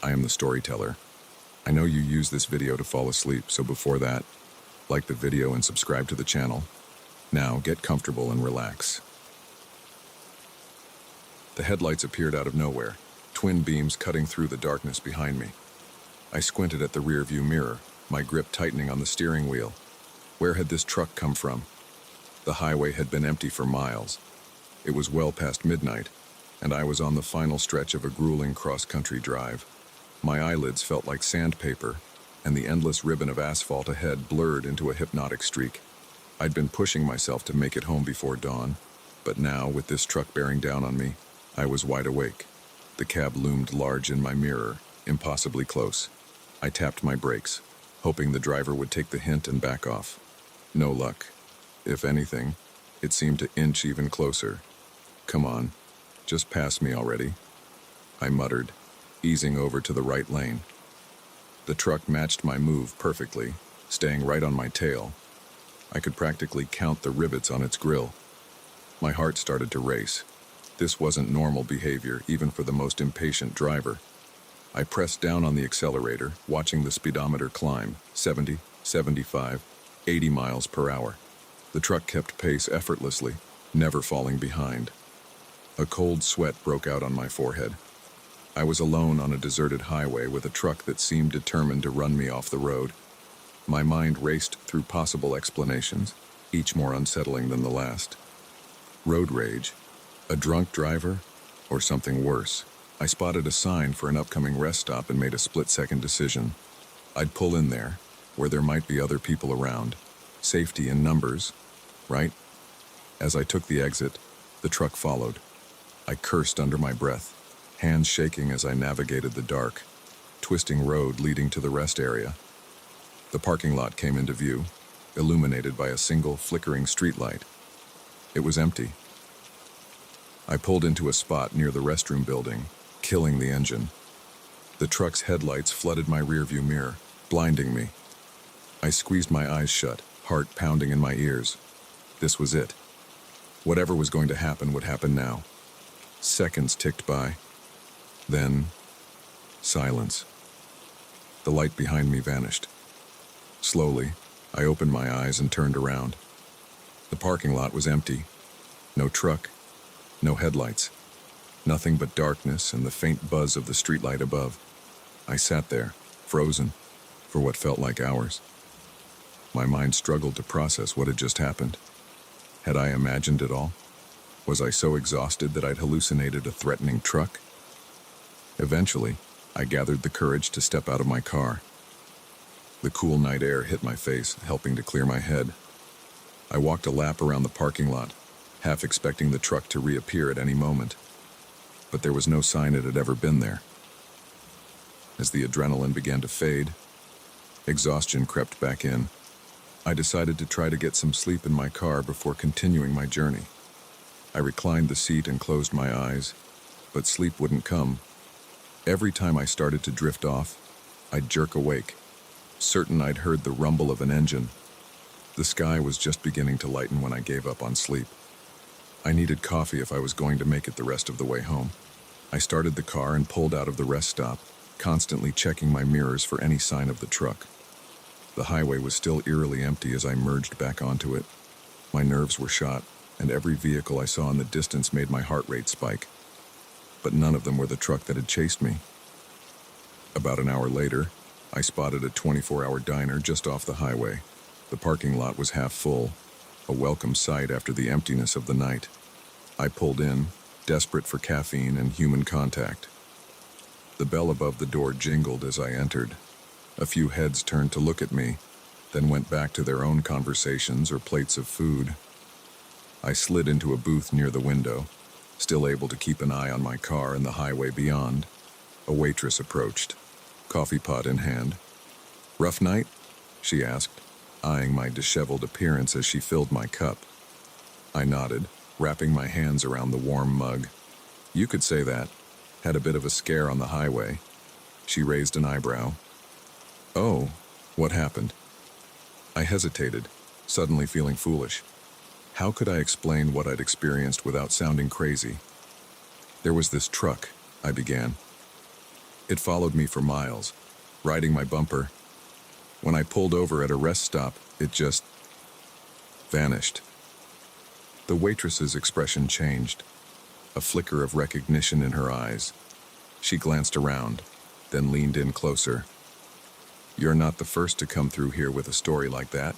I am the storyteller. I know you use this video to fall asleep, so before that, like the video and subscribe to the channel. Now, get comfortable and relax. The headlights appeared out of nowhere, twin beams cutting through the darkness behind me. I squinted at the rearview mirror, my grip tightening on the steering wheel. Where had this truck come from? The highway had been empty for miles. It was well past midnight, and I was on the final stretch of a grueling cross-country drive. My eyelids felt like sandpaper, and the endless ribbon of asphalt ahead blurred into a hypnotic streak. I'd been pushing myself to make it home before dawn, but now, with this truck bearing down on me, I was wide awake. The cab loomed large in my mirror, impossibly close. I tapped my brakes, hoping the driver would take the hint and back off. No luck. If anything, it seemed to inch even closer. "Come on, just pass me already," I muttered, easing over to the right lane. The truck matched my move perfectly, staying right on my tail. I could practically count the rivets on its grille. My heart started to race. This wasn't normal behavior, even for the most impatient driver. I pressed down on the accelerator, watching the speedometer climb, 70, 75, 80 miles per hour. The truck kept pace effortlessly, never falling behind. A cold sweat broke out on my forehead. I was alone on a deserted highway with a truck that seemed determined to run me off the road. My mind raced through possible explanations, each more unsettling than the last. Road rage, a drunk driver, or something worse. I spotted a sign for an upcoming rest stop and made a split-second decision. I'd pull in there, where there might be other people around. Safety in numbers, right? As I took the exit, the truck followed. I cursed under my breath, hands shaking as I navigated the dark, twisting road leading to the rest area. The parking lot came into view, illuminated by a single flickering streetlight. It was empty. I pulled into a spot near the restroom building, killing the engine. The truck's headlights flooded my rearview mirror, blinding me. I squeezed my eyes shut, heart pounding in my ears. This was it. Whatever was going to happen would happen now. Seconds ticked by. Then, silence. The light behind me vanished. Slowly, I opened my eyes and turned around. The parking lot was empty. No truck, no headlights. Nothing but darkness and the faint buzz of the streetlight above. I sat there, frozen, for what felt like hours. My mind struggled to process what had just happened. Had I imagined it all? Was I so exhausted that I'd hallucinated a threatening truck? Eventually, I gathered the courage to step out of my car. The cool night air hit my face, helping to clear my head. I walked a lap around the parking lot, half expecting the truck to reappear at any moment. But there was no sign it had ever been there. As the adrenaline began to fade, exhaustion crept back in. I decided to try to get some sleep in my car before continuing my journey. I reclined the seat and closed my eyes, but sleep wouldn't come. Every time I started to drift off, I'd jerk awake, certain I'd heard the rumble of an engine. The sky was just beginning to lighten when I gave up on sleep. I needed coffee if I was going to make it the rest of the way home. I started the car and pulled out of the rest stop, constantly checking my mirrors for any sign of the truck. The highway was still eerily empty as I merged back onto it. My nerves were shot, and every vehicle I saw in the distance made my heart rate spike. But none of them were the truck that had chased me. About an hour later, I spotted a 24-hour diner just off the highway. The parking lot was half full, a welcome sight after the emptiness of the night. I pulled in, desperate for caffeine and human contact. The bell above the door jingled as I entered. A few heads turned to look at me, then went back to their own conversations or plates of food. I slid into a booth near the window, still able to keep an eye on my car and the highway beyond. A waitress approached, coffee pot in hand. "Rough night?" she asked, eyeing my disheveled appearance as she filled my cup. I nodded, wrapping my hands around the warm mug. "You could say that. Had a bit of a scare on the highway." She raised an eyebrow. "Oh, what happened?" I hesitated, suddenly feeling foolish. How could I explain what I'd experienced without sounding crazy? "There was this truck," I began. It followed me for miles, riding my bumper. When I pulled over at a rest stop, it just vanished. The waitress's expression changed, a flicker of recognition in her eyes. She glanced around, then leaned in closer. "You're not the first to come through here with a story like that,"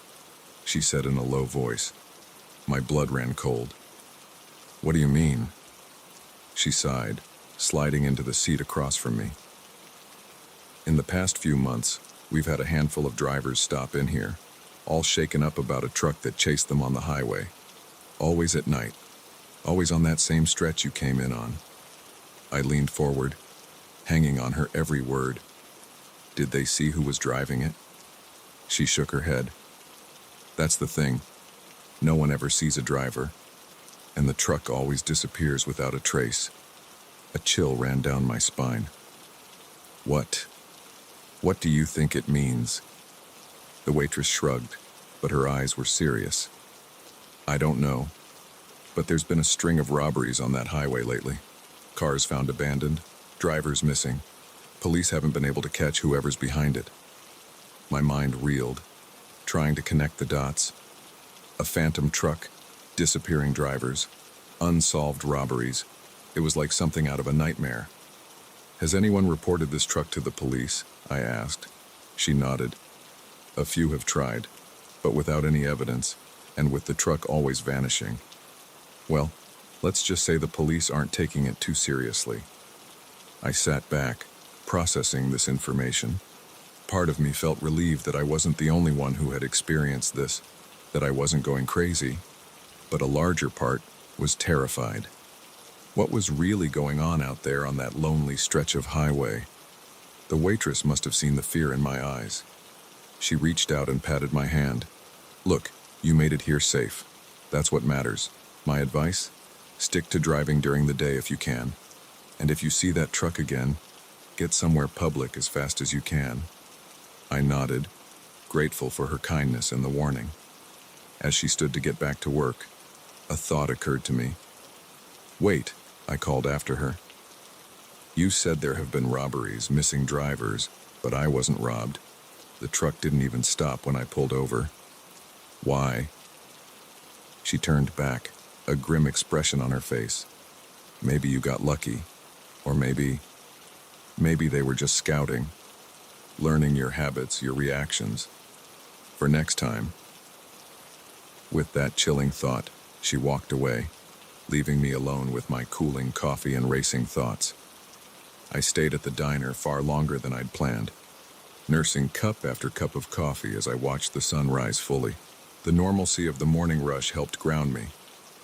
she said in a low voice. My blood ran cold. "What do you mean?" She sighed, sliding into the seat across from me. "In the past few months, we've had a handful of drivers stop in here, all shaken up about a truck that chased them on the highway. Always at night. Always on that same stretch you came in on." I leaned forward, hanging on her every word. "Did they see who was driving it?" She shook her head. "That's the thing. No one ever sees a driver, and the truck always disappears without a trace." A chill ran down my spine. What do you think it means?" The waitress shrugged, but her eyes were serious. "I don't know, but there's been a string of robberies on that highway lately. Cars found abandoned, drivers missing. Police haven't been able to catch whoever's behind it." My mind reeled, trying to connect the dots. A phantom truck, disappearing drivers, unsolved robberies. It was like something out of a nightmare. "Has anyone reported this truck to the police?" I asked. She nodded. "A few have tried, but without any evidence, and with the truck always vanishing. Well, let's just say the police aren't taking it too seriously." I sat back, processing this information. Part of me felt relieved that I wasn't the only one who had experienced this, that I wasn't going crazy, but a larger part was terrified. What was really going on out there on that lonely stretch of highway? The waitress must have seen the fear in my eyes. She reached out and patted my hand. "Look, you made it here safe. That's what matters. My advice? Stick to driving during the day if you can. And if you see that truck again, get somewhere public as fast as you can." I nodded, grateful for her kindness and the warning. As she stood to get back to work, a thought occurred to me. "Wait," I called after her. "You said there have been robberies, missing drivers, but I wasn't robbed. The truck didn't even stop when I pulled over. Why?" She turned back, a grim expression on her face. "Maybe you got lucky, or maybe they were just scouting, learning your habits, your reactions, for next time." With that chilling thought, she walked away, leaving me alone with my cooling coffee and racing thoughts. I stayed at the diner far longer than I'd planned, nursing cup after cup of coffee as I watched the sun rise fully. The normalcy of the morning rush helped ground me,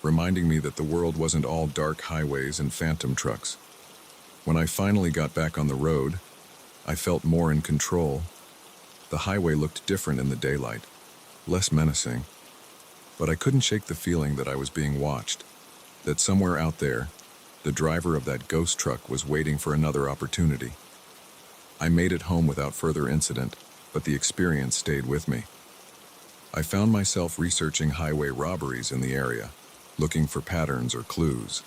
reminding me that the world wasn't all dark highways and phantom trucks. When I finally got back on the road, I felt more in control. The highway looked different in the daylight, less menacing, but I couldn't shake the feeling that I was being watched, that somewhere out there, the driver of that ghost truck was waiting for another opportunity. I made it home without further incident, but the experience stayed with me. I found myself researching highway robberies in the area, looking for patterns or clues.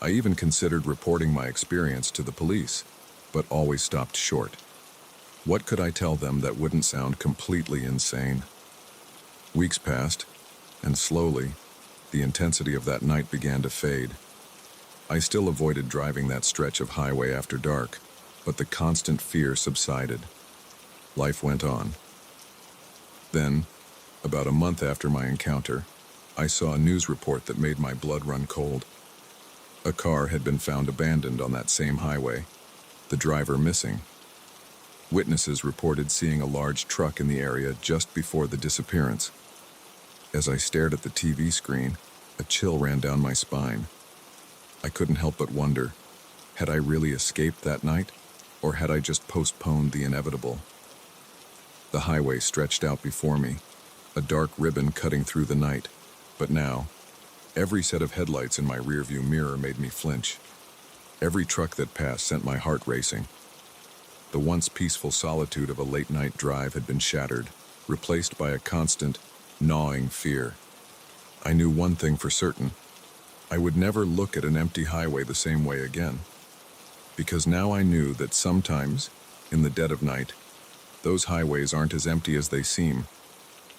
I even considered reporting my experience to the police, but always stopped short. What could I tell them that wouldn't sound completely insane? Weeks passed, and slowly, the intensity of that night began to fade. I still avoided driving that stretch of highway after dark, but the constant fear subsided. Life went on. Then, about a month after my encounter, I saw a news report that made my blood run cold. A car had been found abandoned on that same highway, the driver missing. Witnesses reported seeing a large truck in the area just before the disappearance. As I stared at the TV screen, a chill ran down my spine. I couldn't help but wonder, had I really escaped that night, or had I just postponed the inevitable? The highway stretched out before me, a dark ribbon cutting through the night, but now, every set of headlights in my rearview mirror made me flinch. Every truck that passed sent my heart racing. The once peaceful solitude of a late-night drive had been shattered, replaced by a constant, gnawing fear. I knew one thing for certain. I would never look at an empty highway the same way again. because now I knew that sometimes, in the dead of night, those highways aren't as empty as they seem,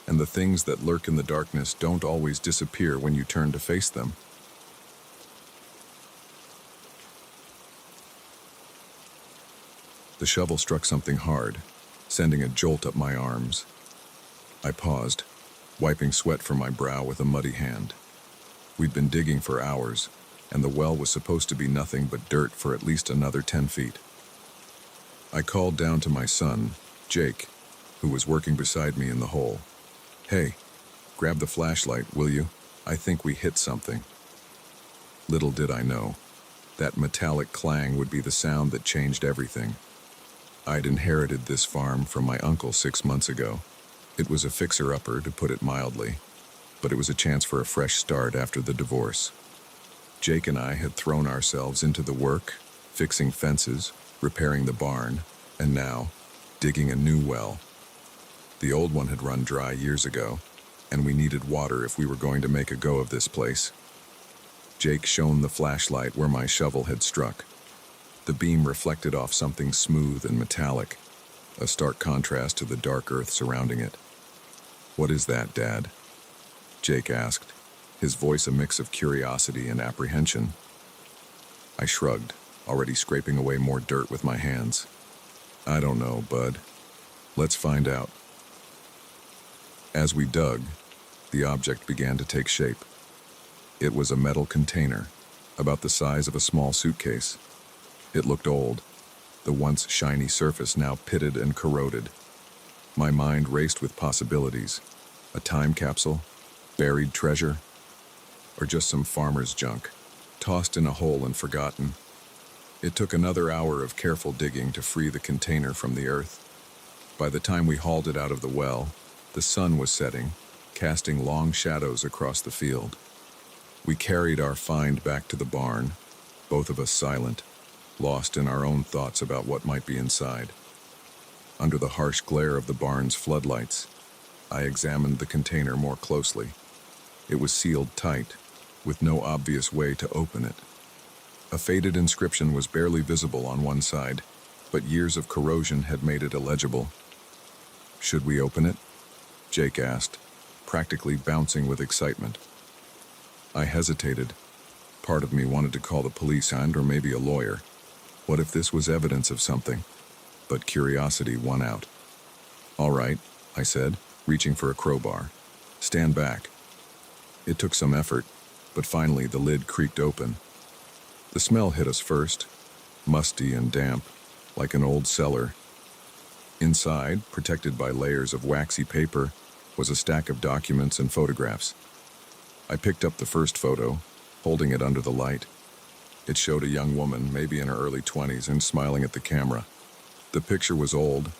and the things that lurk in the darkness don't always disappear when you turn to face them. The shovel struck something hard, sending a jolt up my arms. I paused, wiping sweat from my brow with a muddy hand. We'd been digging for hours, and the well was supposed to be nothing but dirt for at least another 10 feet. I called down to my son, Jake, who was working beside me in the hole. "Hey, grab the flashlight, will you? I think we hit something." Little did I know, that metallic clang would be the sound that changed everything. I'd inherited this farm from my uncle 6 months ago. It was a fixer-upper, to put it mildly, but it was a chance for a fresh start after the divorce. Jake and I had thrown ourselves into the work, fixing fences, repairing the barn, and now, digging a new well. The old one had run dry years ago, and we needed water if we were going to make a go of this place. Jake shone the flashlight where my shovel had struck. The beam reflected off something smooth and metallic, a stark contrast to the dark earth surrounding it. "What is that, Dad?" Jake asked, his voice a mix of curiosity and apprehension. I shrugged, already scraping away more dirt with my hands. "I don't know, bud. Let's find out." As we dug, the object began to take shape. It was a metal container, about the size of a small suitcase. It looked old, the once shiny surface now pitted and corroded. My mind raced with possibilities. A time capsule, buried treasure, or just some farmer's junk, tossed in a hole and forgotten. It took another hour of careful digging to free the container from the earth. By the time we hauled it out of the well, the sun was setting, casting long shadows across the field. We carried our find back to the barn, both of us silent, lost in our own thoughts about what might be inside. Under the harsh glare of the barn's floodlights, I examined the container more closely. It was sealed tight, with no obvious way to open it. A faded inscription was barely visible on one side, but years of corrosion had made it illegible. "Should we open it?" Jake asked, practically bouncing with excitement. I hesitated. Part of me wanted to call the police or maybe a lawyer. What if this was evidence of something? But curiosity won out. "All right," I said, reaching for a crowbar. "Stand back." It took some effort, but finally the lid creaked open. The smell hit us first, musty and damp, like an old cellar. Inside, protected by layers of waxy paper, was a stack of documents and photographs. I picked up the first photo, holding it under the light. It showed a young woman, maybe in her early 20s, and smiling at the camera. The picture was old,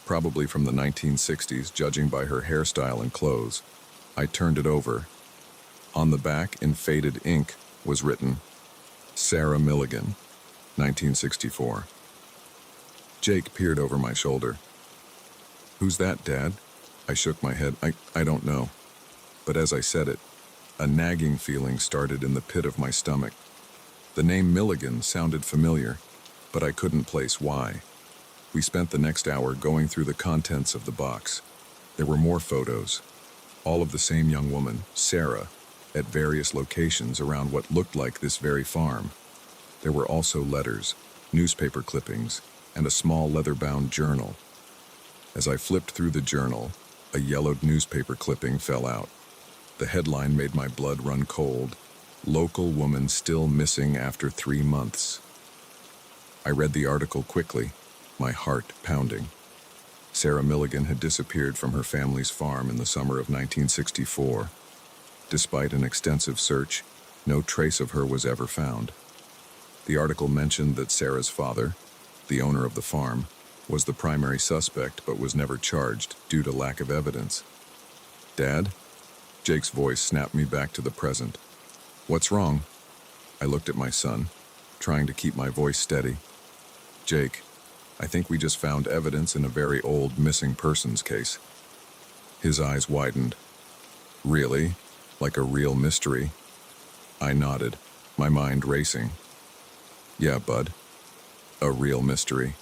probably from the 1960s, judging by her hairstyle and clothes. I turned it over. On the back, in faded ink, was written, "Sarah Milligan, 1964. Jake peered over my shoulder. "Who's that, Dad?" I shook my head. I don't know. But as I said it, a nagging feeling started in the pit of my stomach. The name Milligan sounded familiar, but I couldn't place why. We spent the next hour going through the contents of the box. There were more photos, all of the same young woman, Sarah, at various locations around what looked like this very farm. There were also letters, newspaper clippings, and a small leather-bound journal. As I flipped through the journal, a yellowed newspaper clipping fell out. The headline made my blood run cold. "Local woman still missing after 3 months." I read the article quickly, my heart pounding. Sarah Milligan had disappeared from her family's farm in the summer of 1964. Despite an extensive search, no trace of her was ever found. The article mentioned that Sarah's father, the owner of the farm, was the primary suspect but was never charged due to lack of evidence. "Dad?" Jake's voice snapped me back to the present. "What's wrong?" I looked at my son, trying to keep my voice steady. "Jake, I think we just found evidence in a very old missing persons case." His eyes widened. "Really? Like a real mystery?" I nodded, my mind racing. "Yeah, bud. A real mystery.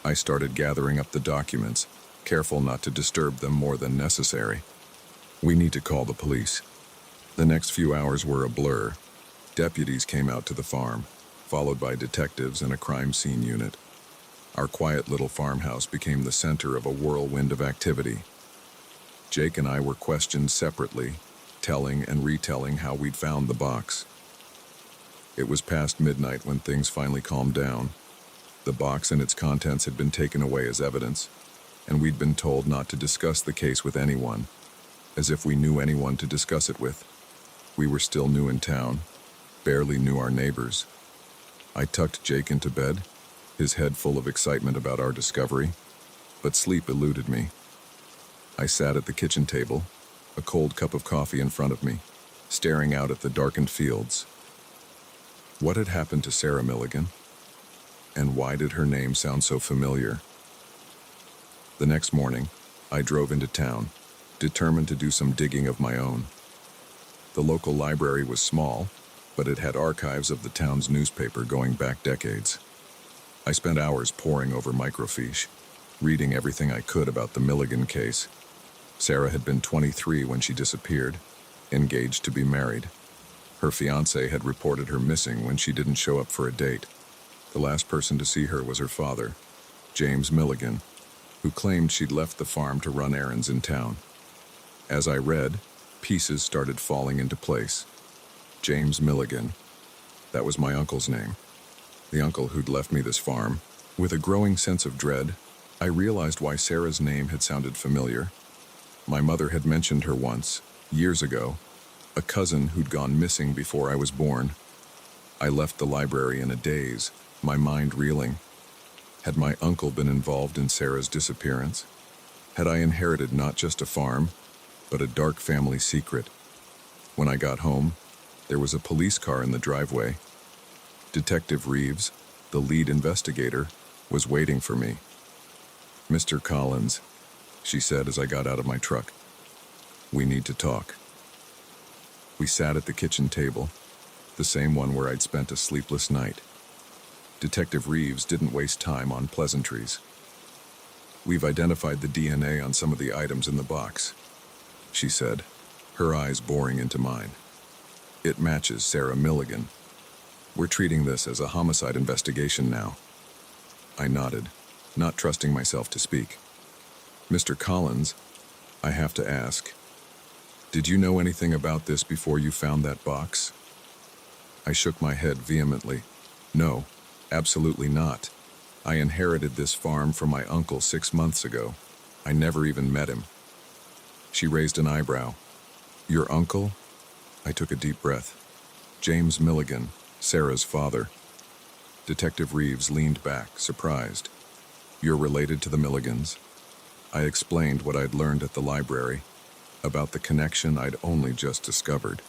I started gathering up the documents, careful not to disturb them more than necessary. We need to call the police. The next few hours were a blur. Deputies came out to the farm, followed by detectives and a crime scene unit. Our quiet little farmhouse became the center of a whirlwind of activity. Jake and I were questioned separately, telling and retelling how we'd found the box. It was past midnight when things finally calmed down. The box and its contents had been taken away as evidence, and we'd been told not to discuss the case with anyone, as if we knew anyone to discuss it with. We were still new in town, barely knew our neighbors. I tucked Jake into bed, his head full of excitement about our discovery, but sleep eluded me. I sat at the kitchen table, a cold cup of coffee in front of me, staring out at the darkened fields. What had happened to Sarah Milligan? And why did her name sound so familiar? The next morning, I drove into town, determined to do some digging of my own. The local library was small, but it had archives of the town's newspaper going back decades. I spent hours poring over microfiche, reading everything I could about the Milligan case. Sarah had been 23 when she disappeared, engaged to be married. Her fiancé had reported her missing when she didn't show up for a date. The last person to see her was her father, James Milligan, who claimed she'd left the farm to run errands in town. As I read, pieces started falling into place. James Milligan. That was my uncle's name. The uncle who'd left me this farm. With a growing sense of dread, I realized why Sarah's name had sounded familiar. My mother had mentioned her once, years ago, a cousin who'd gone missing before I was born. I left the library in a daze, my mind reeling. Had my uncle been involved in Sarah's disappearance? Had I inherited not just a farm, but a dark family secret? When I got home, there was a police car in the driveway. Detective Reeves, the lead investigator, was waiting for me. "Mr. Collins," she said as I got out of my truck. "We need to talk." We sat at the kitchen table, the same one where I'd spent a sleepless night. Detective Reeves didn't waste time on pleasantries. "We've identified the DNA on some of the items in the box," she said, her eyes boring into mine. "It matches Sarah Milligan. We're treating this as a homicide investigation now." I nodded, not trusting myself to speak. "Mr. Collins, I have to ask, did you know anything about this before you found that box?" I shook my head vehemently. "No, absolutely not. I inherited this farm from my uncle 6 months ago. I never even met him." She raised an eyebrow. "Your uncle?" I took a deep breath. "James Milligan, Sarah's father." Detective Reeves leaned back, surprised. "You're related to the Milligans?" I explained what I'd learned at the library, about the connection I'd only just discovered.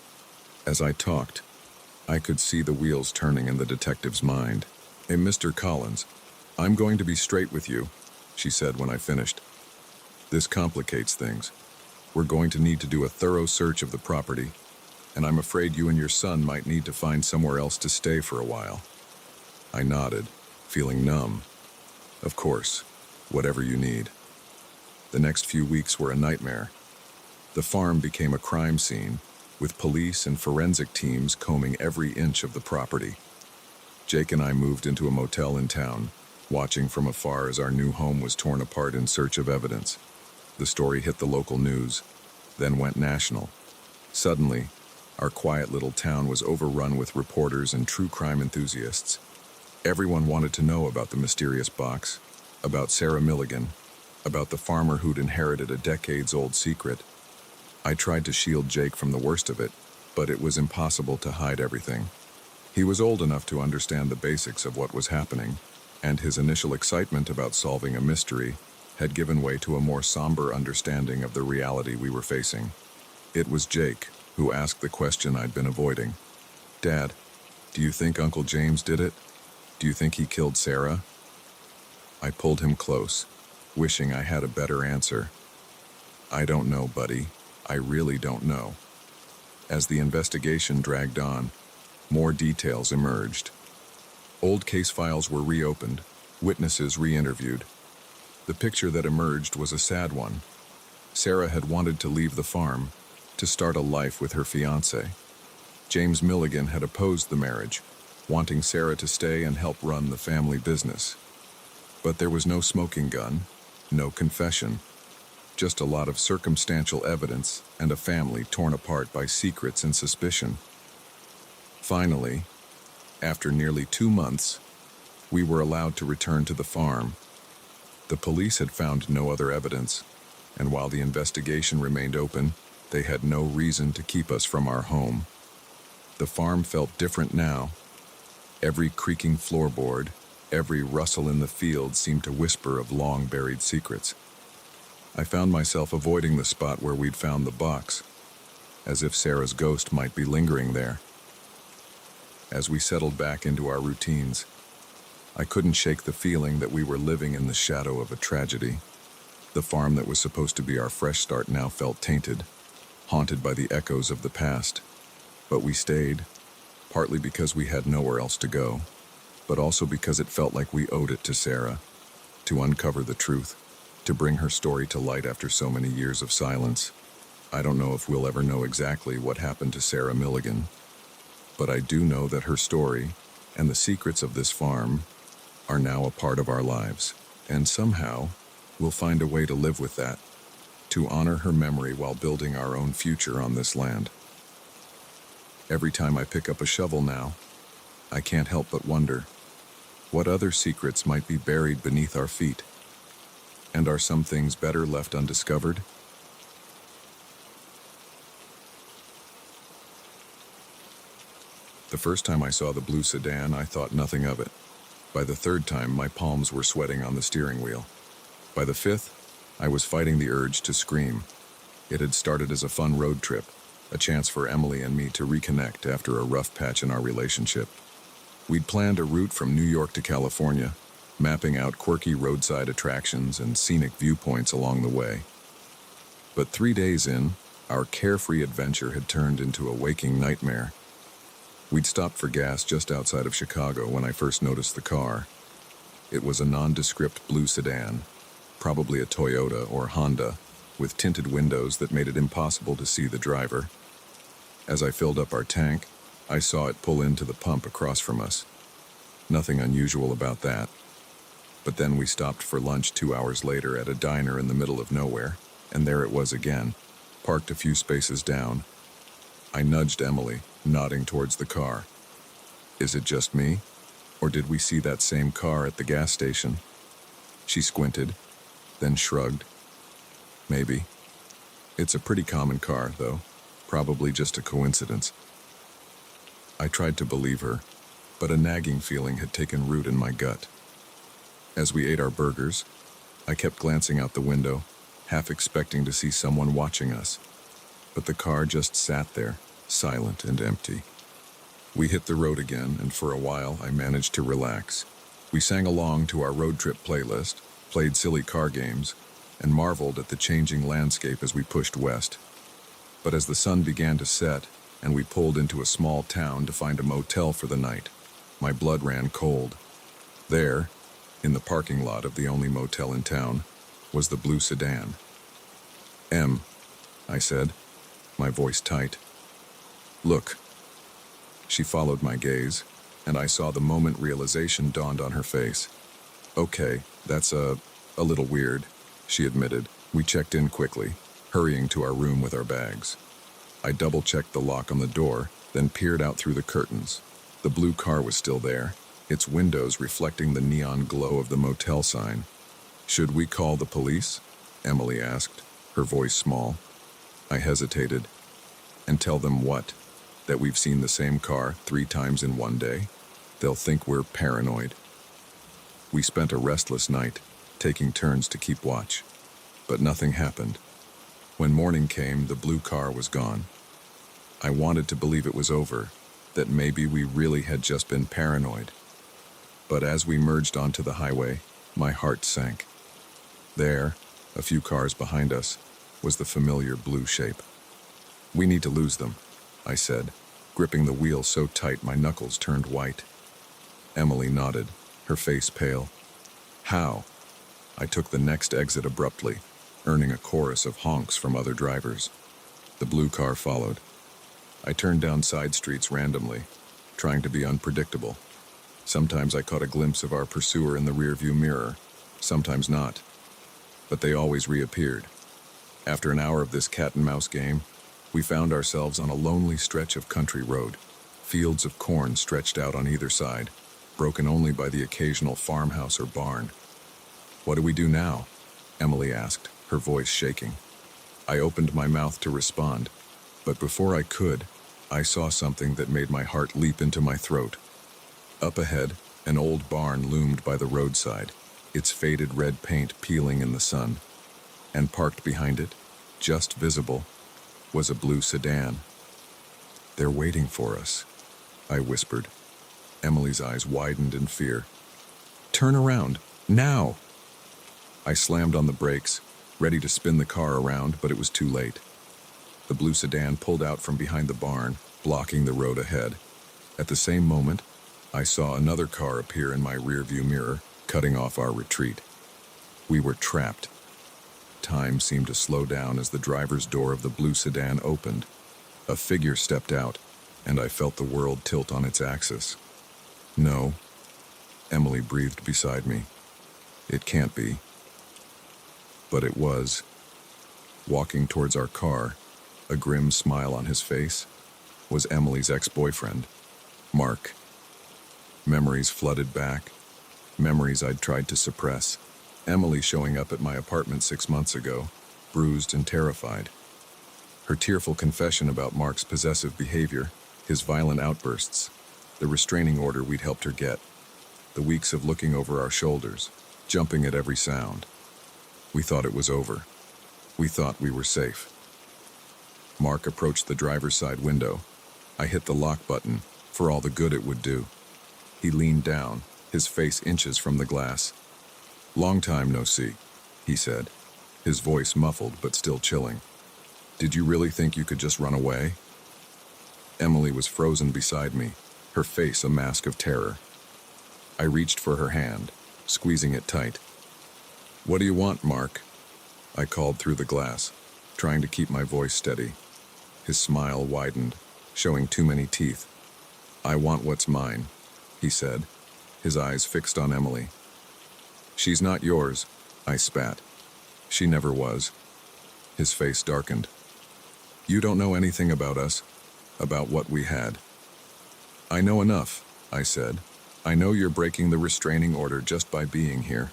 As I talked, I could see the wheels turning in the detective's mind. "Hey, Mr. Collins, I'm going to be straight with you," she said when I finished. "This complicates things. We're going to need to do a thorough search of the property, and I'm afraid you and your son might need to find somewhere else to stay for a while." I nodded, feeling numb. "Of course, whatever you need." The next few weeks were a nightmare. The farm became a crime scene, with police and forensic teams combing every inch of the property. Jake and I moved into a motel in town, watching from afar as our new home was torn apart in search of evidence. The story hit the local news, then went national. Suddenly, our quiet little town was overrun with reporters and true crime enthusiasts. Everyone wanted to know about the mysterious box, about Sarah Milligan, about the farmer who'd inherited a decades-old secret. I tried to shield Jake from the worst of it, but it was impossible to hide everything. He was old enough to understand the basics of what was happening, and his initial excitement about solving a mystery had given way to a more somber understanding of the reality we were facing. It was Jake who asked the question I'd been avoiding. "Dad, do you think Uncle James did it? Do you think he killed Sarah?" I pulled him close, wishing I had a better answer. "I don't know, buddy. I really don't know." As the investigation dragged on, more details emerged. Old case files were reopened, witnesses re-interviewed. The picture that emerged was a sad one. Sarah had wanted to leave the farm, to start a life with her fiancé. James Milligan had opposed the marriage, wanting Sarah to stay and help run the family business. But there was no smoking gun, no confession, just a lot of circumstantial evidence and a family torn apart by secrets and suspicion. Finally, after nearly 2 months, we were allowed to return to the farm. The police had found no other evidence, and while the investigation remained open, they had no reason to keep us from our home. The farm felt different now. Every creaking floorboard, every rustle in the field seemed to whisper of long-buried secrets. I found myself avoiding the spot where we'd found the box, as if Sarah's ghost might be lingering there. As we settled back into our routines, I couldn't shake the feeling that we were living in the shadow of a tragedy. The farm that was supposed to be our fresh start now felt tainted, haunted by the echoes of the past. But we stayed, partly because we had nowhere else to go, but also because it felt like we owed it to Sarah, to uncover the truth, to bring her story to light after so many years of silence. I don't know if we'll ever know exactly what happened to Sarah Milligan, but I do know that her story and the secrets of this farm are now a part of our lives, and somehow we'll find a way to live with that, to honor her memory while building our own future on this land. Every time I pick up a shovel now, I can't help but wonder, what other secrets might be buried beneath our feet? And are some things better left undiscovered? The first time I saw the blue sedan, I thought nothing of it. By the third time, my palms were sweating on the steering wheel. By the fifth, I was fighting the urge to scream. It had started as a fun road trip, a chance for Emily and me to reconnect after a rough patch in our relationship. We'd planned a route from New York to California, mapping out quirky roadside attractions and scenic viewpoints along the way. But 3 days in, our carefree adventure had turned into a waking nightmare. We'd stopped for gas just outside of Chicago when I first noticed the car. It was a nondescript blue sedan, probably a Toyota or Honda, with tinted windows that made it impossible to see the driver. As I filled up our tank, I saw it pull into the pump across from us. Nothing unusual about that. But then we stopped for lunch 2 hours later at a diner in the middle of nowhere, and there it was again, parked a few spaces down. I nudged Emily, nodding towards the car. Is it just me? Or did we see that same car at the gas station? She squinted, then shrugged. Maybe. It's a pretty common car, though. Probably just a coincidence. I tried to believe her, but a nagging feeling had taken root in my gut. As we ate our burgers, I kept glancing out the window, half expecting to see someone watching us. But the car just sat there, silent and empty. We hit the road again, and for a while I managed to relax. We sang along to our road trip playlist, played silly car games, and marveled at the changing landscape as we pushed west. But as the sun began to set, and we pulled into a small town to find a motel for the night, my blood ran cold. There, in the parking lot of the only motel in town, was the blue sedan. "Em," I said, my voice tight. "Look." She followed my gaze, and I saw the moment realization dawned on her face. "Okay, that's a little weird," she admitted. We checked in quickly, hurrying to our room with our bags. I double-checked the lock on the door, then peered out through the curtains. The blue car was still there, its windows reflecting the neon glow of the motel sign. "Should we call the police?" Emily asked, her voice small. I hesitated. "And tell them what? That we've seen the same car 3 times in one day? They'll think we're paranoid." We spent a restless night, taking turns to keep watch. But nothing happened. When morning came, the blue car was gone. I wanted to believe it was over, that maybe we really had just been paranoid. But as we merged onto the highway, my heart sank. There, a few cars behind us, was the familiar blue shape. "We need to lose them," I said, gripping the wheel so tight my knuckles turned white. Emily nodded, her face pale. How? I took the next exit abruptly, earning a chorus of honks from other drivers. The blue car followed. I turned down side streets randomly, trying to be unpredictable. Sometimes I caught a glimpse of our pursuer in the rearview mirror, sometimes not. But they always reappeared. After an hour of this cat-and-mouse game, we found ourselves on a lonely stretch of country road. Fields of corn stretched out on either side, broken only by the occasional farmhouse or barn. "What do we do now?" Emily asked, her voice shaking. I opened my mouth to respond, but before I could, I saw something that made my heart leap into my throat. Up ahead, an old barn loomed by the roadside, its faded red paint peeling in the sun. And parked behind it, just visible, was a blue sedan. "They're waiting for us," I whispered. Emily's eyes widened in fear. "Turn around, now!" I slammed on the brakes, ready to spin the car around, but it was too late. The blue sedan pulled out from behind the barn, blocking the road ahead. At the same moment, I saw another car appear in my rearview mirror, cutting off our retreat. We were trapped. Time seemed to slow down as the driver's door of the blue sedan opened. A figure stepped out, and I felt the world tilt on its axis. "No," Emily breathed beside me. "It can't be." But it was. Walking towards our car, a grim smile on his face, was Emily's ex-boyfriend, Mark. Memories flooded back, memories I'd tried to suppress. Emily showing up at my apartment 6 months ago, bruised and terrified. Her tearful confession about Mark's possessive behavior, his violent outbursts, the restraining order we'd helped her get, the weeks of looking over our shoulders, jumping at every sound. We thought it was over. We thought we were safe. Mark approached the driver's side window. I hit the lock button, for all the good it would do. He leaned down, his face inches from the glass. "Long time no see," he said, his voice muffled but still chilling. "Did you really think you could just run away?" Emily was frozen beside me, her face a mask of terror. I reached for her hand, squeezing it tight. "What do you want, Mark?" I called through the glass, trying to keep my voice steady. His smile widened, showing too many teeth. "I want what's mine," he said, his eyes fixed on Emily. "She's not yours," I spat. "She never was." His face darkened. "You don't know anything about us, about what we had." "I know enough," I said. "I know you're breaking the restraining order just by being here."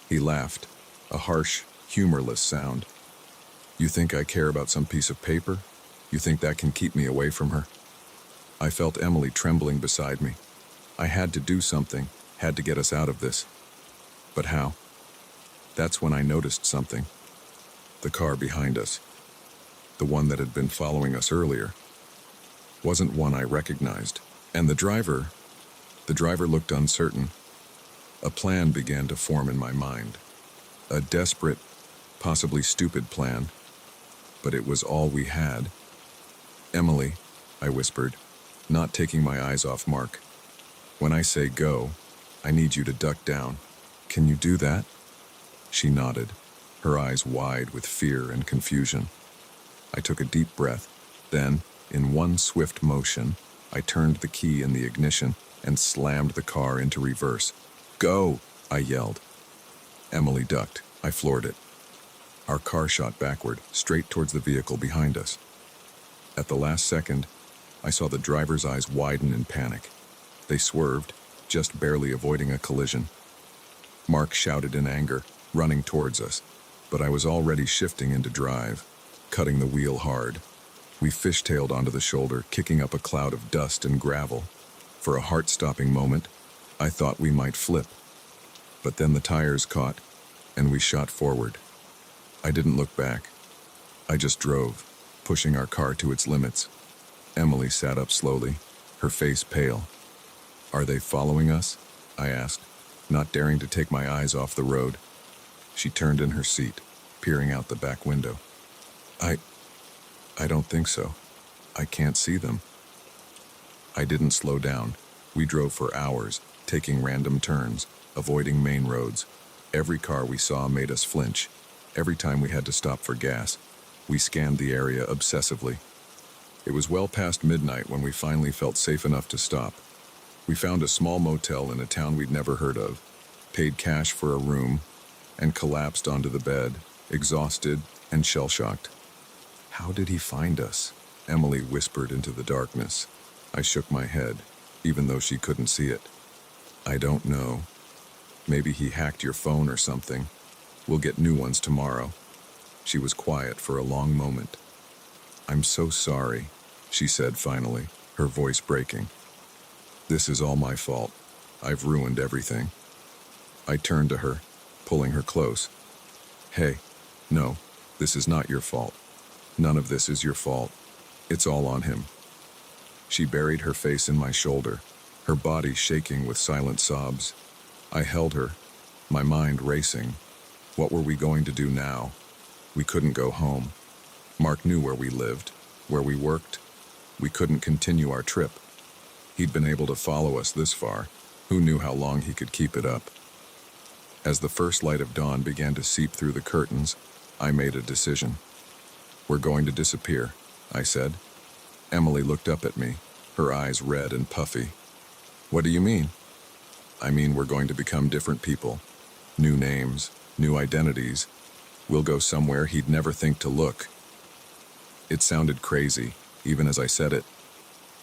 He laughed, a harsh, humorless sound. "You think I care about some piece of paper? You think that can keep me away from her?" I felt Emily trembling beside me. I had to do something, had to get us out of this. But how? That's when I noticed something. The car behind us, the one that had been following us earlier, wasn't one I recognized. And the driver looked uncertain. A plan began to form in my mind. A desperate, possibly stupid plan, but it was all we had. "Emily," I whispered, not taking my eyes off Mark. "When I say go, I need you to duck down. Can you do that?" She nodded, her eyes wide with fear and confusion. I took a deep breath. Then, in one swift motion, I turned the key in the ignition and slammed the car into reverse. "Go!" I yelled. Emily ducked. I floored it. Our car shot backward, straight towards the vehicle behind us. At the last second, I saw the driver's eyes widen in panic. They swerved, just barely avoiding a collision. Mark shouted in anger, running towards us, but I was already shifting into drive, cutting the wheel hard. We fishtailed onto the shoulder, kicking up a cloud of dust and gravel. For a heart-stopping moment, I thought we might flip. But then the tires caught, and we shot forward. I didn't look back. I just drove, pushing our car to its limits. Emily sat up slowly, her face pale. "Are they following us?" I asked, not daring to take my eyes off the road. She turned in her seat, peering out the back window. I don't think so. I can't see them." I didn't slow down. We drove for hours, taking random turns, avoiding main roads. Every car we saw made us flinch. Every time we had to stop for gas, we scanned the area obsessively. It was well past midnight when we finally felt safe enough to stop. We found a small motel in a town we'd never heard of, paid cash for a room, and collapsed onto the bed, exhausted and shell-shocked. "How did he find us?" Emily whispered into the darkness. I shook my head, even though she couldn't see it. "I don't know. Maybe he hacked your phone or something. We'll get new ones tomorrow." She was quiet for a long moment. "I'm so sorry," she said finally, her voice breaking. "This is all my fault. I've ruined everything." I turned to her, pulling her close. "Hey, no, this is not your fault. None of this is your fault. It's all on him." She buried her face in my shoulder, her body shaking with silent sobs. I held her, my mind racing. What were we going to do now? We couldn't go home. Mark knew where we lived, where we worked. We couldn't continue our trip. He'd been able to follow us this far. Who knew how long he could keep it up? As the first light of dawn began to seep through the curtains, I made a decision. "We're going to disappear," I said. Emily looked up at me, her eyes red and puffy. "What do you mean?" "I mean we're going to become different people. New names, new identities. We'll go somewhere he'd never think to look." It sounded crazy, even as I said it.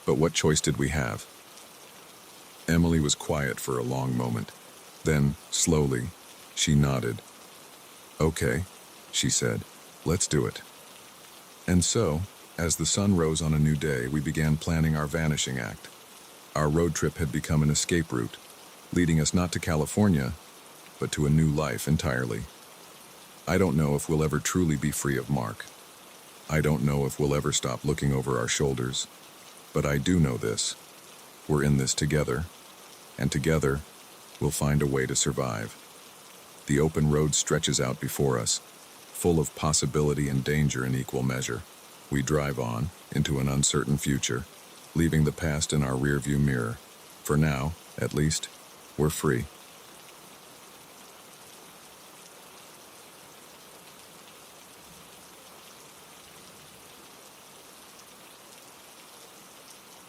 But what choice did we have? Emily was quiet for a long moment. Then, slowly, she nodded. "Okay," she said, "let's do it." And so, as the sun rose on a new day, we began planning our vanishing act. Our road trip had become an escape route, leading us not to California, but to a new life entirely. I don't know if we'll ever truly be free of Mark. I don't know if we'll ever stop looking over our shoulders. But I do know this. We're in this together, and together, we'll find a way to survive. The open road stretches out before us, full of possibility and danger in equal measure. We drive on into an uncertain future, leaving the past in our rearview mirror. For now, at least, we're free.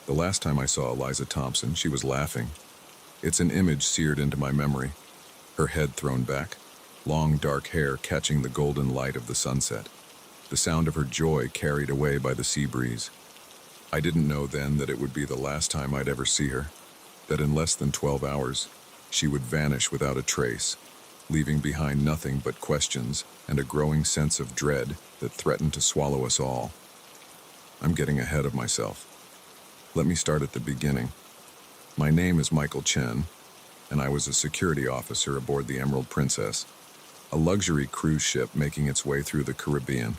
The last time I saw Eliza Thompson, she was laughing. It's an image seared into my memory. Her head thrown back, long dark hair catching the golden light of the sunset. The sound of her joy carried away by the sea breeze. I didn't know then that it would be the last time I'd ever see her, that in less than 12 hours, she would vanish without a trace, leaving behind nothing but questions and a growing sense of dread that threatened to swallow us all. I'm getting ahead of myself. Let me start at the beginning. My name is Michael Chen, and I was a security officer aboard the Emerald Princess, a luxury cruise ship making its way through the Caribbean.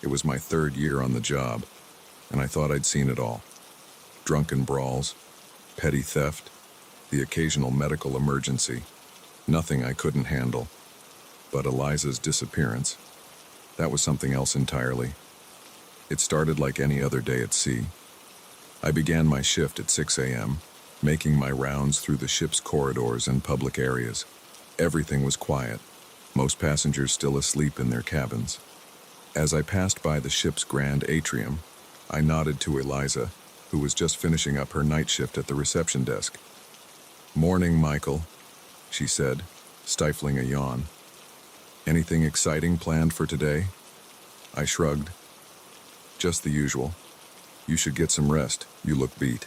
It was my third year on the job, and I thought I'd seen it all. Drunken brawls, petty theft, the occasional medical emergency. Nothing I couldn't handle. But Eliza's disappearance, that was something else entirely. It started like any other day at sea. I began my shift at 6 a.m., making my rounds through the ship's corridors and public areas. Everything was quiet, most passengers still asleep in their cabins. As I passed by the ship's grand atrium, I nodded to Eliza, who was just finishing up her night shift at the reception desk. "Morning, Michael," she said, stifling a yawn. "Anything exciting planned for today?" I shrugged. "Just the usual. You should get some rest. You look beat."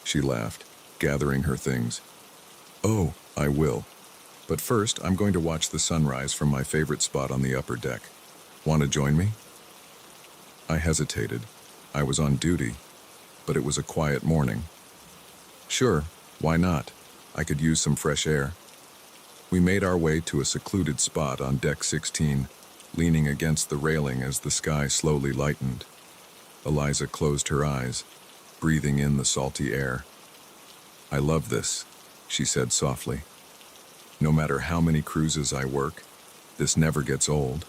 She laughed, gathering her things. "Oh, I will. But first, I'm going to watch the sunrise from my favorite spot on the upper deck. Want to join me?" I hesitated. I was on duty, but it was a quiet morning. "Sure, why not? I could use some fresh air." We made our way to a secluded spot on deck 16, leaning against the railing as the sky slowly lightened. Eliza closed her eyes, breathing in the salty air. "I love this," she said softly. "No matter how many cruises I work, this never gets old."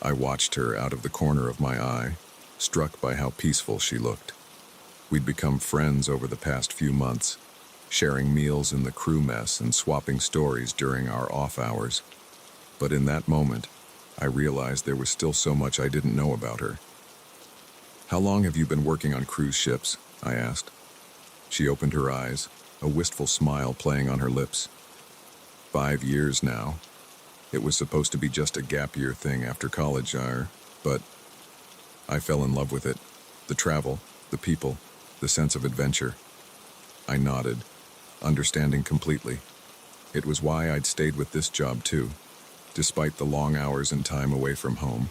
I watched her out of the corner of my eye, struck by how peaceful she looked. We'd become friends over the past few months, sharing meals in the crew mess and swapping stories during our off hours. But in that moment, I realized there was still so much I didn't know about her. "How long have you been working on cruise ships?" I asked. She opened her eyes, a wistful smile playing on her lips. 5 years now. It was supposed to be just a gap year thing after college, but I fell in love with it. The travel, the people, the sense of adventure. I nodded, understanding completely. It was why I'd stayed with this job too, despite the long hours and time away from home.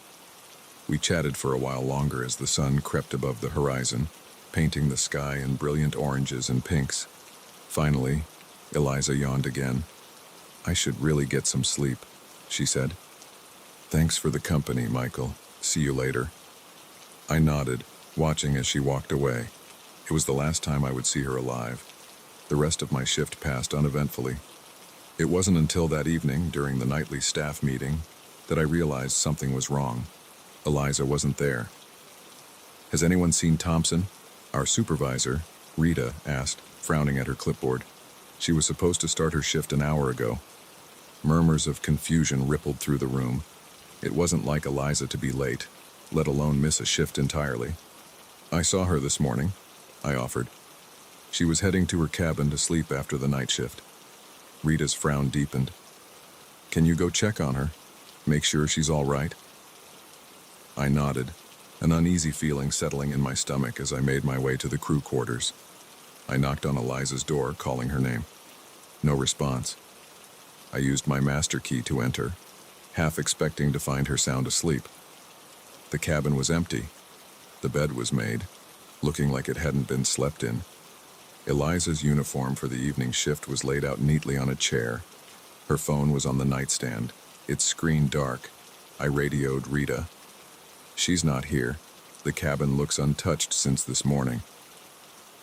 We chatted for a while longer as the sun crept above the horizon, painting the sky in brilliant oranges and pinks. Finally, Eliza yawned again. "I should really get some sleep," she said. "Thanks for the company, Michael. See you later." I nodded, watching as she walked away. It was the last time I would see her alive. The rest of my shift passed uneventfully. It wasn't until that evening, during the nightly staff meeting, that I realized something was wrong. Eliza wasn't there. "Has anyone seen Thompson?" Our supervisor, Rita, asked, frowning at her clipboard. She was supposed to start her shift an hour ago. Murmurs of confusion rippled through the room. It wasn't like Eliza to be late, let alone miss a shift entirely. "I saw her this morning," I offered. She was heading to her cabin to sleep after the night shift. Rita's frown deepened. "Can you go check on her? Make sure she's all right?" I nodded, an uneasy feeling settling in my stomach as I made my way to the crew quarters. I knocked on Eliza's door, calling her name. No response. I used my master key to enter, half expecting to find her sound asleep. The cabin was empty. The bed was made, looking like it hadn't been slept in. Eliza's uniform for the evening shift was laid out neatly on a chair. Her phone was on the nightstand, its screen dark. I radioed Rita. "She's not here. The cabin looks untouched since this morning."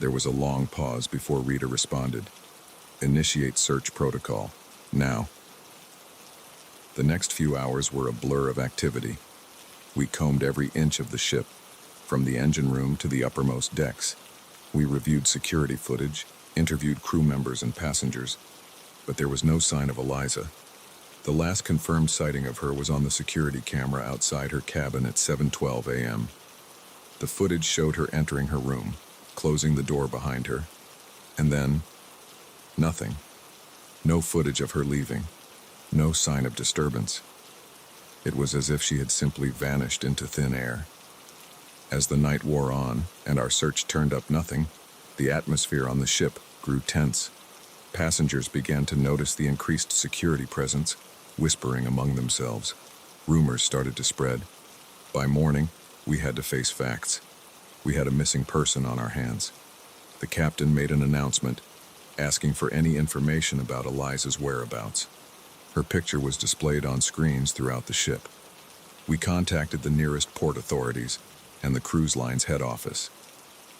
There was a long pause before Rita responded. "Initiate search protocol. Now." The next few hours were a blur of activity. We combed every inch of the ship, from the engine room to the uppermost decks. We reviewed security footage, interviewed crew members and passengers, but there was no sign of Eliza. The last confirmed sighting of her was on the security camera outside her cabin at 7:12 a.m. The footage showed her entering her room, closing the door behind her, and then nothing. No footage of her leaving, no sign of disturbance. It was as if she had simply vanished into thin air. As the night wore on and our search turned up nothing, the atmosphere on the ship grew tense. Passengers began to notice the increased security presence, whispering among themselves. Rumors started to spread. By morning, we had to face facts. We had a missing person on our hands. The captain made an announcement, asking for any information about Eliza's whereabouts. Her picture was displayed on screens throughout the ship. We contacted the nearest port authorities and the cruise line's head office.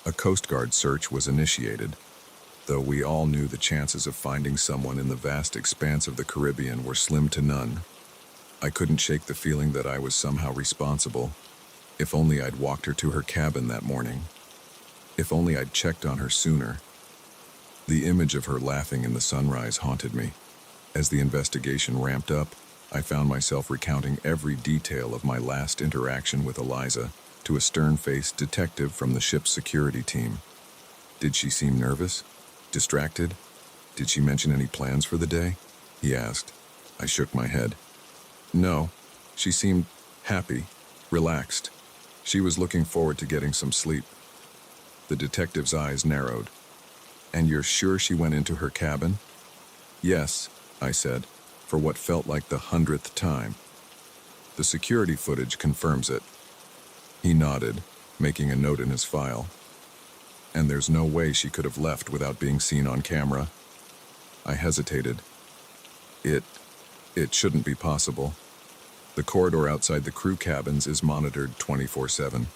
A Coast Guard search was initiated, though we all knew the chances of finding someone in the vast expanse of the Caribbean were slim to none. I couldn't shake the feeling that I was somehow responsible. If only I'd walked her to her cabin that morning. If only I'd checked on her sooner. The image of her laughing in the sunrise haunted me. As the investigation ramped up, I found myself recounting every detail of my last interaction with Eliza to a stern-faced detective from the ship's security team. "Did she seem nervous? Distracted? Did she mention any plans for the day?" he asked. I shook my head. "No, she seemed happy, relaxed. She was looking forward to getting some sleep." The detective's eyes narrowed. "And you're sure she went into her cabin?" "Yes," I said, for what felt like the 100th time. "The security footage confirms it." He nodded, making a note in his file. "And there's no way she could have left without being seen on camera?" I hesitated. It shouldn't be possible. The corridor outside the crew cabins is monitored 24/7.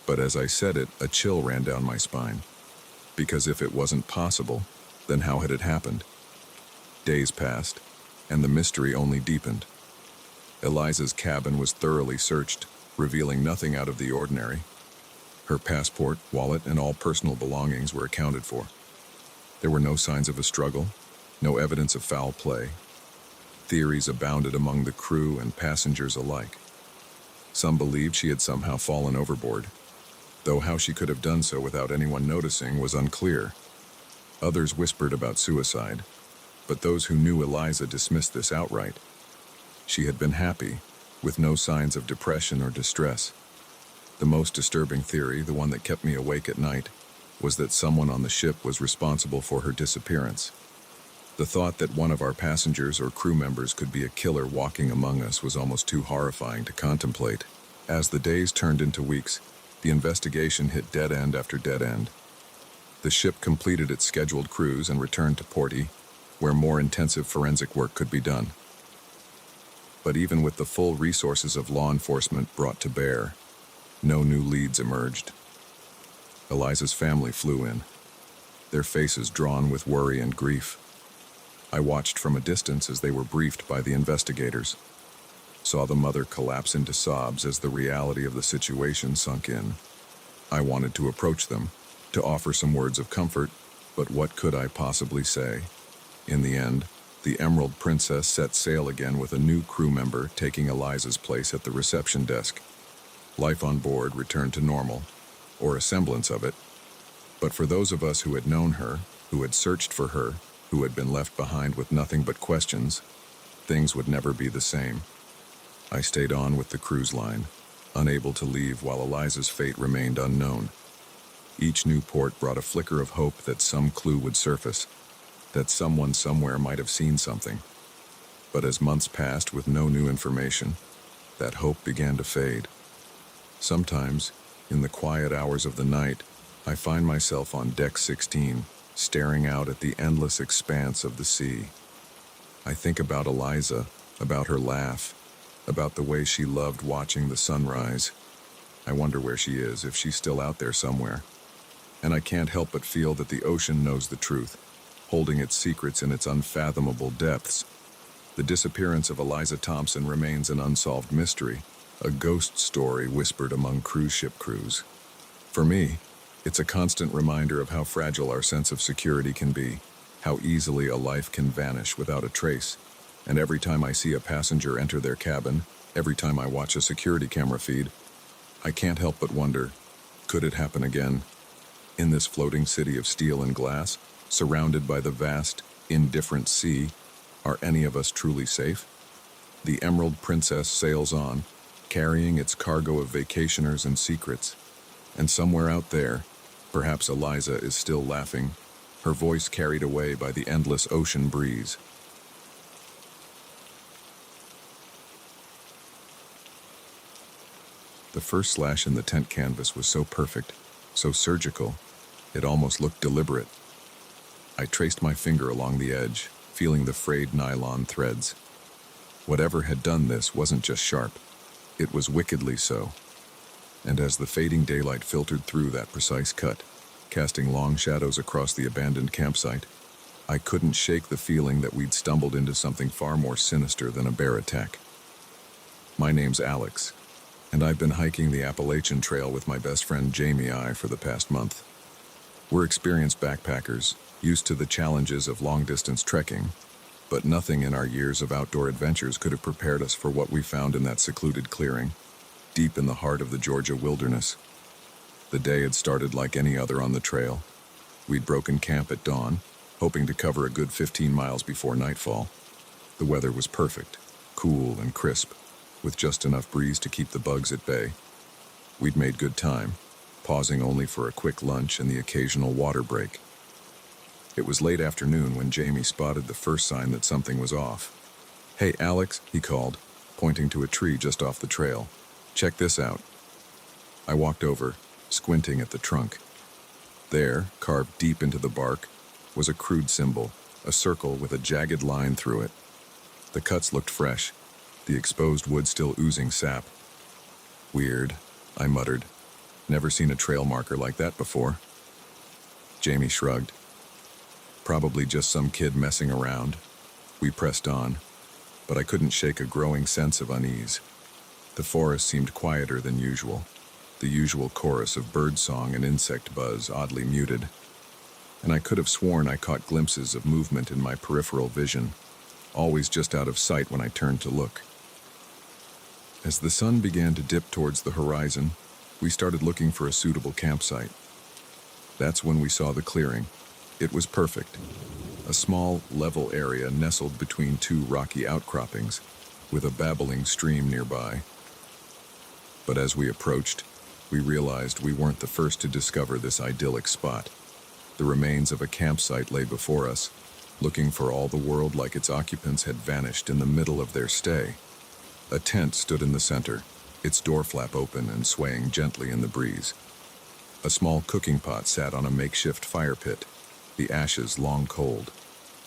But as I said it, a chill ran down my spine. Because if it wasn't possible, then how had it happened? Days passed, and the mystery only deepened. Eliza's cabin was thoroughly searched, revealing nothing out of the ordinary. Her passport, wallet, and all personal belongings were accounted for. There were no signs of a struggle, no evidence of foul play. Theories abounded among the crew and passengers alike. Some believed she had somehow fallen overboard, though how she could have done so without anyone noticing was unclear. Others whispered about suicide, but those who knew Eliza dismissed this outright. She had been happy, with no signs of depression or distress. The most disturbing theory, the one that kept me awake at night, was that someone on the ship was responsible for her disappearance. The thought that one of our passengers or crew members could be a killer walking among us was almost too horrifying to contemplate. As the days turned into weeks, the investigation hit dead end after dead end. The ship completed its scheduled cruise and returned to Porty, where more intensive forensic work could be done. But even with the full resources of law enforcement brought to bear, no new leads emerged. Eliza's family flew in, their faces drawn with worry and grief. I watched from a distance as they were briefed by the investigators, saw the mother collapse into sobs as the reality of the situation sunk in. I wanted to approach them, to offer some words of comfort, but what could I possibly say? In the end, the Emerald Princess set sail again with a new crew member taking Eliza's place at the reception desk. Life on board returned to normal, or a semblance of it. But for those of us who had known her, who had searched for her, who had been left behind with nothing but questions, things would never be the same. I stayed on with the cruise line, unable to leave while Eliza's fate remained unknown. Each new port brought a flicker of hope that some clue would surface, that someone somewhere might have seen something. But as months passed with no new information, that hope began to fade. Sometimes, in the quiet hours of the night, I find myself on deck 16, staring out at the endless expanse of the sea. I think about Eliza, about her laugh, about the way she loved watching the sunrise. I wonder where she is, if she's still out there somewhere. And I can't help but feel that the ocean knows the truth, holding its secrets in its unfathomable depths. The disappearance of Eliza Thompson remains an unsolved mystery, a ghost story whispered among cruise ship crews. For me, it's a constant reminder of how fragile our sense of security can be, how easily a life can vanish without a trace. And every time I see a passenger enter their cabin, every time I watch a security camera feed, I can't help but wonder, could it happen again? In this floating city of steel and glass, surrounded by the vast, indifferent sea, are any of us truly safe? The Emerald Princess sails on, carrying its cargo of vacationers and secrets. And somewhere out there, perhaps Eliza is still laughing, her voice carried away by the endless ocean breeze. The first slash in the tent canvas was so perfect, so surgical, it almost looked deliberate. I traced my finger along the edge, feeling the frayed nylon threads. Whatever had done this wasn't just sharp, it was wickedly so. And as the fading daylight filtered through that precise cut, casting long shadows across the abandoned campsite, I couldn't shake the feeling that we'd stumbled into something far more sinister than a bear attack. My name's Alex, and I've been hiking the Appalachian Trail with my best friend Jamie for the past month. We're experienced backpackers, used to the challenges of long-distance trekking, but nothing in our years of outdoor adventures could have prepared us for what we found in that secluded clearing, deep in the heart of the Georgia wilderness. The day had started like any other on the trail. We'd broken camp at dawn, hoping to cover a good 15 miles before nightfall. The weather was perfect, cool and crisp, with just enough breeze to keep the bugs at bay. We'd made good time, pausing only for a quick lunch and the occasional water break. It was late afternoon when Jamie spotted the first sign that something was off. "Hey, Alex," he called, pointing to a tree just off the trail. "Check this out." I walked over, squinting at the trunk. There, carved deep into the bark, was a crude symbol, a circle with a jagged line through it. The cuts looked fresh, the exposed wood still oozing sap. "Weird," I muttered. "Never seen a trail marker like that before." Jamie shrugged. "Probably just some kid messing around." We pressed on, but I couldn't shake a growing sense of unease. The forest seemed quieter than usual, the usual chorus of birdsong and insect buzz oddly muted. and I could have sworn I caught glimpses of movement in my peripheral vision, always just out of sight when I turned to look. As the sun began to dip towards the horizon, we started looking for a suitable campsite. That's when we saw the clearing. It was perfect. A small, level area nestled between two rocky outcroppings, with a babbling stream nearby. But as we approached, we realized we weren't the first to discover this idyllic spot. The remains of a campsite lay before us, looking for all the world like its occupants had vanished in the middle of their stay. A tent stood in the center, its door flap open and swaying gently in the breeze. A small cooking pot sat on a makeshift fire pit, the ashes long cold.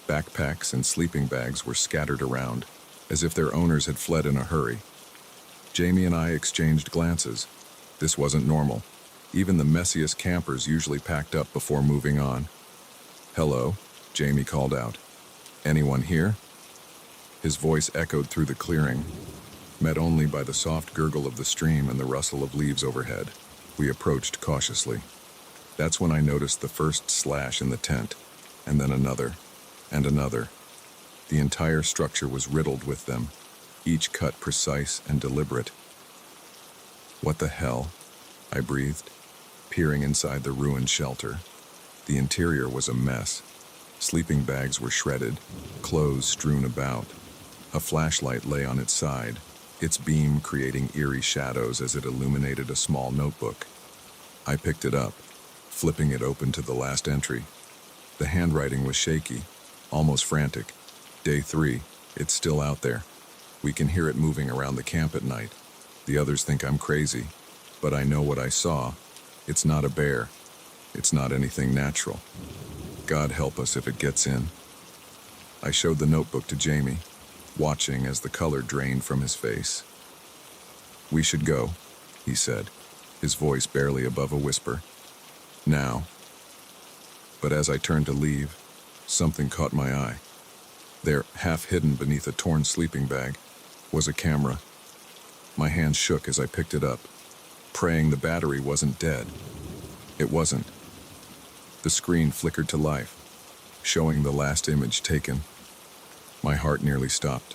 Backpacks and sleeping bags were scattered around, as if their owners had fled in a hurry. Jamie and I exchanged glances. This wasn't normal. Even the messiest campers usually packed up before moving on. "Hello," Jamie called out. "Anyone here?" His voice echoed through the clearing, met only by the soft gurgle of the stream and the rustle of leaves overhead. We approached cautiously. That's when I noticed the first slash in the tent, and then another, and another. The entire structure was riddled with them, each cut precise and deliberate. "What the hell?" I breathed, peering inside the ruined shelter. The interior was a mess. Sleeping bags were shredded, clothes strewn about. A flashlight lay on its side, its beam creating eerie shadows as it illuminated a small notebook. I picked it up, flipping it open to the last entry. The handwriting was shaky, almost frantic. "Day 3, it's still out there. We can hear it moving around the camp at night. The others think I'm crazy, but I know what I saw. It's not a bear. It's not anything natural. God help us if it gets in." I showed the notebook to Jamie, watching as the color drained from his face. "We should go," he said, his voice barely above a whisper. "Now." But as I turned to leave, something caught my eye. There, half hidden beneath a torn sleeping bag, was a camera. My hand shook as I picked it up, praying the battery wasn't dead. It wasn't. The screen flickered to life, showing the last image taken. My heart nearly stopped.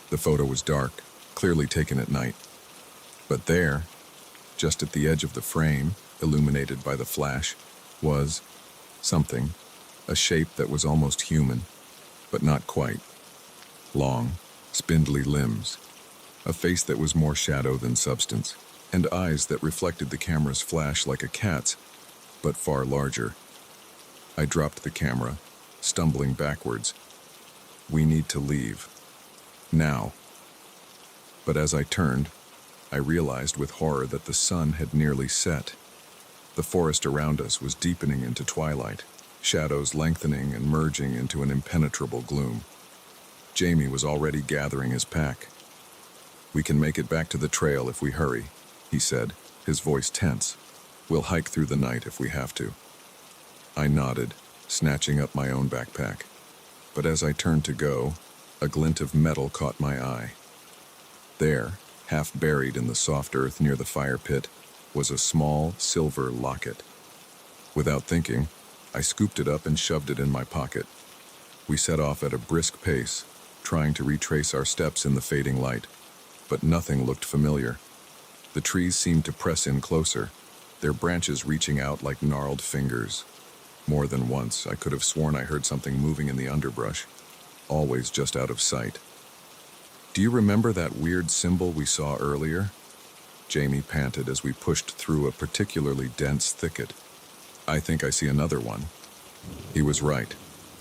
The photo was dark, clearly taken at night. But there, just at the edge of the frame, illuminated by the flash, was something, a shape that was almost human, but not quite. Long, spindly limbs, a face that was more shadow than substance, and eyes that reflected the camera's flash like a cat's, but far larger. I dropped the camera, stumbling backwards. "We need to leave. Now." But as I turned, I realized with horror that the sun had nearly set. The forest around us was deepening into twilight, shadows lengthening and merging into an impenetrable gloom. Jamie was already gathering his pack. "We can make it back to the trail if we hurry," he said, his voice tense. "We'll hike through the night if we have to." I nodded, snatching up my own backpack. But as I turned to go, a glint of metal caught my eye. There, half buried in the soft earth near the fire pit, was a small silver locket. Without thinking, I scooped it up and shoved it in my pocket. We set off at a brisk pace, trying to retrace our steps in the fading light. But nothing looked familiar. The trees seemed to press in closer, their branches reaching out like gnarled fingers. More than once, I could have sworn I heard something moving in the underbrush, always just out of sight. "Do you remember that weird symbol we saw earlier?" Jamie panted as we pushed through a particularly dense thicket. "I think I see another one." He was right.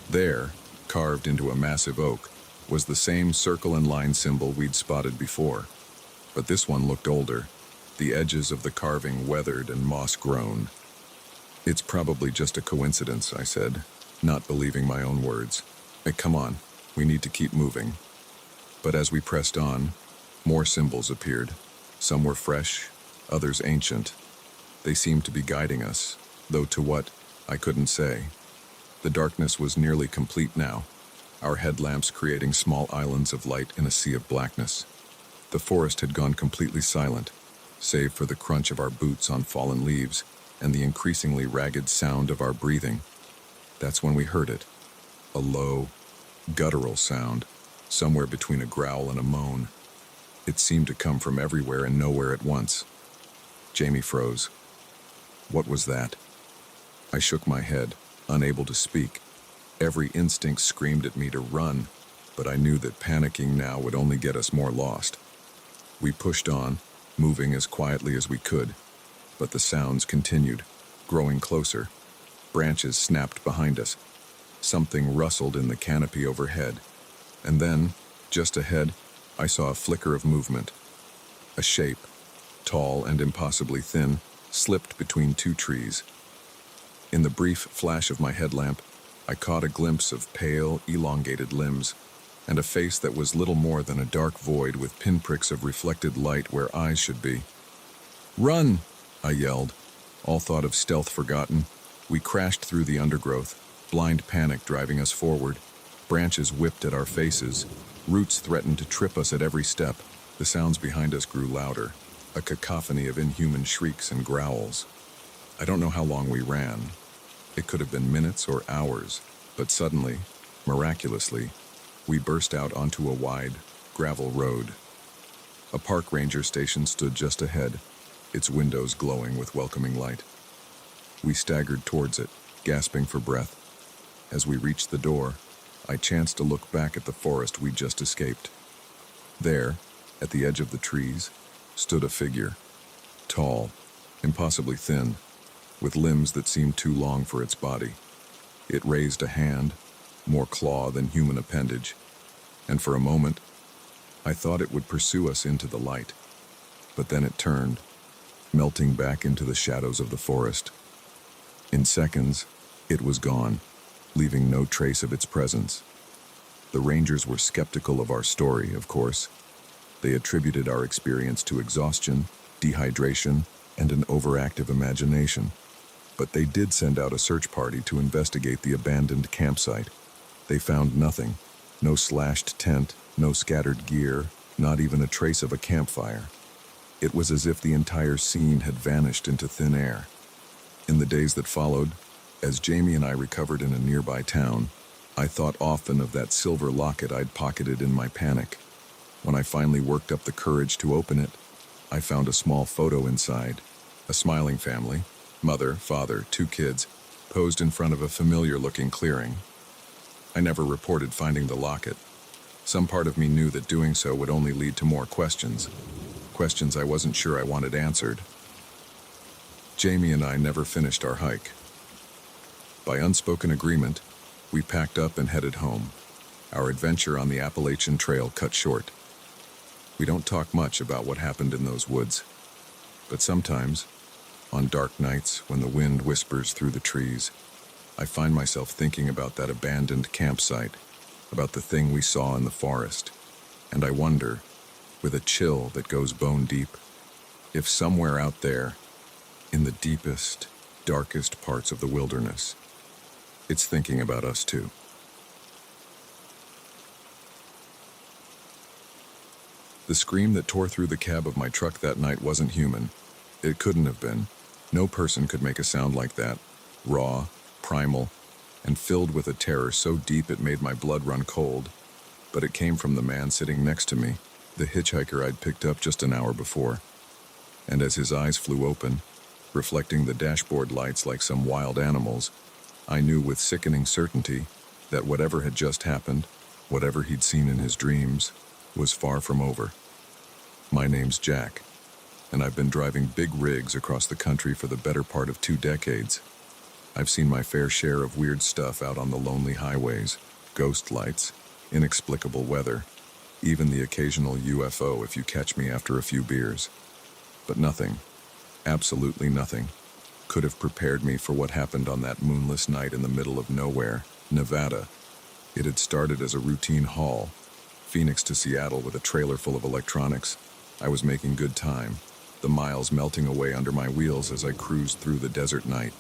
There, carved into a massive oak, was the same circle and line symbol we'd spotted before. But this one looked older, the edges of the carving weathered and moss-grown. "It's probably just a coincidence," I said, not believing my own words. "Hey, come on, we need to keep moving." But as we pressed on, more symbols appeared. Some were fresh, others ancient. They seemed to be guiding us, though to what, I couldn't say. The darkness was nearly complete now, our headlamps creating small islands of light in a sea of blackness. The forest had gone completely silent, save for the crunch of our boots on fallen leaves and the increasingly ragged sound of our breathing. That's when we heard it. A low, guttural sound, somewhere between a growl and a moan. It seemed to come from everywhere and nowhere at once. Jamie froze. What was that? I shook my head, unable to speak. Every instinct screamed at me to run, but I knew that panicking now would only get us more lost. We pushed on, moving as quietly as we could, but the sounds continued, growing closer. Branches snapped behind us. Something rustled in the canopy overhead. And then, just ahead, I saw a flicker of movement. A shape, tall and impossibly thin, slipped between two trees. In the brief flash of my headlamp, I caught a glimpse of pale, elongated limbs, and a face that was little more than a dark void with pinpricks of reflected light where eyes should be. "Run!" I yelled, all thought of stealth forgotten. We crashed through the undergrowth, blind panic driving us forward. Branches whipped at our faces. Roots threatened to trip us at every step. The sounds behind us grew louder, a cacophony of inhuman shrieks and growls. I don't know how long we ran. It could have been minutes or hours, but suddenly, miraculously, we burst out onto a wide, gravel road. A park ranger station stood just ahead, its windows glowing with welcoming light. We staggered towards it, gasping for breath. As we reached the door, I chanced to look back at the forest we'd just escaped. There, at the edge of the trees, stood a figure, tall, impossibly thin, with limbs that seemed too long for its body. It raised a hand, more claw than human appendage, and for a moment, I thought it would pursue us into the light. But then it turned, melting back into the shadows of the forest. In seconds, it was gone, leaving no trace of its presence. The rangers were skeptical of our story, of course. They attributed our experience to exhaustion, dehydration, and an overactive imagination. But they did send out a search party to investigate the abandoned campsite. They found nothing. No slashed tent, no scattered gear, not even a trace of a campfire. It was as if the entire scene had vanished into thin air. In the days that followed, as Jamie and I recovered in a nearby town, I thought often of that silver locket I'd pocketed in my panic. When I finally worked up the courage to open it, I found a small photo inside. A smiling family, mother, father, 2 kids, posed in front of a familiar-looking clearing. I never reported finding the locket. Some part of me knew that doing so would only lead to more questions. Questions I wasn't sure I wanted answered. Jamie and I never finished our hike. By unspoken agreement, we packed up and headed home. Our adventure on the Appalachian Trail cut short. We don't talk much about what happened in those woods, but sometimes, on dark nights when the wind whispers through the trees, I find myself thinking about that abandoned campsite, about the thing we saw in the forest, and I wonder, with a chill that goes bone deep, if somewhere out there, in the deepest, darkest parts of the wilderness, it's thinking about us too. The scream that tore through the cab of my truck that night wasn't human. It couldn't have been. No person could make a sound like that, raw, primal, and filled with a terror so deep it made my blood run cold. But it came from the man sitting next to me, the hitchhiker I'd picked up just an hour before. And as his eyes flew open, reflecting the dashboard lights like some wild animals, I knew with sickening certainty that whatever had just happened, whatever he'd seen in his dreams, was far from over. My name's Jack, and I've been driving big rigs across the country for the better part of 2 decades. I've seen my fair share of weird stuff out on the lonely highways, ghost lights, inexplicable weather, even the occasional UFO if you catch me after a few beers. But nothing, absolutely nothing, could have prepared me for what happened on that moonless night in the middle of nowhere, Nevada. It had started as a routine haul, Phoenix to Seattle with a trailer full of electronics. I was making good time, the miles melting away under my wheels as I cruised through the desert night.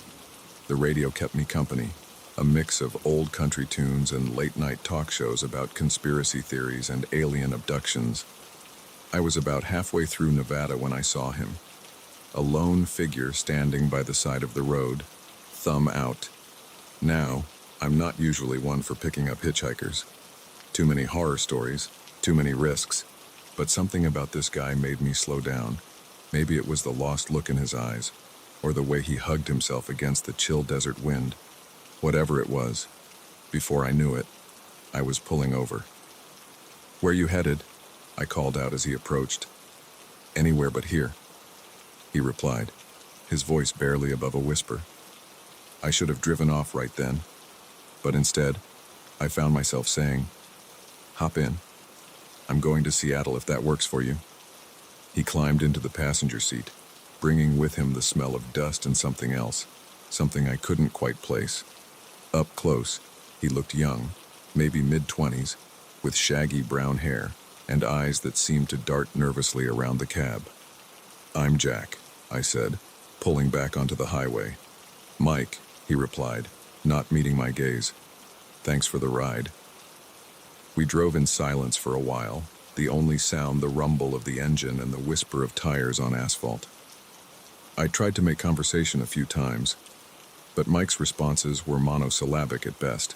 The radio kept me company, a mix of old country tunes and late-night talk shows about conspiracy theories and alien abductions. I was about halfway through Nevada when I saw him, a lone figure standing by the side of the road, thumb out. Now, I'm not usually one for picking up hitchhikers. Too many horror stories, too many risks. But something about this guy made me slow down. Maybe it was the lost look in his eyes, or the way he hugged himself against the chill desert wind. Whatever it was, before I knew it, I was pulling over. "Where you headed?" I called out as he approached. "Anywhere but here," he replied, his voice barely above a whisper. I should have driven off right then, but instead, I found myself saying, "Hop in. I'm going to Seattle if that works for you." He climbed into the passenger seat, bringing with him the smell of dust and something else, something I couldn't quite place. Up close, he looked young, maybe mid-20s, with shaggy brown hair and eyes that seemed to dart nervously around the cab. "I'm Jack," I said, pulling back onto the highway. "Mike," he replied, not meeting my gaze. "Thanks for the ride." We drove in silence for a while, the only sound the rumble of the engine and the whisper of tires on asphalt. I tried to make conversation a few times, but Mike's responses were monosyllabic at best.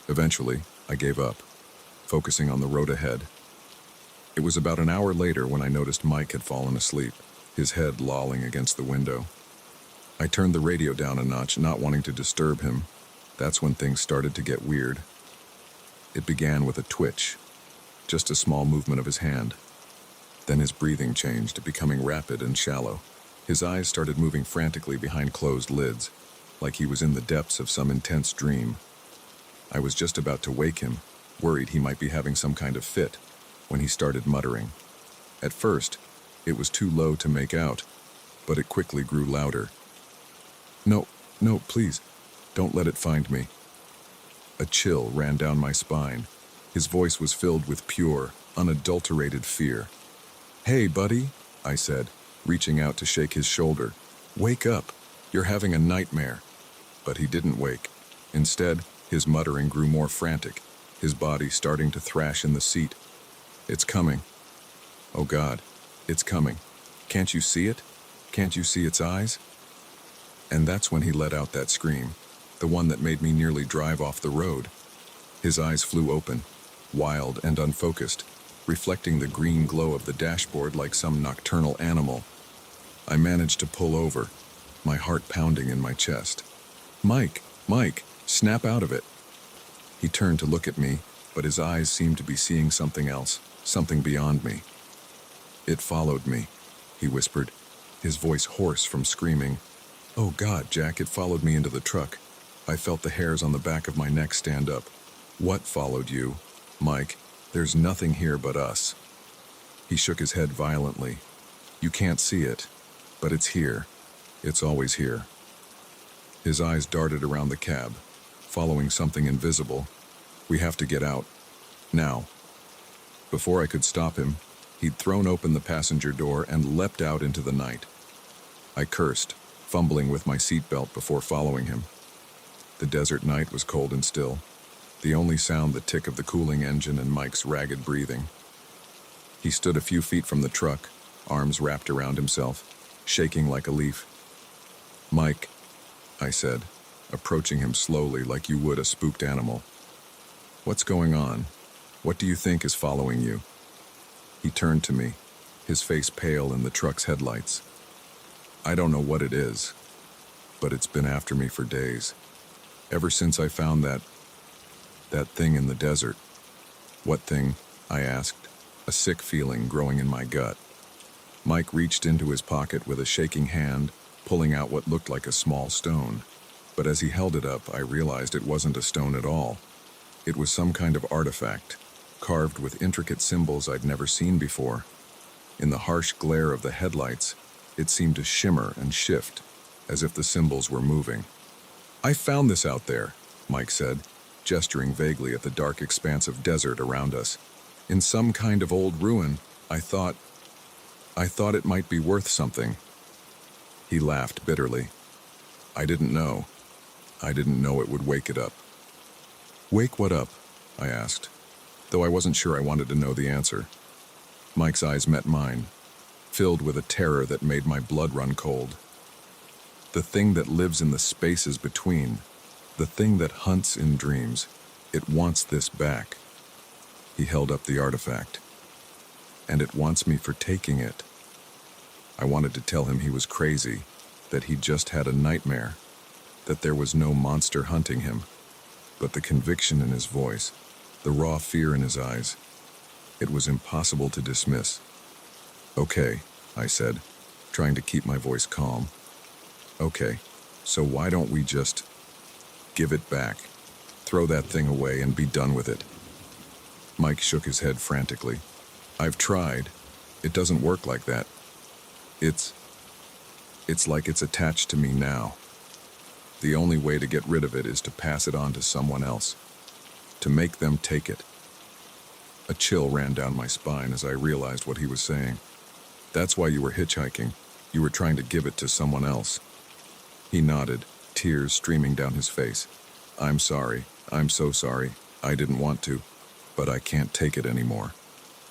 Eventually, I gave up, focusing on the road ahead. It was about an hour later when I noticed Mike had fallen asleep, his head lolling against the window. I turned the radio down a notch, not wanting to disturb him. That's when things started to get weird. It began with a twitch, just a small movement of his hand. Then his breathing changed, becoming rapid and shallow. His eyes started moving frantically behind closed lids, like he was in the depths of some intense dream. I was just about to wake him, worried he might be having some kind of fit, when he started muttering. At first, it was too low to make out, but it quickly grew louder. "No, no, please, don't let it find me." A chill ran down my spine. His voice was filled with pure, unadulterated fear. "Hey, buddy," I said, reaching out to shake his shoulder. "Wake up. You're having a nightmare." But he didn't wake. Instead, his muttering grew more frantic, his body starting to thrash in the seat. "It's coming. Oh God, it's coming. Can't you see it? Can't you see its eyes?" And that's when he let out that scream, the one that made me nearly drive off the road. His eyes flew open, wild and unfocused, reflecting the green glow of the dashboard like some nocturnal animal. I managed to pull over, my heart pounding in my chest. "Mike, Mike, snap out of it." He turned to look at me, but his eyes seemed to be seeing something else, something beyond me. "It followed me," he whispered, his voice hoarse from screaming. "Oh God, Jack, it followed me into the truck." I felt the hairs on the back of my neck stand up. "What followed you?" "Mike, there's nothing here but us." He shook his head violently. "You can't see it, but it's here. It's always here." His eyes darted around the cab, following something invisible. "We have to get out. Now." Before I could stop him, he'd thrown open the passenger door and leapt out into the night. I cursed, fumbling with my seatbelt before following him. The desert night was cold and still, the only sound the tick of the cooling engine and Mike's ragged breathing. He stood a few feet from the truck, arms wrapped around himself, shaking like a leaf. "Mike," I said, approaching him slowly like you would a spooked animal. "What's going on? What do you think is following you?" He turned to me, his face pale in the truck's headlights. "I don't know what it is, but it's been after me for days. Ever since I found that thing in the desert." "What thing?" I asked, a sick feeling growing in my gut. Mike reached into his pocket with a shaking hand, pulling out what looked like a small stone. But as he held it up, I realized it wasn't a stone at all. It was some kind of artifact, carved with intricate symbols I'd never seen before. In the harsh glare of the headlights, it seemed to shimmer and shift, as if the symbols were moving. "I found this out there," Mike said, gesturing vaguely at the dark expanse of desert around us. "In some kind of old ruin. I thought it might be worth something." He laughed bitterly. I didn't know it would wake it up." "Wake what up?" I asked, though I wasn't sure I wanted to know the answer. Mike's eyes met mine, filled with a terror that made my blood run cold. "The thing that lives in the spaces between. The thing that hunts in dreams, it wants this back. He held up the artifact. And it wants me for taking it. I wanted to tell him he was crazy, that he'd just had a nightmare, that there was no monster hunting him. But the conviction in his voice, the raw fear in his eyes, it was impossible to dismiss. "Okay," I said, trying to keep my voice calm. "Okay, so why don't we just give it back? Throw that thing away and be done with it." Mike shook his head frantically. "I've tried. It doesn't work like that. It's like it's attached to me now. The only way to get rid of it is to pass it on to someone else, to make them take it." A chill ran down my spine as I realized what he was saying. "That's why you were hitchhiking. You were trying to give it to someone else." He nodded, tears streaming down his face. "I'm sorry. I'm so sorry. I didn't want to, but I can't take it anymore.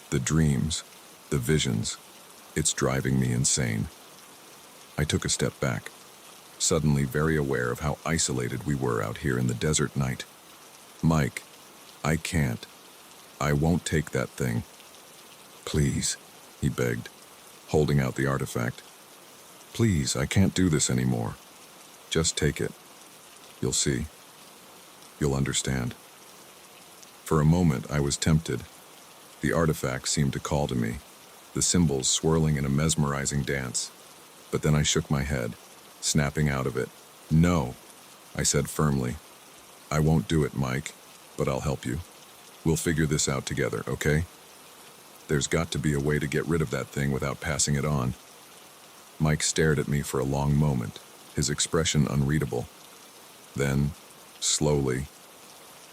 The dreams, the visions, it's driving me insane." I took a step back, suddenly very aware of how isolated we were out here in the desert night. "Mike, I can't. I won't take that thing. Please," he begged, holding out the artifact. "Please, I can't do this anymore. Just take it. You'll see. You'll understand." For a moment, I was tempted. The artifact seemed to call to me, the symbols swirling in a mesmerizing dance. But then I shook my head, snapping out of it. "No," I said firmly. "I won't do it, Mike, but I'll help you. We'll figure this out together, okay? There's got to be a way to get rid of that thing without passing it on." Mike stared at me for a long moment, his expression unreadable. Then, slowly,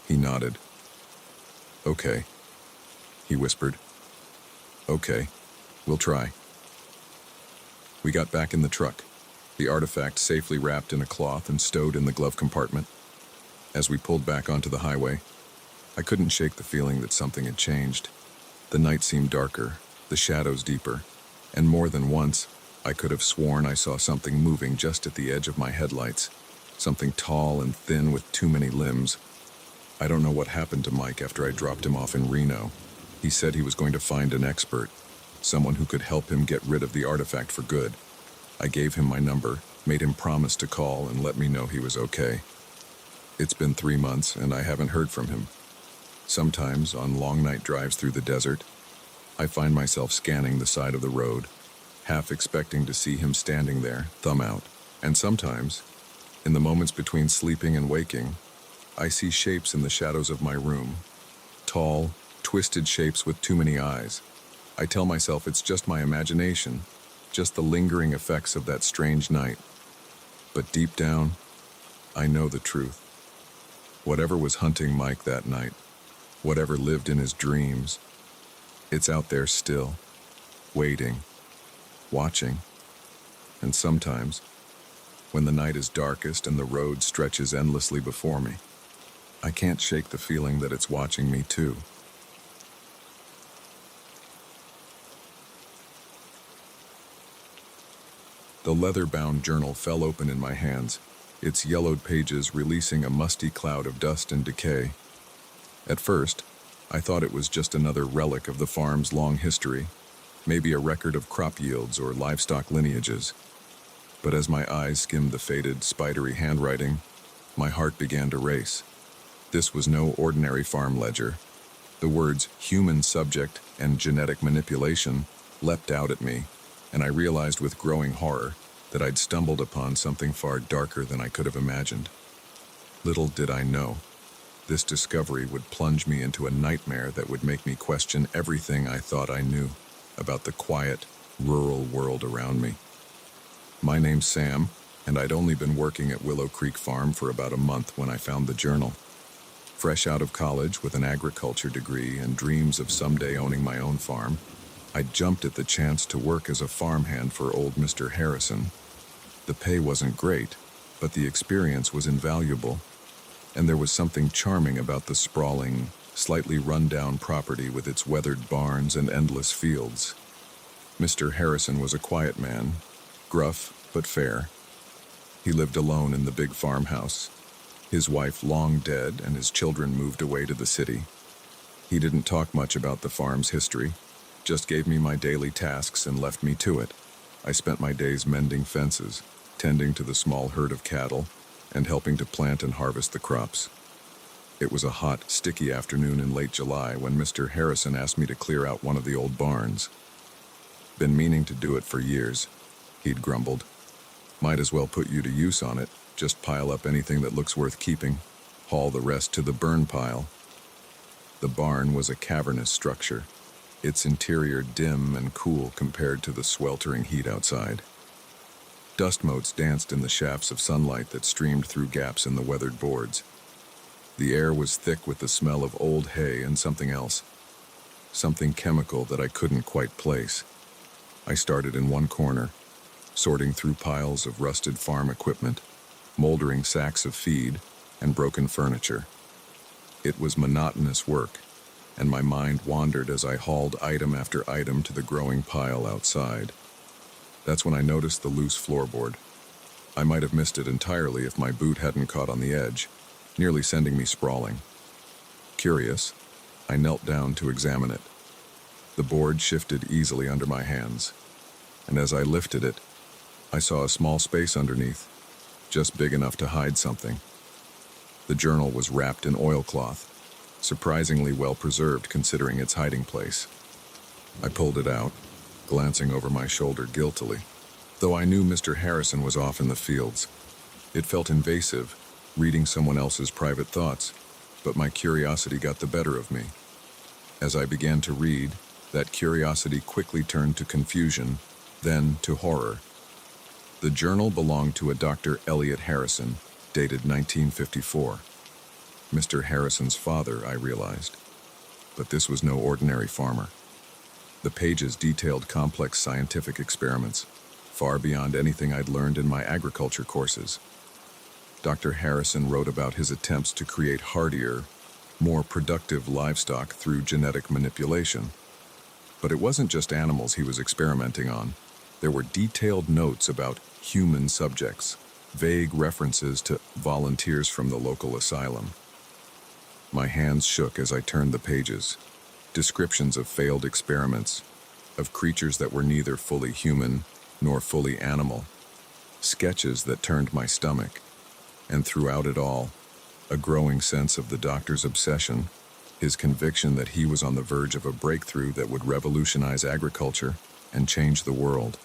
he nodded. "Okay," he whispered. "Okay, we'll try." We got back in the truck, the artifact safely wrapped in a cloth and stowed in the glove compartment. As we pulled back onto the highway, I couldn't shake the feeling that something had changed. The night seemed darker, the shadows deeper, and more than once, I could have sworn I saw something moving just at the edge of my headlights, something tall and thin with too many limbs. I don't know what happened to Mike after I dropped him off in Reno. He said he was going to find an expert, someone who could help him get rid of the artifact for good. I gave him my number, made him promise to call and let me know he was okay. It's been 3 months and I haven't heard from him. Sometimes, on long night drives through the desert, I find myself scanning the side of the road, half expecting to see him standing there, thumb out. And sometimes, in the moments between sleeping and waking, I see shapes in the shadows of my room. Tall, twisted shapes with too many eyes. I tell myself it's just my imagination, just the lingering effects of that strange night. But deep down, I know the truth. Whatever was hunting Mike that night, whatever lived in his dreams, it's out there still, waiting, watching. And sometimes, when the night is darkest and the road stretches endlessly before me, I can't shake the feeling that it's watching me too. The leather-bound journal fell open in my hands, its yellowed pages releasing a musty cloud of dust and decay. At first, I thought it was just another relic of the farm's long history, maybe a record of crop yields or livestock lineages. But as my eyes skimmed the faded, spidery handwriting, my heart began to race. This was no ordinary farm ledger. The words human subject and genetic manipulation leapt out at me, and I realized with growing horror that I'd stumbled upon something far darker than I could have imagined. Little did I know, this discovery would plunge me into a nightmare that would make me question everything I thought I knew about the quiet, rural world around me. My name's Sam, and I'd only been working at Willow Creek Farm for about a month when I found the journal. Fresh out of college with an agriculture degree and dreams of someday owning my own farm, I jumped at the chance to work as a farmhand for old Mr. Harrison. The pay wasn't great, but the experience was invaluable, and there was something charming about the sprawling, slightly run-down property with its weathered barns and endless fields. Mr. Harrison was a quiet man, gruff but fair. He lived alone in the big farmhouse, His wife long dead and his children moved away to the city. He didn't talk much about the farm's history, just gave me my daily tasks and left me to it. I spent my days mending fences, tending to the small herd of cattle, and helping to plant and harvest the crops. It was a hot, sticky afternoon in late July when Mr. Harrison asked me to clear out one of the old barns. Been meaning to do it for years, he'd grumbled. Might as well put you to use on it, just pile up anything that looks worth keeping, haul the rest to the burn pile. The barn was a cavernous structure, its interior dim and cool compared to the sweltering heat outside. Dust motes danced in the shafts of sunlight that streamed through gaps in the weathered boards. The air was thick with the smell of old hay and something else, something chemical that I couldn't quite place. I started in one corner, sorting through piles of rusted farm equipment, moldering sacks of feed, and broken furniture. It was monotonous work, and my mind wandered as I hauled item after item to the growing pile outside. That's when I noticed the loose floorboard. I might have missed it entirely if my boot hadn't caught on the edge, nearly sending me sprawling. Curious, I knelt down to examine it. The board shifted easily under my hands, and as I lifted it, I saw a small space underneath, just big enough to hide something. The journal was wrapped in oilcloth, surprisingly well preserved considering its hiding place. I pulled it out, glancing over my shoulder guiltily, though I knew Mr. Harrison was off in the fields. It felt invasive, reading someone else's private thoughts, but my curiosity got the better of me. As I began to read, that curiosity quickly turned to confusion, then to horror. The journal belonged to a Dr. Elliot Harrison, dated 1954. Mr. Harrison's father, I realized. But this was no ordinary farmer. The pages detailed complex scientific experiments, far beyond anything I'd learned in my agriculture courses. Dr. Harrison wrote about his attempts to create hardier, more productive livestock through genetic manipulation. But it wasn't just animals he was experimenting on. There were detailed notes about human subjects, vague references to volunteers from the local asylum. My hands shook as I turned the pages. Descriptions of failed experiments, of creatures that were neither fully human nor fully animal. Sketches that turned my stomach. And throughout it all, a growing sense of the doctor's obsession, his conviction that he was on the verge of a breakthrough that would revolutionize agriculture and change the world.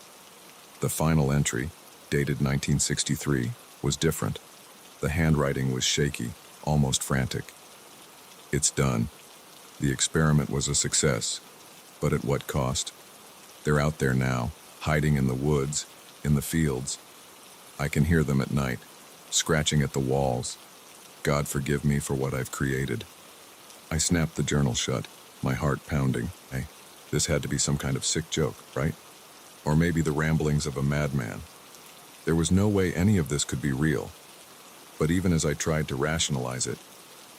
The final entry, dated 1963, was different. The handwriting was shaky, almost frantic. It's done. The experiment was a success, but at what cost? They're out there now, hiding in the woods, in the fields. I can hear them at night, scratching at the walls. God forgive me for what I've created. I snapped the journal shut, my heart pounding. Hey, this had to be some kind of sick joke, right? Or maybe the ramblings of a madman. There was no way any of this could be real. But even as I tried to rationalize it,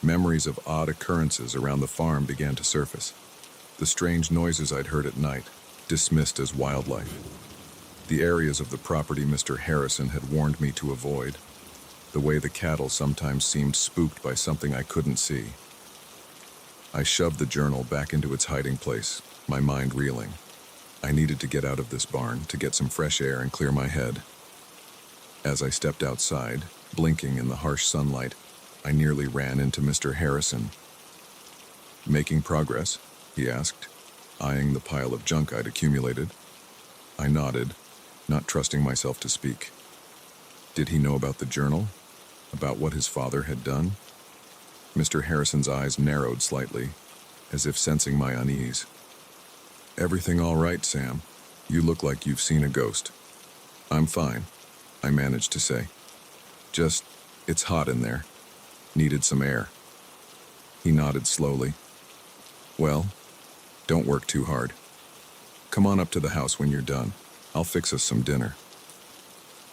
memories of odd occurrences around the farm began to surface. The strange noises I'd heard at night, dismissed as wildlife. The areas of the property Mr. Harrison had warned me to avoid. The way the cattle sometimes seemed spooked by something I couldn't see. I shoved the journal back into its hiding place, my mind reeling. I needed to get out of this barn to get some fresh air and clear my head. As I stepped outside, blinking in the harsh sunlight, I nearly ran into Mr. Harrison. "Making progress?" he asked, eyeing the pile of junk I'd accumulated. I nodded, not trusting myself to speak. Did he know about the journal? About what his father had done? Mr. Harrison's eyes narrowed slightly, as if sensing my unease. "Everything all right, Sam? You look like you've seen a ghost." "I'm fine," I managed to say. "Just, it's hot in there. Needed some air." He nodded slowly. "Well, don't work too hard. Come on up to the house when you're done. I'll fix us some dinner."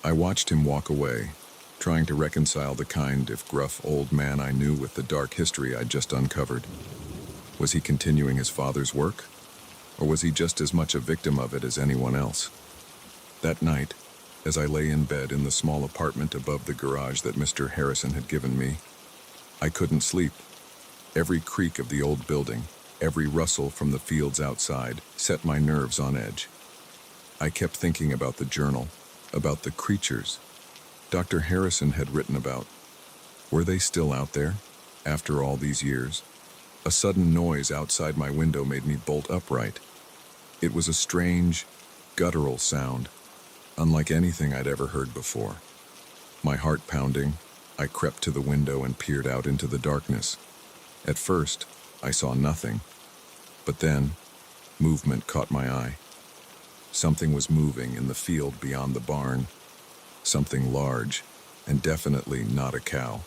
I watched him walk away, trying to reconcile the kind, if gruff, old man I knew with the dark history I'd just uncovered. Was he continuing his father's work? Or was he just as much a victim of it as anyone else? That night, As I lay in bed in the small apartment above the garage that Mr. Harrison had given me, I couldn't sleep. Every creak of the old building, every rustle from the fields outside, set my nerves on edge. I kept thinking about the journal, about the creatures Dr. Harrison had written about. Were they still out there, after all these years? A sudden noise outside my window made me bolt upright. It was a strange, guttural sound, unlike anything I'd ever heard before. My heart pounding, I crept to the window and peered out into the darkness. At first, I saw nothing, but then, movement caught my eye. Something was moving in the field beyond the barn, something large, and definitely not a cow.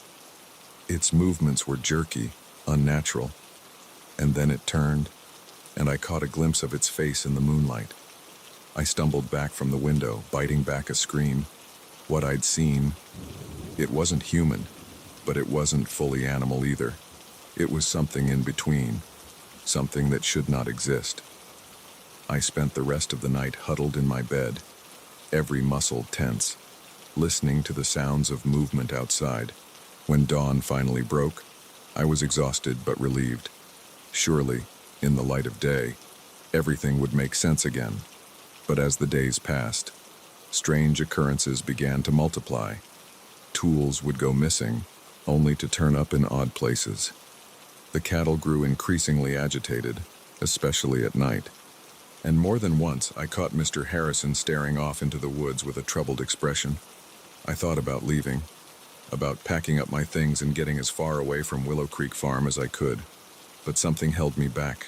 Its movements were jerky, unnatural, and then it turned, and I caught a glimpse of its face in the moonlight. I stumbled back from the window, biting back a scream. What I'd seen, it wasn't human, but it wasn't fully animal either. It was something in between, something that should not exist. I spent the rest of the night huddled in my bed, every muscle tense, listening to the sounds of movement outside. When dawn finally broke, I was exhausted but relieved. Surely, in the light of day, everything would make sense again. But as the days passed, strange occurrences began to multiply. Tools would go missing, only to turn up in odd places. The cattle grew increasingly agitated, especially at night. And more than once, I caught Mr. Harrison staring off into the woods with a troubled expression. I thought about leaving, about packing up my things and getting as far away from Willow Creek Farm as I could. But something held me back.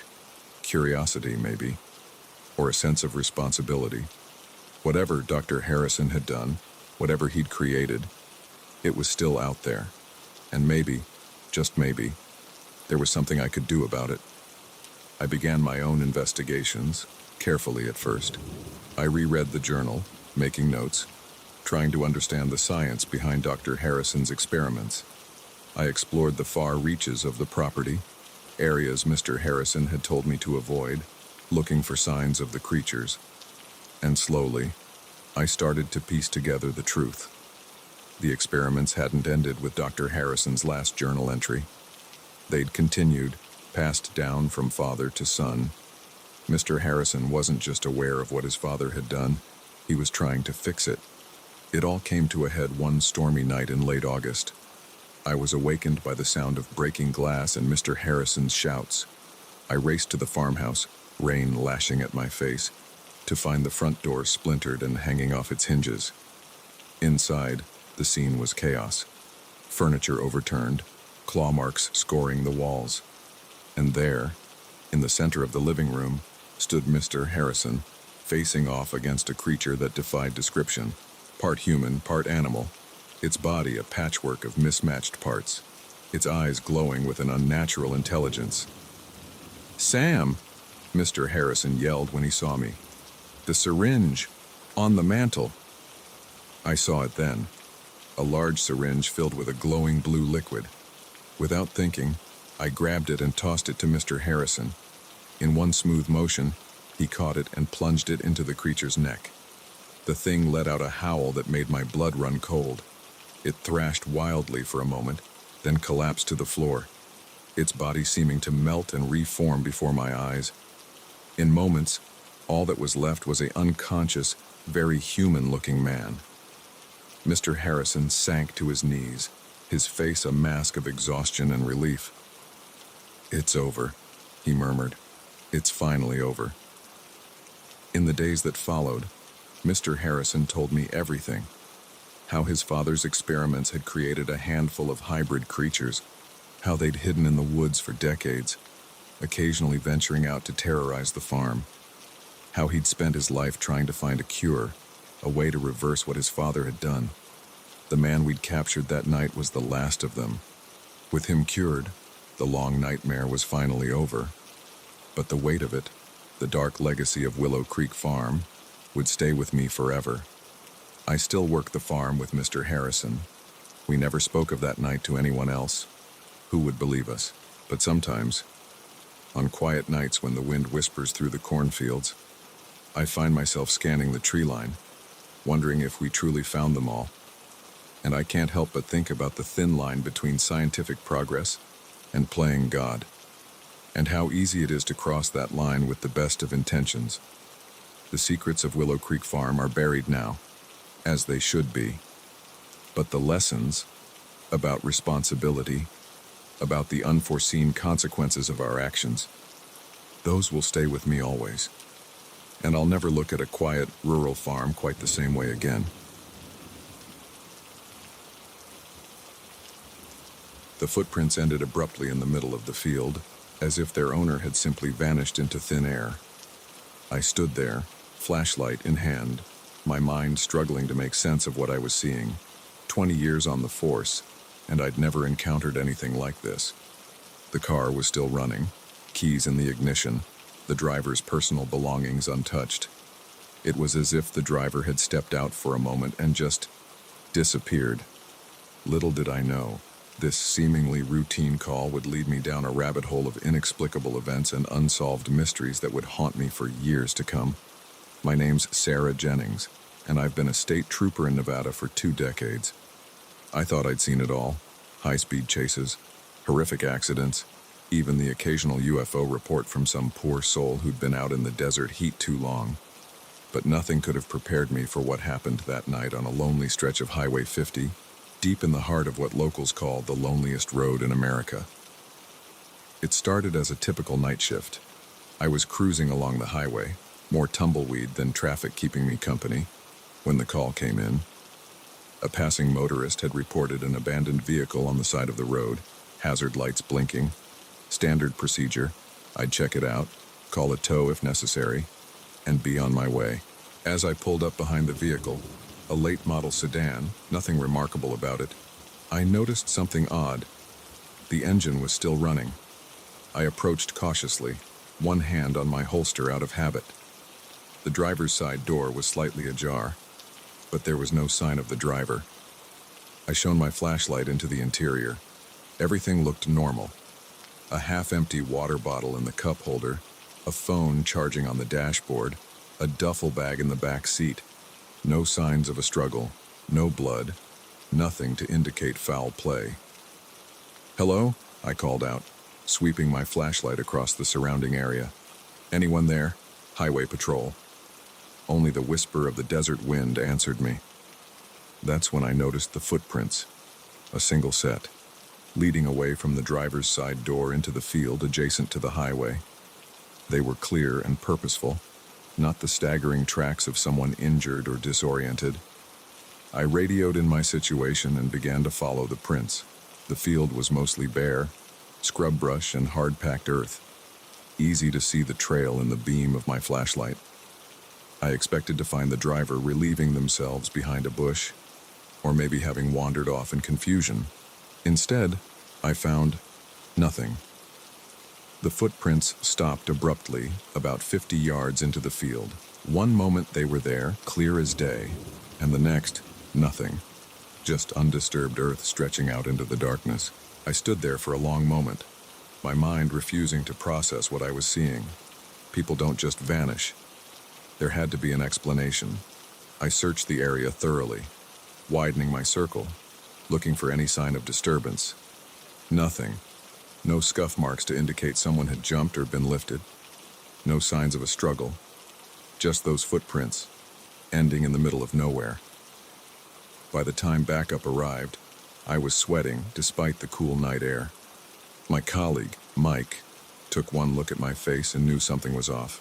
Curiosity, maybe, or a sense of responsibility. Whatever Dr. Harrison had done, whatever he'd created, it was still out there. And maybe, just maybe, there was something I could do about it. I began my own investigations, carefully at first. I reread the journal, making notes, trying to understand the science behind Dr. Harrison's experiments. I explored the far reaches of the property, areas Mr. Harrison had told me to avoid, looking for signs of the creatures. And slowly, I started to piece together the truth. The experiments hadn't ended with Dr. Harrison's last journal entry. They'd continued, passed down from father to son. Mr. Harrison wasn't just aware of what his father had done, he was trying to fix it. It all came to a head one stormy night in late August. I was awakened by the sound of breaking glass and Mr. Harrison's shouts. I raced to the farmhouse, rain lashing at my face, to find the front door splintered and hanging off its hinges. Inside, the scene was chaos. Furniture overturned, claw marks scoring the walls. And there, in the center of the living room, stood Mr. Harrison, facing off against a creature that defied description, part human, part animal, its body a patchwork of mismatched parts, its eyes glowing with an unnatural intelligence. "Sam!" Mr. Harrison yelled when he saw me. "The syringe! On the mantel!" I saw it then, a large syringe filled with a glowing blue liquid. Without thinking, I grabbed it and tossed it to Mr. Harrison. In one smooth motion, he caught it and plunged it into the creature's neck. The thing let out a howl that made my blood run cold. It thrashed wildly for a moment, then collapsed to the floor, its body seeming to melt and reform before my eyes. In moments, all that was left was an unconscious, very human-looking man. Mr. Harrison sank to his knees, his face a mask of exhaustion and relief. "It's over," he murmured. "It's finally over." In the days that followed, Mr. Harrison told me everything. How his father's experiments had created a handful of hybrid creatures, how they'd hidden in the woods for decades, occasionally venturing out to terrorize the farm. How he'd spent his life trying to find a cure, a way to reverse what his father had done. The man we'd captured that night was the last of them. With him cured, the long nightmare was finally over. But the weight of it, the dark legacy of Willow Creek Farm, would stay with me forever. I still work the farm with Mr. Harrison. We never spoke of that night to anyone else. Who would believe us? But sometimes, on quiet nights when the wind whispers through the cornfields, I find myself scanning the tree line, wondering if we truly found them all. And I can't help but think about the thin line between scientific progress and playing God, and how easy it is to cross that line with the best of intentions. The secrets of Willow Creek Farm are buried now, as they should be. But the lessons about responsibility, about the unforeseen consequences of our actions, those will stay with me always. And I'll never look at a quiet, rural farm quite the same way again. The footprints ended abruptly in the middle of the field, as if their owner had simply vanished into thin air. I stood there, flashlight in hand, my mind struggling to make sense of what I was seeing. 20 years on the force, and I'd never encountered anything like this. The car was still running, keys in the ignition, the driver's personal belongings untouched. It was as if the driver had stepped out for a moment and just disappeared. Little did I know, this seemingly routine call would lead me down a rabbit hole of inexplicable events and unsolved mysteries that would haunt me for years to come. My name's Sarah Jennings, and I've been a state trooper in Nevada for 2 decades. I thought I'd seen it all: high-speed chases, horrific accidents, even the occasional UFO report from some poor soul who'd been out in the desert heat too long. But nothing could have prepared me for what happened that night on a lonely stretch of Highway 50, deep in the heart of what locals call the loneliest road in America. It started as a typical night shift. I was cruising along the highway, more tumbleweed than traffic keeping me company, when the call came in. A passing motorist had reported an abandoned vehicle on the side of the road, hazard lights blinking. Standard procedure: I'd check it out, call a tow if necessary, and be on my way. As I pulled up behind the vehicle, a late model sedan, nothing remarkable about it, I noticed something odd. The engine was still running. I approached cautiously, one hand on my holster out of habit. The driver's side door was slightly ajar, but there was no sign of the driver. I shone my flashlight into the interior. Everything looked normal. A half-empty water bottle in the cup holder, a phone charging on the dashboard, a duffel bag in the back seat. No signs of a struggle, no blood, nothing to indicate foul play. "Hello?" I called out, sweeping my flashlight across the surrounding area. "Anyone there? Highway patrol." Only the whisper of the desert wind answered me. That's when I noticed the footprints, a single set, leading away from the driver's side door into the field adjacent to the highway. They were clear and purposeful, not the staggering tracks of someone injured or disoriented. I radioed in my situation and began to follow the prints. The field was mostly bare, scrub brush and hard-packed earth. Easy to see the trail in the beam of my flashlight. I expected to find the driver relieving themselves behind a bush, or maybe having wandered off in confusion. Instead, I found nothing. The footprints stopped abruptly, about 50 yards into the field. One moment they were there, clear as day, and the next, nothing. Just undisturbed earth stretching out into the darkness. I stood there for a long moment, my mind refusing to process what I was seeing. People don't just vanish. There had to be an explanation. I searched the area thoroughly, widening my circle, looking for any sign of disturbance. Nothing. No scuff marks to indicate someone had jumped or been lifted. No signs of a struggle. Just those footprints, ending in the middle of nowhere. By the time backup arrived, I was sweating despite the cool night air. My colleague, Mike, took one look at my face and knew something was off.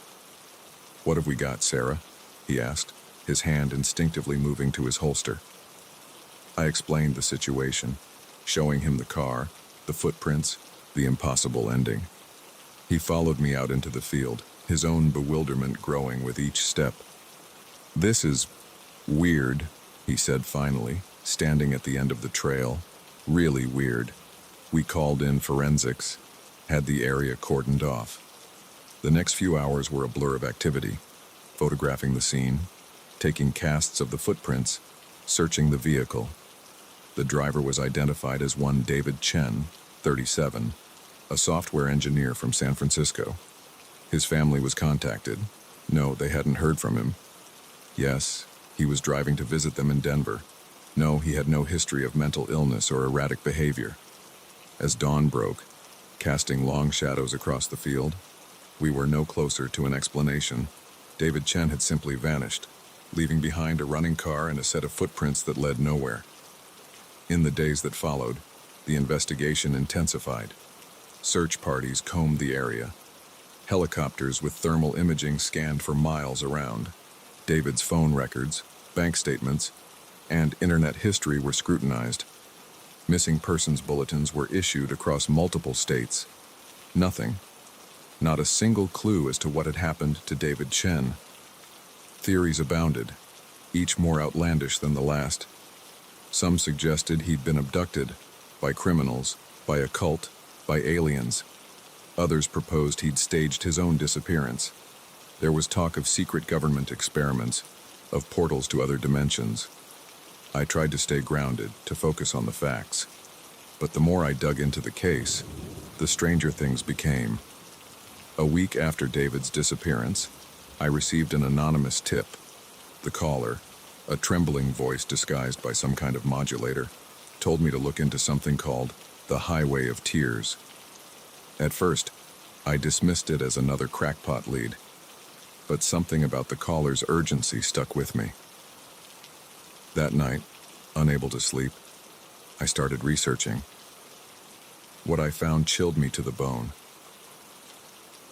"What have we got, Sarah?" he asked, his hand instinctively moving to his holster. I explained the situation, showing him the car, the footprints, the impossible ending. He followed me out into the field, his own bewilderment growing with each step. "This is weird," he said finally, standing at the end of the trail. "Really weird. We called in forensics, had the area cordoned off." The next few hours were a blur of activity, photographing the scene, taking casts of the footprints, searching the vehicle. The driver was identified as one David Chen, 37, a software engineer from San Francisco. His family was contacted. No, they hadn't heard from him. Yes, He was driving to visit them in Denver. No, he had no history of mental illness or erratic behavior. As dawn broke, casting long shadows across the field, we were no closer to an explanation. David Chen had simply vanished, leaving behind a running car and a set of footprints that led nowhere. In the days that followed, the investigation intensified. Search parties combed the area. Helicopters with thermal imaging scanned for miles around. David's phone records, bank statements, and internet history were scrutinized. Missing persons bulletins were issued across multiple states. Nothing. Not a single clue as to what had happened to David Chen. Theories abounded, each more outlandish than the last. Some suggested he'd been abducted by criminals, by a cult, by aliens. Others proposed he'd staged his own disappearance. There was talk of secret government experiments, of portals to other dimensions. I tried to stay grounded, to focus on the facts. But the more I dug into the case, the stranger things became. A week after David's disappearance, I received an anonymous tip. The caller, a trembling voice disguised by some kind of modulator, told me to look into something called the Highway of Tears. At first, I dismissed it as another crackpot lead, but something about the caller's urgency stuck with me. That night, unable to sleep, I started researching. What I found chilled me to the bone.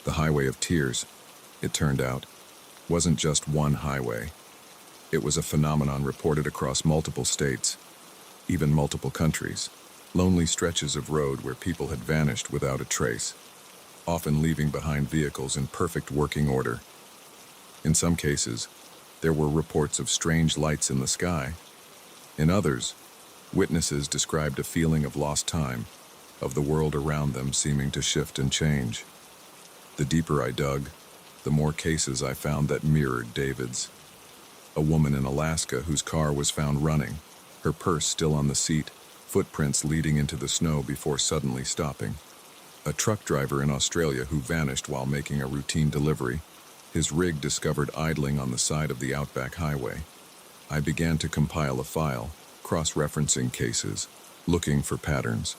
The Highway of Tears, it turned out, wasn't just one highway. It was a phenomenon reported across multiple states, even multiple countries. Lonely stretches of road where people had vanished without a trace, often leaving behind vehicles in perfect working order. In some cases, there were reports of strange lights in the sky. In others, witnesses described a feeling of lost time, of the world around them seeming to shift and change. The deeper I dug, the more cases I found that mirrored David's. A woman in Alaska whose car was found running, her purse still on the seat, footprints leading into the snow before suddenly stopping. A truck driver in Australia who vanished while making a routine delivery, his rig discovered idling on the side of the outback highway. I began to compile a file, cross-referencing cases, looking for patterns.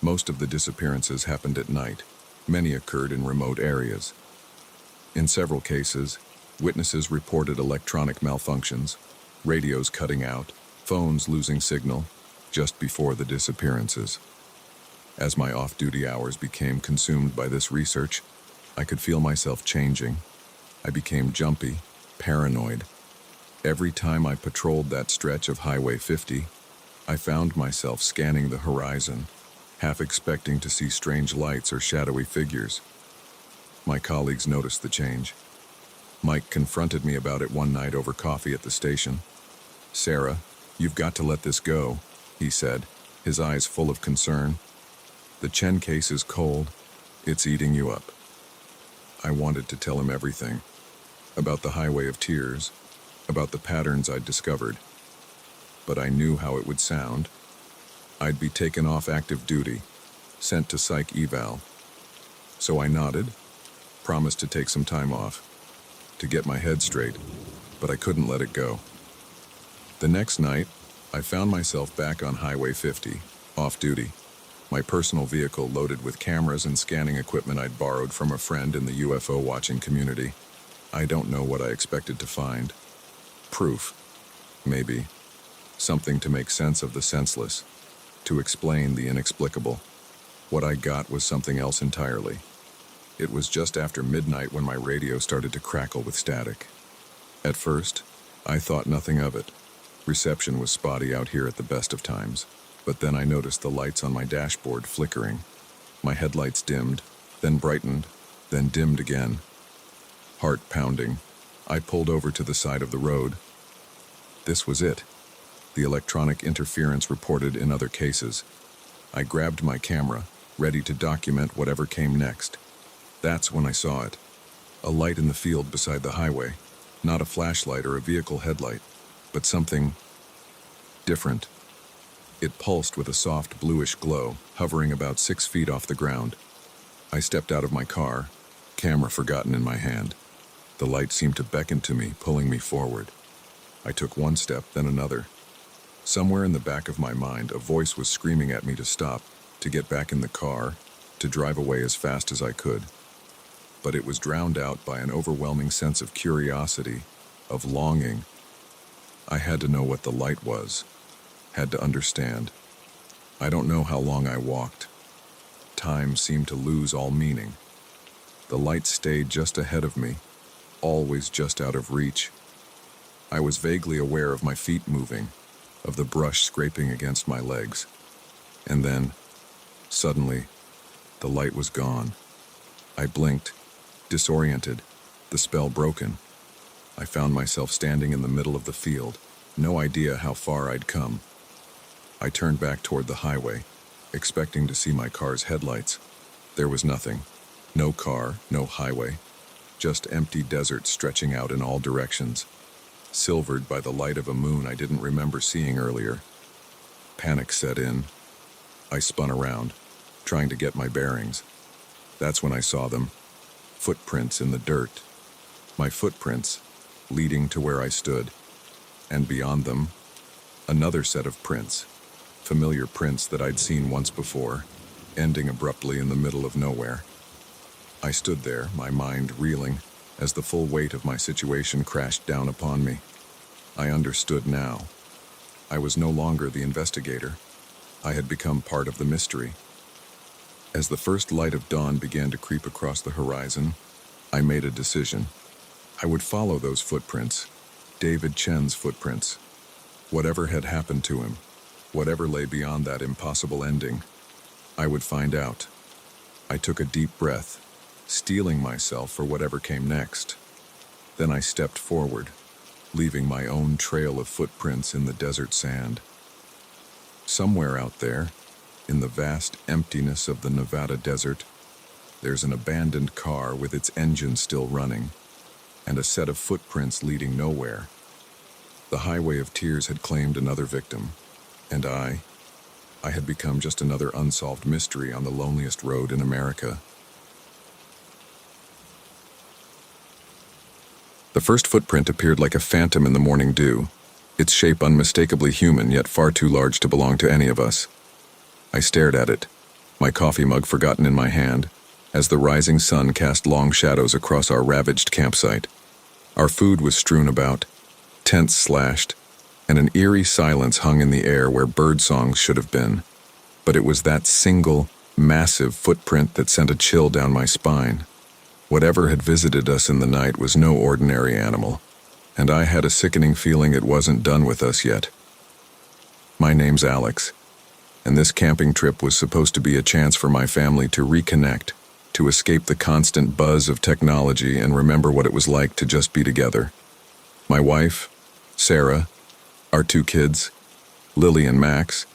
Most of the disappearances happened at night. Many occurred in remote areas. In several cases, witnesses reported electronic malfunctions, radios cutting out, phones losing signal, just before the disappearances. As my off-duty hours became consumed by this research, I could feel myself changing. I became jumpy, paranoid. Every time I patrolled that stretch of Highway 50, I found myself scanning the horizon, half expecting to see strange lights or shadowy figures. My colleagues noticed the change. Mike confronted me about it one night over coffee at the station. "Sarah, you've got to let this go," he said, his eyes full of concern. "The Chen case is cold. It's eating you up." I wanted to tell him everything. About the Highway of Tears, about the patterns I'd discovered. But I knew how it would sound. I'd be taken off active duty, sent to psych eval. So I nodded, promised to take some time off, to get my head straight, but I couldn't let it go. The next night, I found myself back on Highway 50, off duty, my personal vehicle loaded with cameras and scanning equipment I'd borrowed from a friend in the UFO watching community. I don't know what I expected to find. Proof, maybe. Something to make sense of the senseless, to explain the inexplicable. What I got was something else entirely. It was just after midnight when my radio started to crackle with static. At first, I thought nothing of it. Reception was spotty out here at the best of times. But then I noticed the lights on my dashboard flickering. My headlights dimmed, then brightened, then dimmed again. Heart pounding, I pulled over to the side of the road. This was it. The electronic interference reported in other cases. I grabbed my camera, ready to document whatever came next. That's when I saw it. A light in the field beside the highway. Not a flashlight or a vehicle headlight, but something different. It pulsed with a soft bluish glow, hovering about 6 feet off the ground. I stepped out of my car, camera forgotten in my hand. The light seemed to beckon to me, pulling me forward. I took one step, then another. Somewhere in the back of my mind, a voice was screaming at me to stop, to get back in the car, to drive away as fast as I could. But it was drowned out by an overwhelming sense of curiosity, of longing. I had to know what the light was, had to understand. I don't know how long I walked. Time seemed to lose all meaning. The light stayed just ahead of me, always just out of reach. I was vaguely aware of my feet moving, of the brush scraping against my legs. And then, suddenly, the light was gone. I blinked, disoriented, the spell broken. I found myself standing in the middle of the field, no idea how far I'd come. I turned back toward the highway, expecting to see my car's headlights. There was nothing. No car, no highway. Just empty desert stretching out in all directions, silvered by the light of a moon I didn't remember seeing earlier. Panic set in. I spun around, trying to get my bearings. That's when I saw them. Footprints in the dirt. My footprints, leading to where I stood. And beyond them, another set of prints. Familiar prints that I'd seen once before, ending abruptly in the middle of nowhere. I stood there, my mind reeling, as the full weight of my situation crashed down upon me. I understood now. I was no longer the investigator. I had become part of the mystery. As the first light of dawn began to creep across the horizon, I made a decision. I would follow those footprints, David Chen's footprints. Whatever had happened to him, whatever lay beyond that impossible ending, I would find out. I took a deep breath, steeling myself for whatever came next. Then I stepped forward, leaving my own trail of footprints in the desert sand. Somewhere out there, in the vast emptiness of the Nevada desert, there's an abandoned car with its engine still running, and a set of footprints leading nowhere. The highway of tears had claimed another victim, and I had become just another unsolved mystery on the loneliest road in America. The first footprint appeared like a phantom in the morning dew, its shape unmistakably human, yet far too large to belong to any of us. I stared at it, my coffee mug forgotten in my hand, as the rising sun cast long shadows across our ravaged campsite. Our food was strewn about, tents slashed, and an eerie silence hung in the air where bird songs should have been. But it was that single, massive footprint that sent a chill down my spine. Whatever had visited us in the night was no ordinary animal, and I had a sickening feeling it wasn't done with us yet. My name's Alex, and this camping trip was supposed to be a chance for my family to reconnect, to escape the constant buzz of technology and remember what it was like to just be together. My wife, Sarah, our 2 kids, Lily and Max,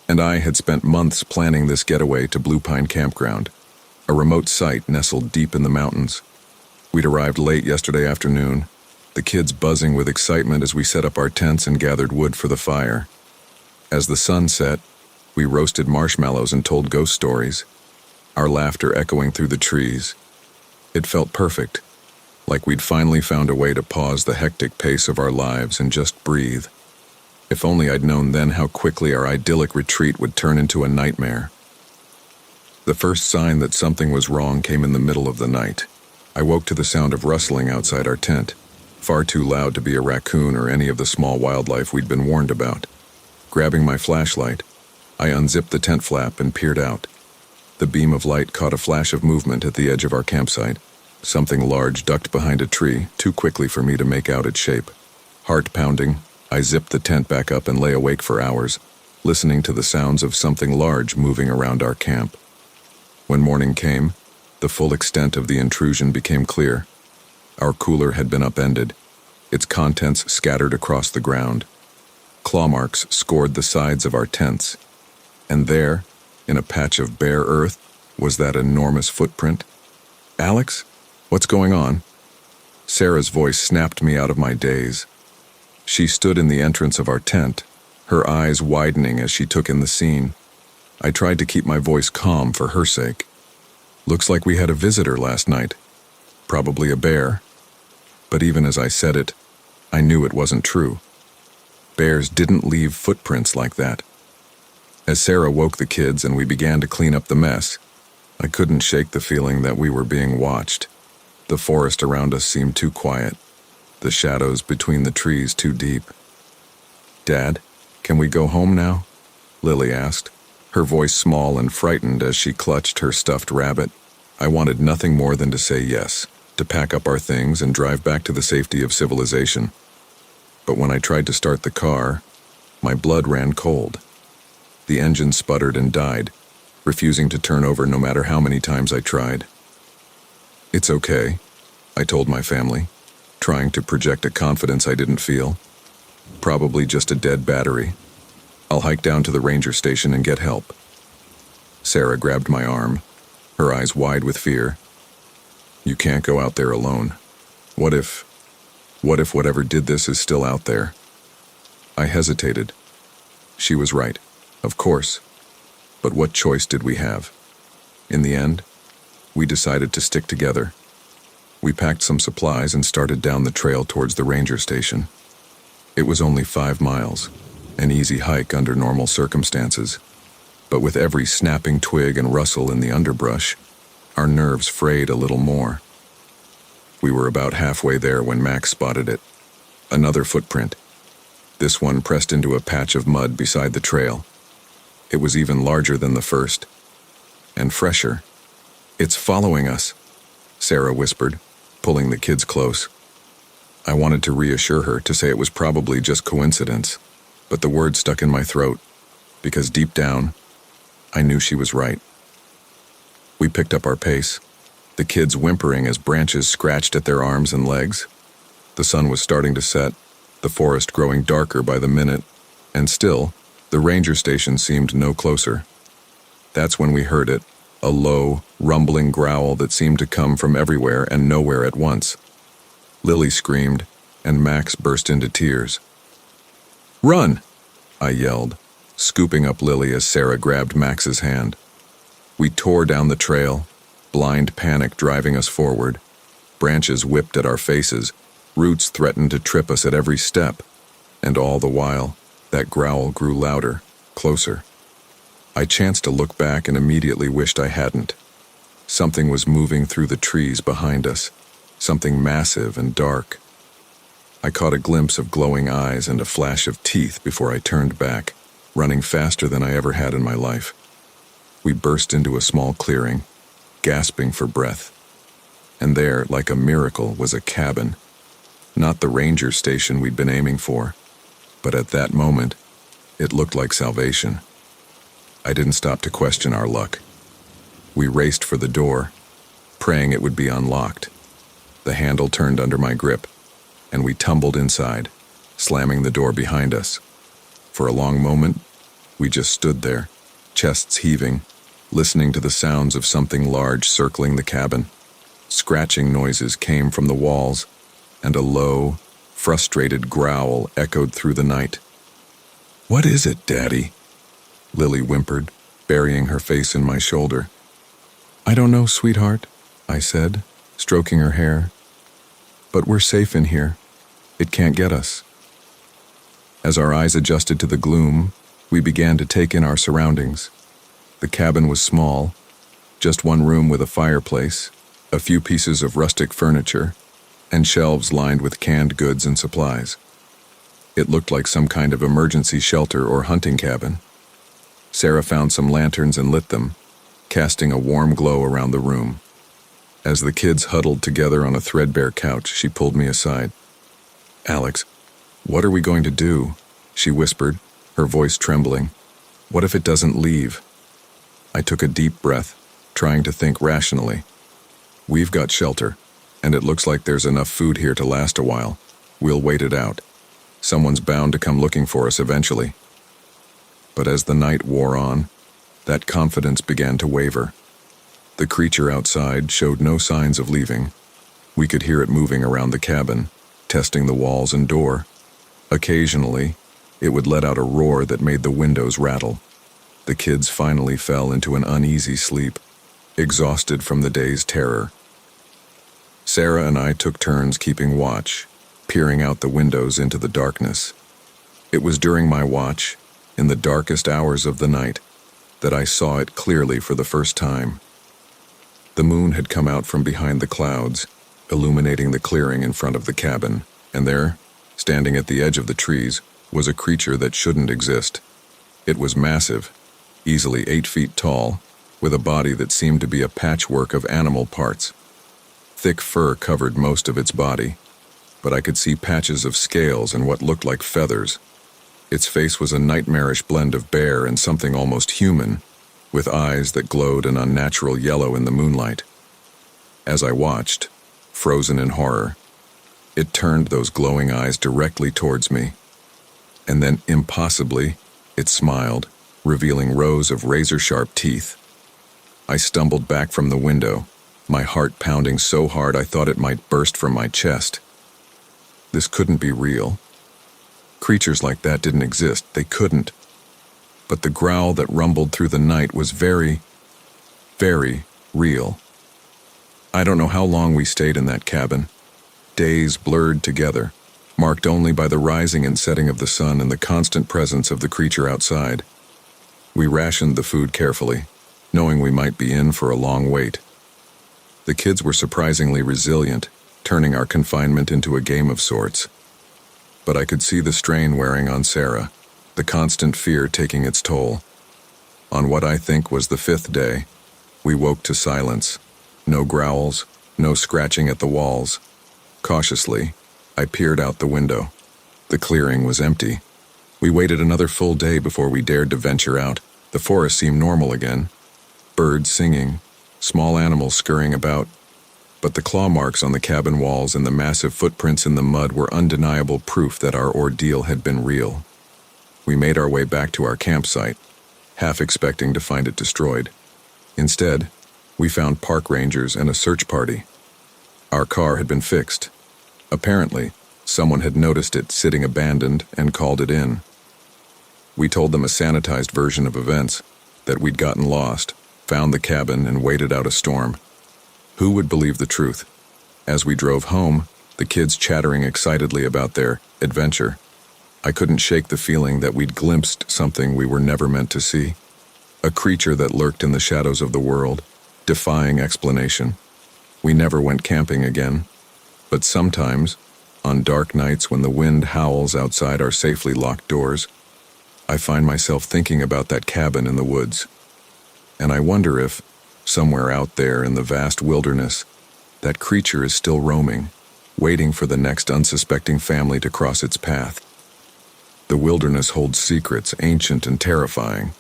and I had spent months planning this getaway to Blue Pine Campground, a remote site nestled deep in the mountains. We'd arrived late yesterday afternoon, the kids buzzing with excitement as we set up our tents and gathered wood for the fire. As the sun set, we roasted marshmallows and told ghost stories, our laughter echoing through the trees. It felt perfect, like we'd finally found a way to pause the hectic pace of our lives and just breathe. If only I'd known then how quickly our idyllic retreat would turn into a nightmare. The first sign that something was wrong came in the middle of the night. I woke to the sound of rustling outside our tent, far too loud to be a raccoon or any of the small wildlife we'd been warned about. Grabbing my flashlight, I unzipped the tent flap and peered out. The beam of light caught a flash of movement at the edge of our campsite. Something large ducked behind a tree, too quickly for me to make out its shape. Heart pounding, I zipped the tent back up and lay awake for hours, listening to the sounds of something large moving around our camp. When morning came, the full extent of the intrusion became clear. Our cooler had been upended, its contents scattered across the ground. Claw marks scored the sides of our tents, and there, in a patch of bare earth, was that enormous footprint. "Alex, what's going on?" Sarah's voice snapped me out of my daze. She stood in the entrance of our tent, her eyes widening as she took in the scene. I tried to keep my voice calm for her sake. "Looks like we had a visitor last night. Probably a bear." But even as I said it, I knew it wasn't true. Bears didn't leave footprints like that. As Sarah woke the kids and we began to clean up the mess, I couldn't shake the feeling that we were being watched. The forest around us seemed too quiet, the shadows between the trees too deep. "Dad, can we go home now?" Lily asked, her voice small and frightened as she clutched her stuffed rabbit. I wanted nothing more than to say yes, to pack up our things and drive back to the safety of civilization. But when I tried to start the car, my blood ran cold. The engine sputtered and died, refusing to turn over no matter how many times I tried. "It's okay," I told my family, trying to project a confidence I didn't feel. "Probably just a dead battery. I'll hike down to the ranger station and get help." Sarah grabbed my arm, her eyes wide with fear. "You can't go out there alone. What if whatever did this is still out there?" I hesitated. She was right, of course. But what choice did we have? In the end, we decided to stick together. We packed some supplies and started down the trail towards the ranger station. It was only 5 miles, an easy hike under normal circumstances. But with every snapping twig and rustle in the underbrush, our nerves frayed a little more. We were about halfway there when Max spotted it. Another footprint. This one pressed into a patch of mud beside the trail. It was even larger than the first, and fresher. "It's following us," Sarah whispered, pulling the kids close. I wanted to reassure her, to say it was probably just coincidence, but the word stuck in my throat, because deep down, I knew she was right. We picked up our pace, the kids whimpering as branches scratched at their arms and legs. The sun was starting to set, the forest growing darker by the minute, and still, the ranger station seemed no closer. That's when we heard it, a low, rumbling growl that seemed to come from everywhere and nowhere at once. Lily screamed, and Max burst into tears. "Run!" I yelled, scooping up Lily as Sarah grabbed Max's hand. We tore down the trail, blind panic driving us forward. Branches whipped at our faces, roots threatened to trip us at every step, and all the while, that growl grew louder, closer. I chanced to look back and immediately wished I hadn't. Something was moving through the trees behind us, something massive and dark. I caught a glimpse of glowing eyes and a flash of teeth before I turned back, running faster than I ever had in my life. We burst into a small clearing, gasping for breath. And there, like a miracle, was a cabin. Not the ranger station we'd been aiming for, but at that moment, it looked like salvation. I didn't stop to question our luck. We raced for the door, praying it would be unlocked. The handle turned under my grip, and we tumbled inside, slamming the door behind us. For a long moment, we just stood there, chests heaving, listening to the sounds of something large circling the cabin. Scratching noises came from the walls, and a low, frustrated growl echoed through the night. "What is it, Daddy?" Lily whimpered, burying her face in my shoulder. "I don't know, sweetheart," I said, stroking her hair. "But we're safe in here. It can't get us." As our eyes adjusted to the gloom, we began to take in our surroundings. The cabin was small, just one room with a fireplace, a few pieces of rustic furniture, and shelves lined with canned goods and supplies. It looked like some kind of emergency shelter or hunting cabin. Sarah found some lanterns and lit them, casting a warm glow around the room. As the kids huddled together on a threadbare couch, she pulled me aside. "Alex, what are we going to do?" she whispered, her voice trembling. "What if it doesn't leave?" I took a deep breath, trying to think rationally. "We've got shelter, and it looks like there's enough food here to last a while. We'll wait it out. Someone's bound to come looking for us eventually." But as the night wore on, that confidence began to waver. The creature outside showed no signs of leaving. We could hear it moving around the cabin, testing the walls and door. Occasionally, it would let out a roar that made the windows rattle. The kids finally fell into an uneasy sleep, exhausted from the day's terror. Sarah and I took turns keeping watch, peering out the windows into the darkness. It was during my watch, in the darkest hours of the night, that I saw it clearly for the first time. The moon had come out from behind the clouds, illuminating the clearing in front of the cabin, and there, standing at the edge of the trees, was a creature that shouldn't exist. It was massive, easily 8 feet tall, with a body that seemed to be a patchwork of animal parts. Thick fur covered most of its body, but I could see patches of scales and what looked like feathers. Its face was a nightmarish blend of bear and something almost human, with eyes that glowed an unnatural yellow in the moonlight. As I watched, frozen in horror, it turned those glowing eyes directly towards me. And then, impossibly, it smiled, revealing rows of razor-sharp teeth. I stumbled back from the window, my heart pounding so hard I thought it might burst from my chest. This couldn't be real. Creatures like that didn't exist, they couldn't. But the growl that rumbled through the night was very, very real. I don't know how long we stayed in that cabin. Days blurred together, marked only by the rising and setting of the sun and the constant presence of the creature outside. We rationed the food carefully, knowing we might be in for a long wait. The kids were surprisingly resilient, turning our confinement into a game of sorts. But I could see the strain wearing on Sarah, the constant fear taking its toll. On what I think was the 5th day, we woke to silence. No growls, no scratching at the walls. Cautiously, I peered out the window. The clearing was empty. We waited another full day before we dared to venture out. The forest seemed normal again. Birds singing, small animals scurrying about. But the claw marks on the cabin walls and the massive footprints in the mud were undeniable proof that our ordeal had been real. We made our way back to our campsite, half expecting to find it destroyed. Instead, we found park rangers and a search party. Our car had been fixed. Apparently, someone had noticed it sitting abandoned and called it in. We told them a sanitized version of events, that we'd gotten lost, found the cabin, and waited out a storm. Who would believe the truth? As we drove home, the kids chattering excitedly about their adventure, I couldn't shake the feeling that we'd glimpsed something we were never meant to see. A creature that lurked in the shadows of the world, defying explanation. We never went camping again, but sometimes, on dark nights when the wind howls outside our safely locked doors, I find myself thinking about that cabin in the woods. And I wonder if, somewhere out there in the vast wilderness, that creature is still roaming, waiting for the next unsuspecting family to cross its path. The wilderness holds secrets ancient and terrifying,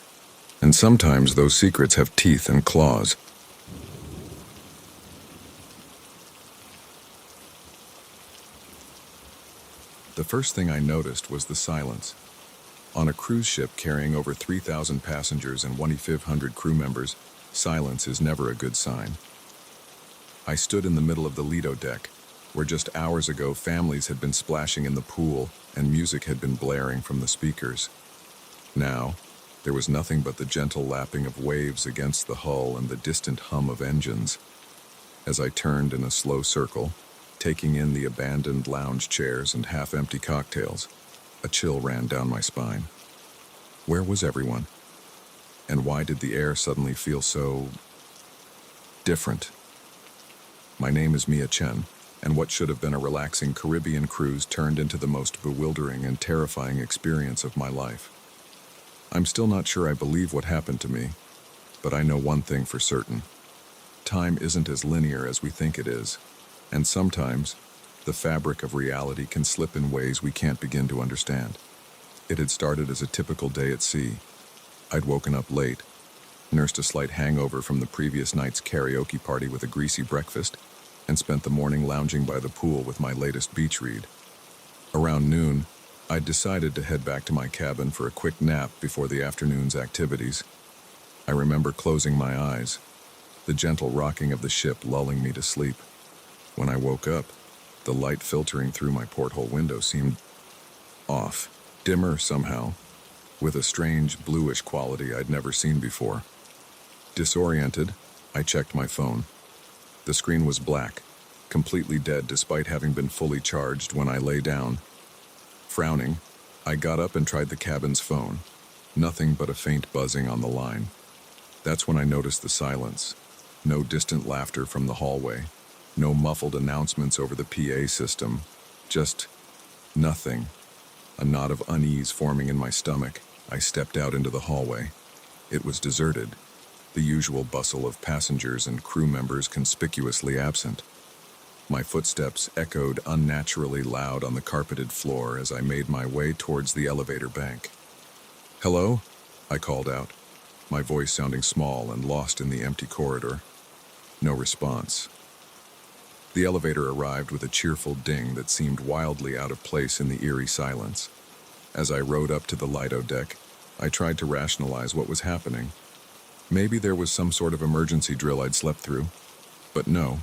and sometimes those secrets have teeth and claws. The first thing I noticed was the silence. On a cruise ship carrying over 3,000 passengers and 2,500 crew members, silence is never a good sign. I stood in the middle of the Lido deck, where just hours ago families had been splashing in the pool and music had been blaring from the speakers. Now, there was nothing but the gentle lapping of waves against the hull and the distant hum of engines. As I turned in a slow circle, taking in the abandoned lounge chairs and half-empty cocktails, a chill ran down my spine. Where was everyone? And why did the air suddenly feel so different? My name is Mia Chen, and what should have been a relaxing Caribbean cruise turned into the most bewildering and terrifying experience of my life. I'm still not sure I believe what happened to me, but I know one thing for certain. Time isn't as linear as we think it is, and sometimes the fabric of reality can slip in ways we can't begin to understand. It had started as a typical day at sea. I'd woken up late, nursed a slight hangover from the previous night's karaoke party with a greasy breakfast, and spent the morning lounging by the pool with my latest beach read. Around noon, I'd decided to head back to my cabin for a quick nap before the afternoon's activities. I remember closing my eyes, the gentle rocking of the ship lulling me to sleep. When I woke up, the light filtering through my porthole window seemed off, dimmer somehow, with a strange bluish quality I'd never seen before. Disoriented, I checked my phone. The screen was black, completely dead despite having been fully charged when I lay down. Frowning, I got up and tried the cabin's phone. Nothing but a faint buzzing on the line. That's when I noticed the silence. No distant laughter from the hallway. No muffled announcements over the PA system. Just nothing. A knot of unease forming in my stomach. I stepped out into the hallway. It was deserted. The usual bustle of passengers and crew members conspicuously absent. My footsteps echoed unnaturally loud on the carpeted floor as I made my way towards the elevator bank. "Hello?" I called out, my voice sounding small and lost in the empty corridor. No response. The elevator arrived with a cheerful ding that seemed wildly out of place in the eerie silence. As I rode up to the Lido deck, I tried to rationalize what was happening. Maybe there was some sort of emergency drill I'd slept through. But no,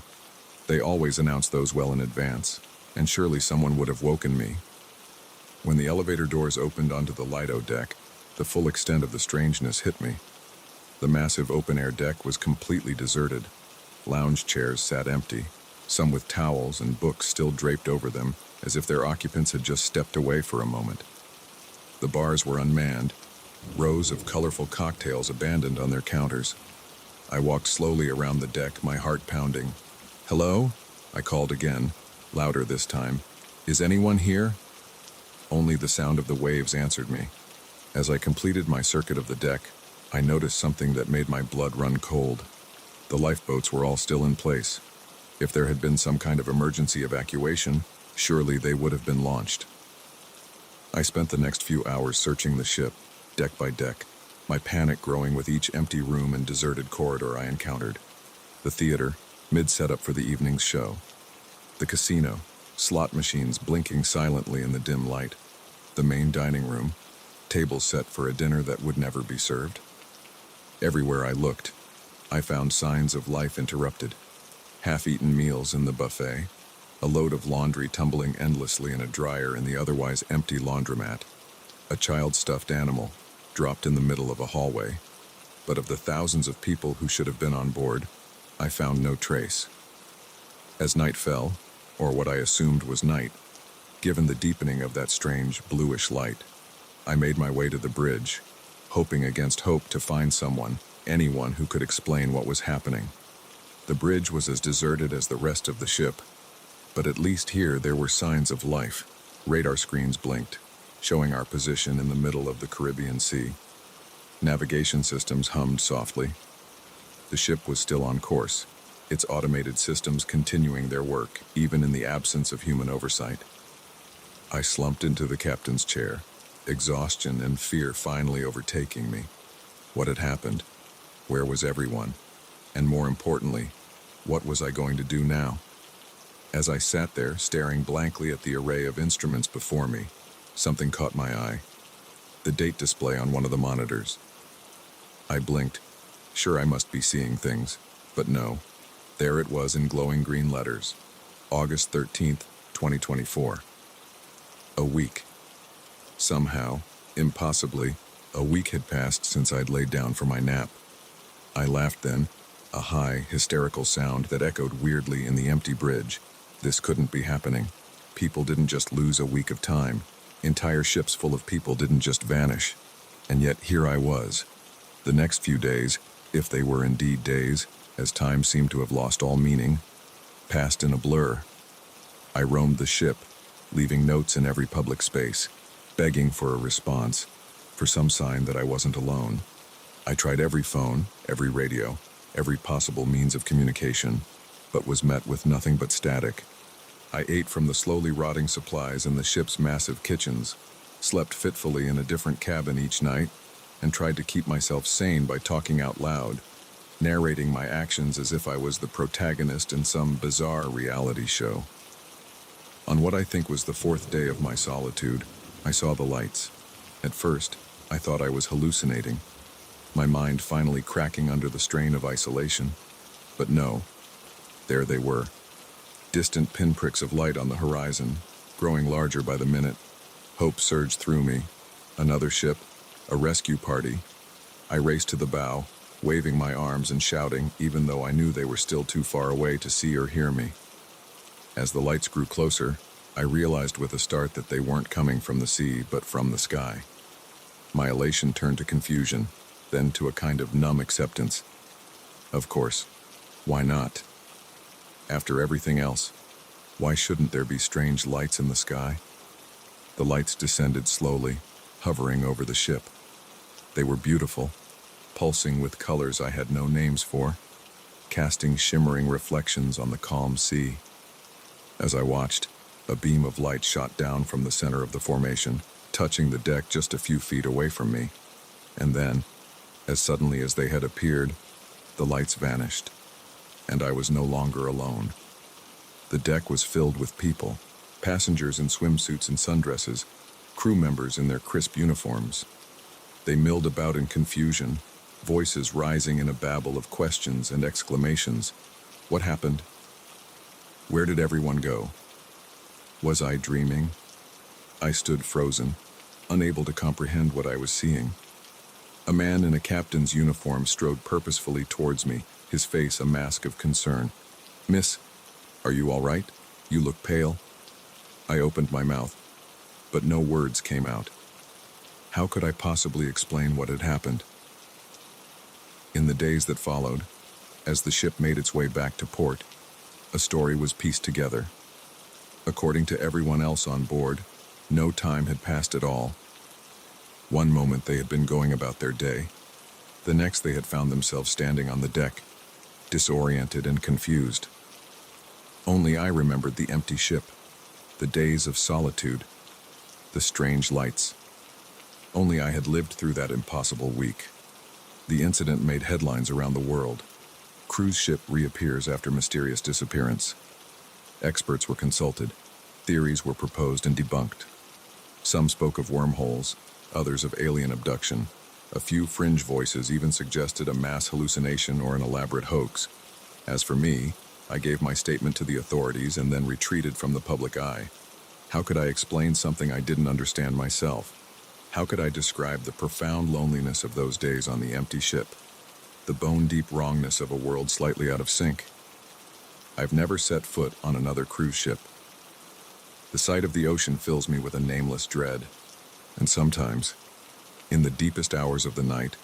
they always announce those well in advance, and surely someone would have woken me. When the elevator doors opened onto the Lido deck, the full extent of the strangeness hit me. The massive open-air deck was completely deserted. Lounge chairs sat empty, some with towels and books still draped over them, as if their occupants had just stepped away for a moment. The bars were unmanned, rows of colorful cocktails abandoned on their counters. I walked slowly around the deck, my heart pounding. "Hello?" I called again, louder this time. "Is anyone here?" Only the sound of the waves answered me. As I completed my circuit of the deck, I noticed something that made my blood run cold. The lifeboats were all still in place. If there had been some kind of emergency evacuation, surely they would have been launched. I spent the next few hours searching the ship, deck by deck, my panic growing with each empty room and deserted corridor I encountered. The theater, mid-setup for the evening's show. The casino, slot machines blinking silently in the dim light. The main dining room, tables set for a dinner that would never be served. Everywhere I looked, I found signs of life interrupted. Half-eaten meals in the buffet, a load of laundry tumbling endlessly in a dryer in the otherwise empty laundromat, a child-stuffed animal dropped in the middle of a hallway. But of the thousands of people who should have been on board, I found no trace. As night fell, or what I assumed was night, given the deepening of that strange bluish light, I made my way to the bridge, hoping against hope to find someone, anyone who could explain what was happening. The bridge was as deserted as the rest of the ship, but at least here there were signs of life. Radar screens blinked, showing our position in the middle of the Caribbean Sea. Navigation systems hummed softly. The ship was still on course, its automated systems continuing their work, even in the absence of human oversight. I slumped into the captain's chair, exhaustion and fear finally overtaking me. What had happened? Where was everyone? And more importantly, what was I going to do now? As I sat there, staring blankly at the array of instruments before me, something caught my eye. The date display on one of the monitors. I blinked. Sure, I must be seeing things, but no. There it was in glowing green letters. August 13th, 2024. A week. Somehow, impossibly, a week had passed since I'd laid down for my nap. I laughed then, a high, hysterical sound that echoed weirdly in the empty bridge. This couldn't be happening. People didn't just lose a week of time. Entire ships full of people didn't just vanish. And yet here I was. The next few days, if they were indeed days, as time seemed to have lost all meaning, passed in a blur. I roamed the ship, leaving notes in every public space, begging for a response, for some sign that I wasn't alone. I tried every phone, every radio, every possible means of communication, but was met with nothing but static. I ate from the slowly rotting supplies in the ship's massive kitchens, slept fitfully in a different cabin each night, and tried to keep myself sane by talking out loud, narrating my actions as if I was the protagonist in some bizarre reality show. On what I think was the fourth day of my solitude, I saw the lights. At first, I thought I was hallucinating, my mind finally cracking under the strain of isolation. But no, there they were. Distant pinpricks of light on the horizon, growing larger by the minute. Hope surged through me. Another ship, a rescue party. I raced to the bow, waving my arms and shouting, even though I knew they were still too far away to see or hear me. As the lights grew closer, I realized with a start that they weren't coming from the sea, but from the sky. My elation turned to confusion, then to a kind of numb acceptance. Of course, why not? After everything else, why shouldn't there be strange lights in the sky? The lights descended slowly, hovering over the ship. They were beautiful, pulsing with colors I had no names for, casting shimmering reflections on the calm sea. As I watched, a beam of light shot down from the center of the formation, touching the deck just a few feet away from me. And then, as suddenly as they had appeared, the lights vanished, and I was no longer alone. The deck was filled with people, passengers in swimsuits and sundresses, crew members in their crisp uniforms. They milled about in confusion, voices rising in a babble of questions and exclamations. What happened? Where did everyone go? Was I dreaming? I stood frozen, unable to comprehend what I was seeing. A man in a captain's uniform strode purposefully towards me, his face a mask of concern. "Miss, are you all right? You look pale." I opened my mouth, but no words came out. How could I possibly explain what had happened? In the days that followed, as the ship made its way back to port, a story was pieced together. According to everyone else on board, no time had passed at all. One moment they had been going about their day. The next they had found themselves standing on the deck, disoriented and confused. Only I remembered the empty ship, the days of solitude, the strange lights. Only I had lived through that impossible week. The incident made headlines around the world. Cruise ship reappears after mysterious disappearance. Experts were consulted. Theories were proposed and debunked. Some spoke of wormholes, others of alien abduction. A few fringe voices even suggested a mass hallucination or an elaborate hoax. As for me, I gave my statement to the authorities and then retreated from the public eye. How could I explain something I didn't understand myself? How could I describe the profound loneliness of those days on the empty ship? The bone-deep wrongness of a world slightly out of sync? I've never set foot on another cruise ship. The sight of the ocean fills me with a nameless dread. And sometimes, in the deepest hours of the night,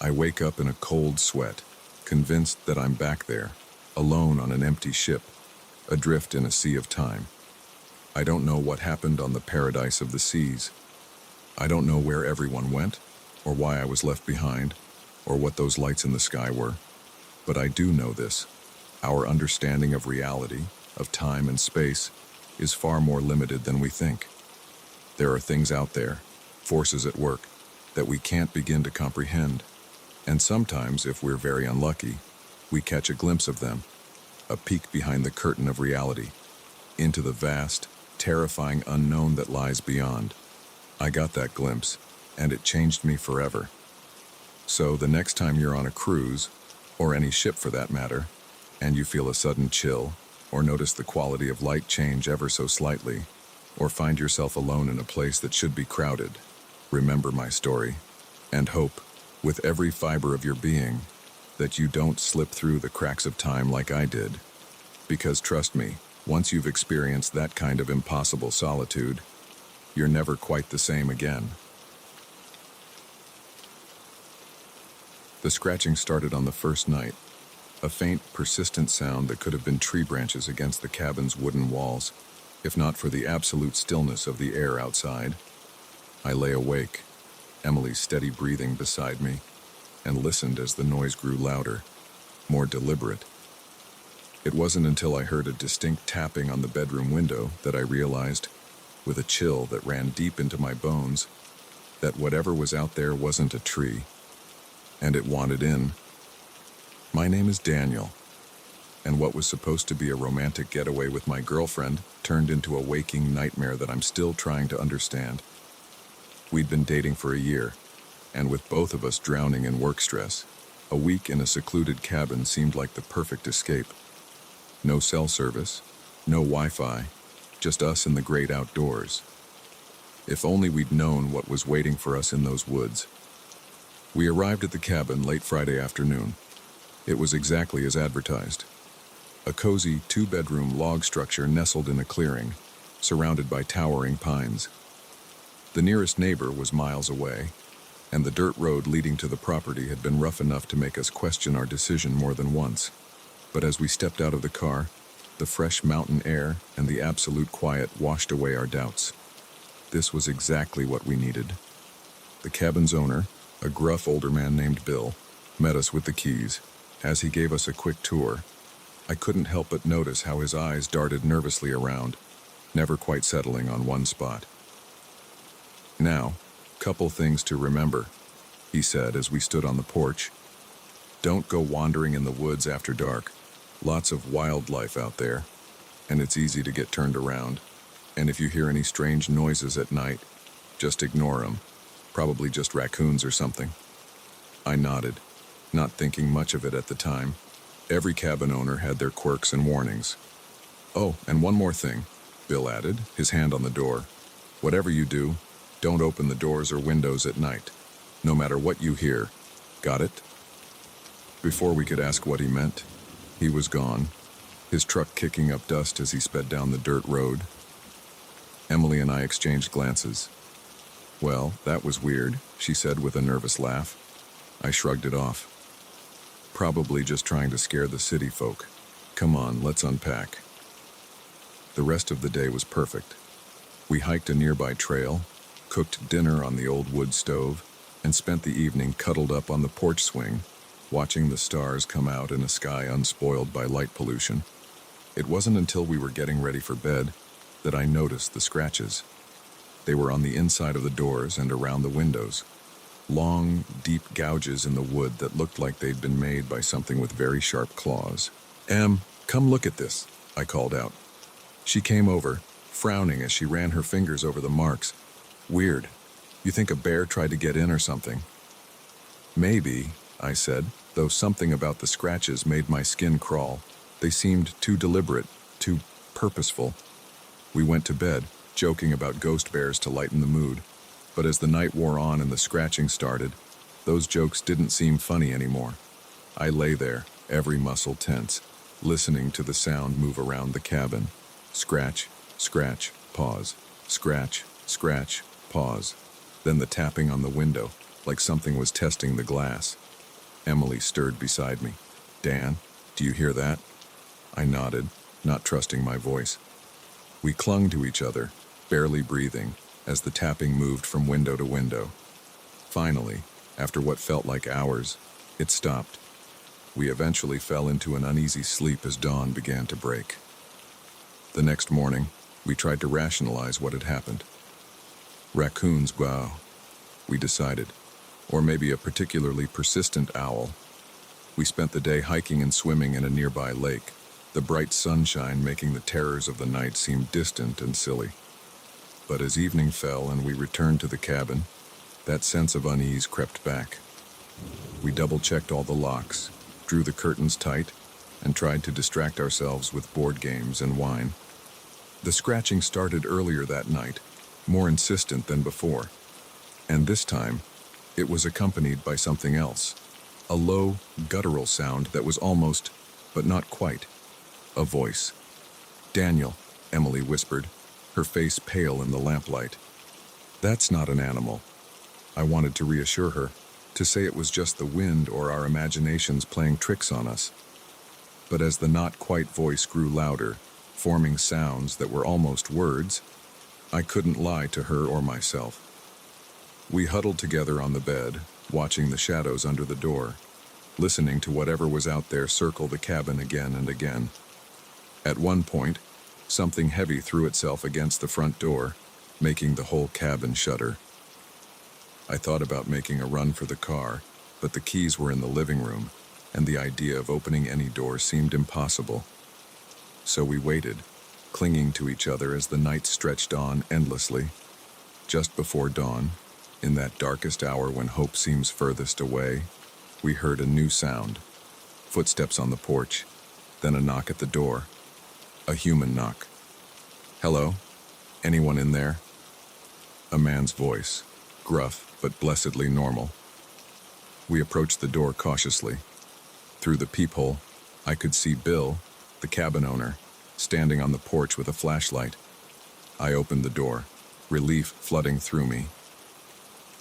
I wake up in a cold sweat, convinced that I'm back there, alone on an empty ship, adrift in a sea of time. I don't know what happened on the paradise of the seas. I don't know where everyone went, or why I was left behind, or what those lights in the sky were. But I do know this. Our understanding of reality, of time and space, is far more limited than we think. There are things out there, forces at work, that we can't begin to comprehend. And sometimes, if we're very unlucky, we catch a glimpse of them, a peek behind the curtain of reality, into the vast, terrifying unknown that lies beyond. I got that glimpse, and it changed me forever. So the next time you're on a cruise, or any ship for that matter, and you feel a sudden chill, or notice the quality of light change ever so slightly, or find yourself alone in a place that should be crowded, remember my story, and hope, with every fiber of your being, that you don't slip through the cracks of time like I did. Because trust me, once you've experienced that kind of impossible solitude, you're never quite the same again. The scratching started on the first night, a faint, persistent sound that could have been tree branches against the cabin's wooden walls, if not for the absolute stillness of the air outside. I lay awake, Emily's steady breathing beside me, and listened as the noise grew louder, more deliberate. It wasn't until I heard a distinct tapping on the bedroom window that I realized, with a chill that ran deep into my bones, that whatever was out there wasn't a tree, and it wanted in. My name is Daniel, and what was supposed to be a romantic getaway with my girlfriend turned into a waking nightmare that I'm still trying to understand. We'd been dating for a year, and with both of us drowning in work stress, a week in a secluded cabin seemed like the perfect escape. No cell service, no Wi-Fi, just us in the great outdoors. If only we'd known what was waiting for us in those woods. We arrived at the cabin late Friday afternoon. It was exactly as advertised. A cozy, two-bedroom log structure nestled in a clearing, surrounded by towering pines. The nearest neighbor was miles away, and the dirt road leading to the property had been rough enough to make us question our decision more than once. But as we stepped out of the car, the fresh mountain air and the absolute quiet washed away our doubts. This was exactly what we needed. The cabin's owner, a gruff older man named Bill, met us with the keys. As he gave us a quick tour, I couldn't help but notice how his eyes darted nervously around, never quite settling on one spot. "Now, couple things to remember," he said as we stood on the porch. "Don't go wandering in the woods after dark. Lots of wildlife out there, and it's easy to get turned around. And if you hear any strange noises at night, just ignore them. Probably just raccoons or something." I nodded, not thinking much of it at the time. Every cabin owner had their quirks and warnings. "Oh, and one more thing," Bill added, his hand on the door. "Whatever you do, don't open the doors or windows at night, no matter what you hear. Got it?" Before we could ask what he meant, he was gone, his truck kicking up dust as he sped down the dirt road. Emily and I exchanged glances. "Well, that was weird," she said with a nervous laugh. I shrugged it off. "Probably just trying to scare the city folk. Come on, let's unpack." The rest of the day was perfect. We hiked a nearby trail, cooked dinner on the old wood stove, and spent the evening cuddled up on the porch swing, watching the stars come out in a sky unspoiled by light pollution. It wasn't until we were getting ready for bed that I noticed the scratches. They were on the inside of the doors and around the windows. Long, deep gouges in the wood that looked like they'd been made by something with very sharp claws. Come look at this," I called out. She came over, frowning as she ran her fingers over the marks. "Weird. You think a bear tried to get in or something?" "Maybe," I said, though something about the scratches made my skin crawl. They seemed too deliberate, too purposeful. We went to bed, joking about ghost bears to lighten the mood. But as the night wore on and the scratching started, those jokes didn't seem funny anymore. I lay there, every muscle tense, listening to the sound move around the cabin. Scratch, scratch, pause. Scratch, scratch, pause. Then the tapping on the window, like something was testing the glass. Emily stirred beside me. "Dan, do you hear that?" I nodded, not trusting my voice. We clung to each other, barely breathing, as the tapping moved from window to window. Finally, after what felt like hours, it stopped. We eventually fell into an uneasy sleep as dawn began to break. The next morning, we tried to rationalize what had happened. Raccoons, wow, we decided. Or maybe a particularly persistent owl. We spent the day hiking and swimming in a nearby lake, the bright sunshine making the terrors of the night seem distant and silly. But as evening fell and we returned to the cabin, that sense of unease crept back. We double-checked all the locks, drew the curtains tight, and tried to distract ourselves with board games and wine. The scratching started earlier that night, more insistent than before. And this time, it was accompanied by something else. A low, guttural sound that was almost, but not quite, a voice. "Daniel," Emily whispered, her face pale in the lamplight. "That's not an animal." I wanted to reassure her, to say it was just the wind or our imaginations playing tricks on us. But as the not-quite voice grew louder, forming sounds that were almost words, I couldn't lie to her or myself. We huddled together on the bed, watching the shadows under the door, listening to whatever was out there circle the cabin again and again. At one point, something heavy threw itself against the front door, making the whole cabin shudder. I thought about making a run for the car, but the keys were in the living room, and the idea of opening any door seemed impossible. So we waited, clinging to each other as the night stretched on endlessly. Just before dawn, in that darkest hour when hope seems furthest away, we heard a new sound. Footsteps on the porch, then a knock at the door. A human knock. "Hello? Anyone in there?" A man's voice, gruff but blessedly normal. We approached the door cautiously. Through the peephole, I could see Bill, the cabin owner, standing on the porch with a flashlight. I opened the door, relief flooding through me.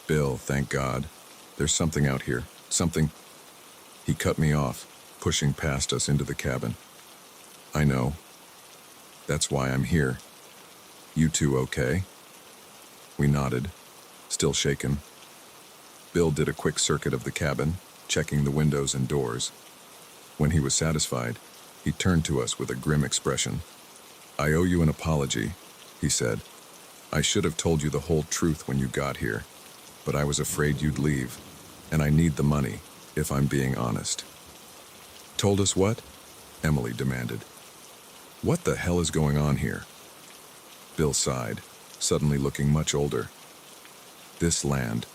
Bill, thank God. There's something out here. Something. He cut me off, pushing past us into the cabin. I know. That's why I'm here. You two okay? We nodded, still shaken. Bill did a quick circuit of the cabin, checking the windows and doors. When he was satisfied, he turned to us with a grim expression. I owe you an apology, he said. I should have told you the whole truth when you got here, but I was afraid you'd leave, and I need the money, if I'm being honest. Told us what? Emily demanded. What the hell is going on here? Bill sighed, suddenly looking much older. This land,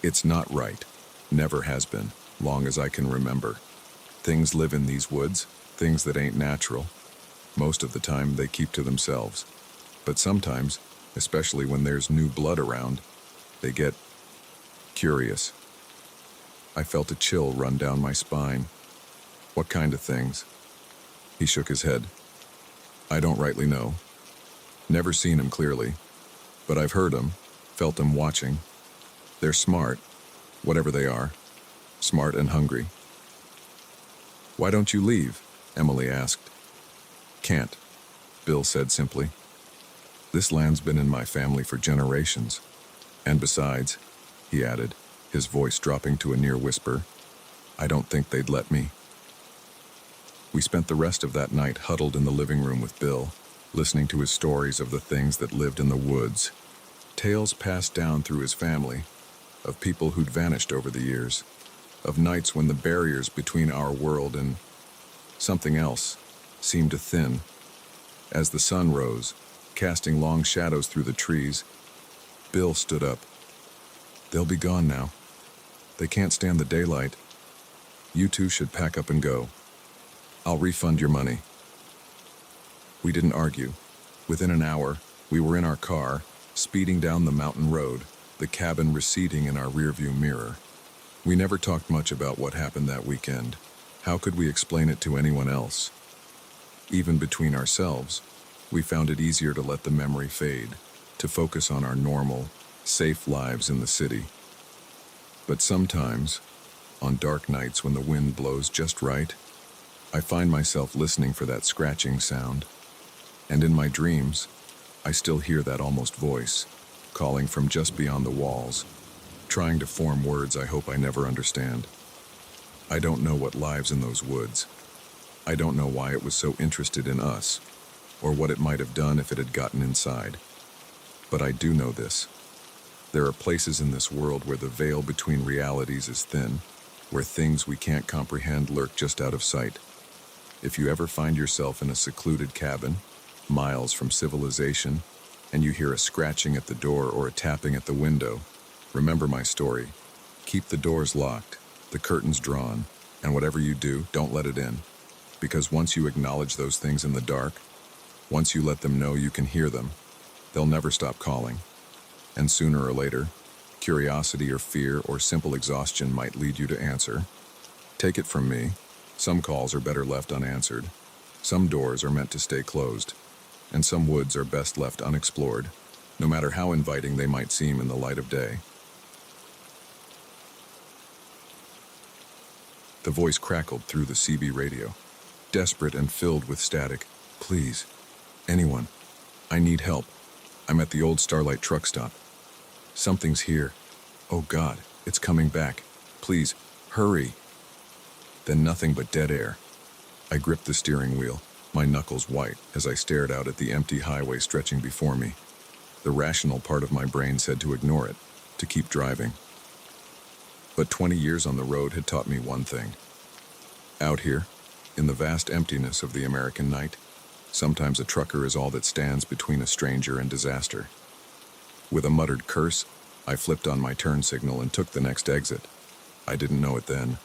it's not right. Never has been, long as I can remember. Things live in these woods, things that ain't natural. Most of the time they keep to themselves. But sometimes, especially when there's new blood around, they get curious. I felt a chill run down my spine. What kind of things? He shook his head. I don't rightly know. Never seen him clearly, but I've heard him, felt him watching. They're smart, whatever they are, smart and hungry. Why don't you leave? Emily asked. Can't, Bill said simply. This land's been in my family for generations. And besides, he added, his voice dropping to a near whisper, I don't think they'd let me. We spent the rest of that night huddled in the living room with Bill, listening to his stories of the things that lived in the woods. Tales passed down through his family, of people who'd vanished over the years, of nights when the barriers between our world and something else seemed to thin. As the sun rose, casting long shadows through the trees, Bill stood up. They'll be gone now. They can't stand the daylight. You two should pack up and go. I'll refund your money. We didn't argue. Within an hour, we were in our car, speeding down the mountain road, the cabin receding in our rearview mirror. We never talked much about what happened that weekend. How could we explain it to anyone else? Even between ourselves, we found it easier to let the memory fade, to focus on our normal, safe lives in the city. But sometimes, on dark nights when the wind blows just right, I find myself listening for that scratching sound. And in my dreams, I still hear that almost voice, calling from just beyond the walls, trying to form words I hope I never understand. I don't know what lives in those woods. I don't know why it was so interested in us, or what it might have done if it had gotten inside. But I do know this. There are places in this world where the veil between realities is thin, where things we can't comprehend lurk just out of sight. If you ever find yourself in a secluded cabin, miles from civilization, and you hear a scratching at the door or a tapping at the window, remember my story. Keep the doors locked, the curtains drawn, and whatever you do, don't let it in. Because once you acknowledge those things in the dark, once you let them know you can hear them, they'll never stop calling. And sooner or later, curiosity or fear or simple exhaustion might lead you to answer. Take it from me, some calls are better left unanswered. Some doors are meant to stay closed, and some woods are best left unexplored, no matter how inviting they might seem in the light of day. The voice crackled through the CB radio, desperate and filled with static. Please, anyone, I need help. I'm at the old Starlight truck stop. Something's here. Oh God, it's coming back. Please, hurry. Then nothing but dead air. I gripped the steering wheel, my knuckles white as I stared out at the empty highway stretching before me. The rational part of my brain said to ignore it, to keep driving. But 20 years on the road had taught me one thing. Out here, in the vast emptiness of the American night, sometimes a trucker is all that stands between a stranger and disaster. With a muttered curse, I flipped on my turn signal and took the next exit. I didn't know it then,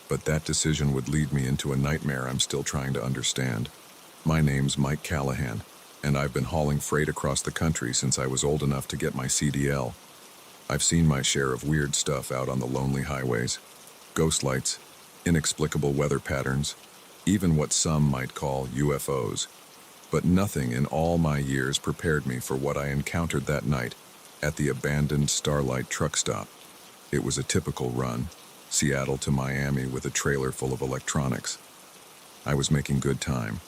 but that decision would lead me into a nightmare I'm still trying to understand. My name's Mike Callahan, and I've been hauling freight across the country since I was old enough to get my CDL. I've seen my share of weird stuff out on the lonely highways. Ghost lights, inexplicable weather patterns, even what some might call UFOs. But nothing in all my years prepared me for what I encountered that night at the abandoned Starlight truck stop. It was a typical run, Seattle to Miami with a trailer full of electronics. I was making good time,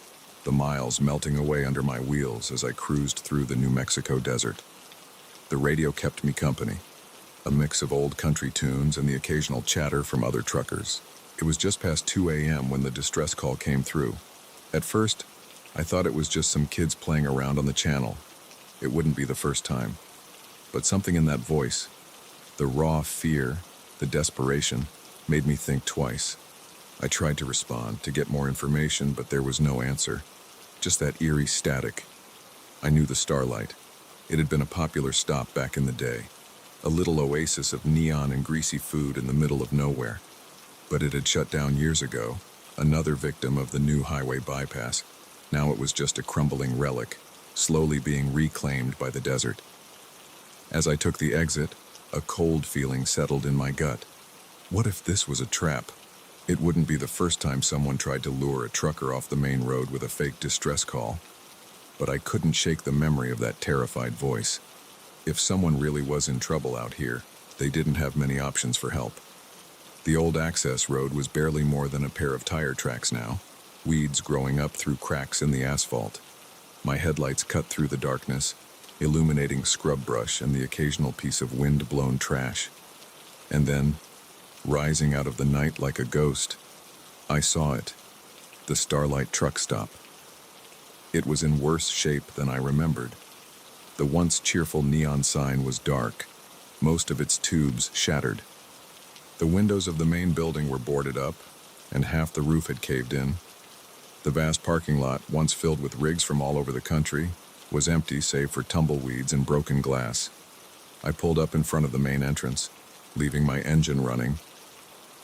the miles melting away under my wheels as I cruised through the New Mexico desert. The radio kept me company, a mix of old country tunes and the occasional chatter from other truckers. It was just past 2 a.m. when the distress call came through. At first, I thought it was just some kids playing around on the channel. It wouldn't be the first time. But something in that voice, the raw fear, the desperation, made me think twice. I tried to respond, to get more information, but there was no answer. Just that eerie static. I knew the Starlight. It had been a popular stop back in the day. A little oasis of neon and greasy food in the middle of nowhere. But it had shut down years ago, another victim of the new highway bypass. Now it was just a crumbling relic, slowly being reclaimed by the desert. As I took the exit, a cold feeling settled in my gut. What if this was a trap? It wouldn't be the first time someone tried to lure a trucker off the main road with a fake distress call. But I couldn't shake the memory of that terrified voice. If someone really was in trouble out here, they didn't have many options for help. The old access road was barely more than a pair of tire tracks now, weeds growing up through cracks in the asphalt. My headlights cut through the darkness, illuminating scrub brush and the occasional piece of wind-blown trash. And then, rising out of the night like a ghost, I saw it, the Starlight truck stop. It was in worse shape than I remembered. The once cheerful neon sign was dark, most of its tubes shattered. The windows of the main building were boarded up, and half the roof had caved in. The vast parking lot, once filled with rigs from all over the country, was empty save for tumbleweeds and broken glass. I pulled up in front of the main entrance, leaving my engine running.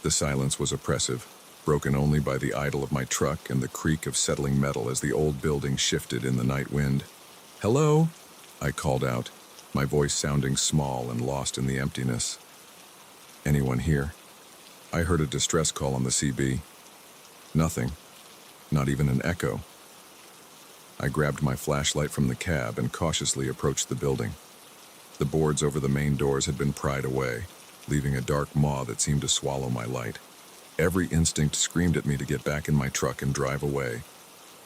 The silence was oppressive, broken only by the idle of my truck and the creak of settling metal as the old building shifted in the night wind. "Hello?" I called out, my voice sounding small and lost in the emptiness. "Anyone here?" I heard a distress call on the CB. Nothing. Not even an echo. I grabbed my flashlight from the cab and cautiously approached the building. The boards over the main doors had been pried away, leaving a dark maw that seemed to swallow my light. Every instinct screamed at me to get back in my truck and drive away,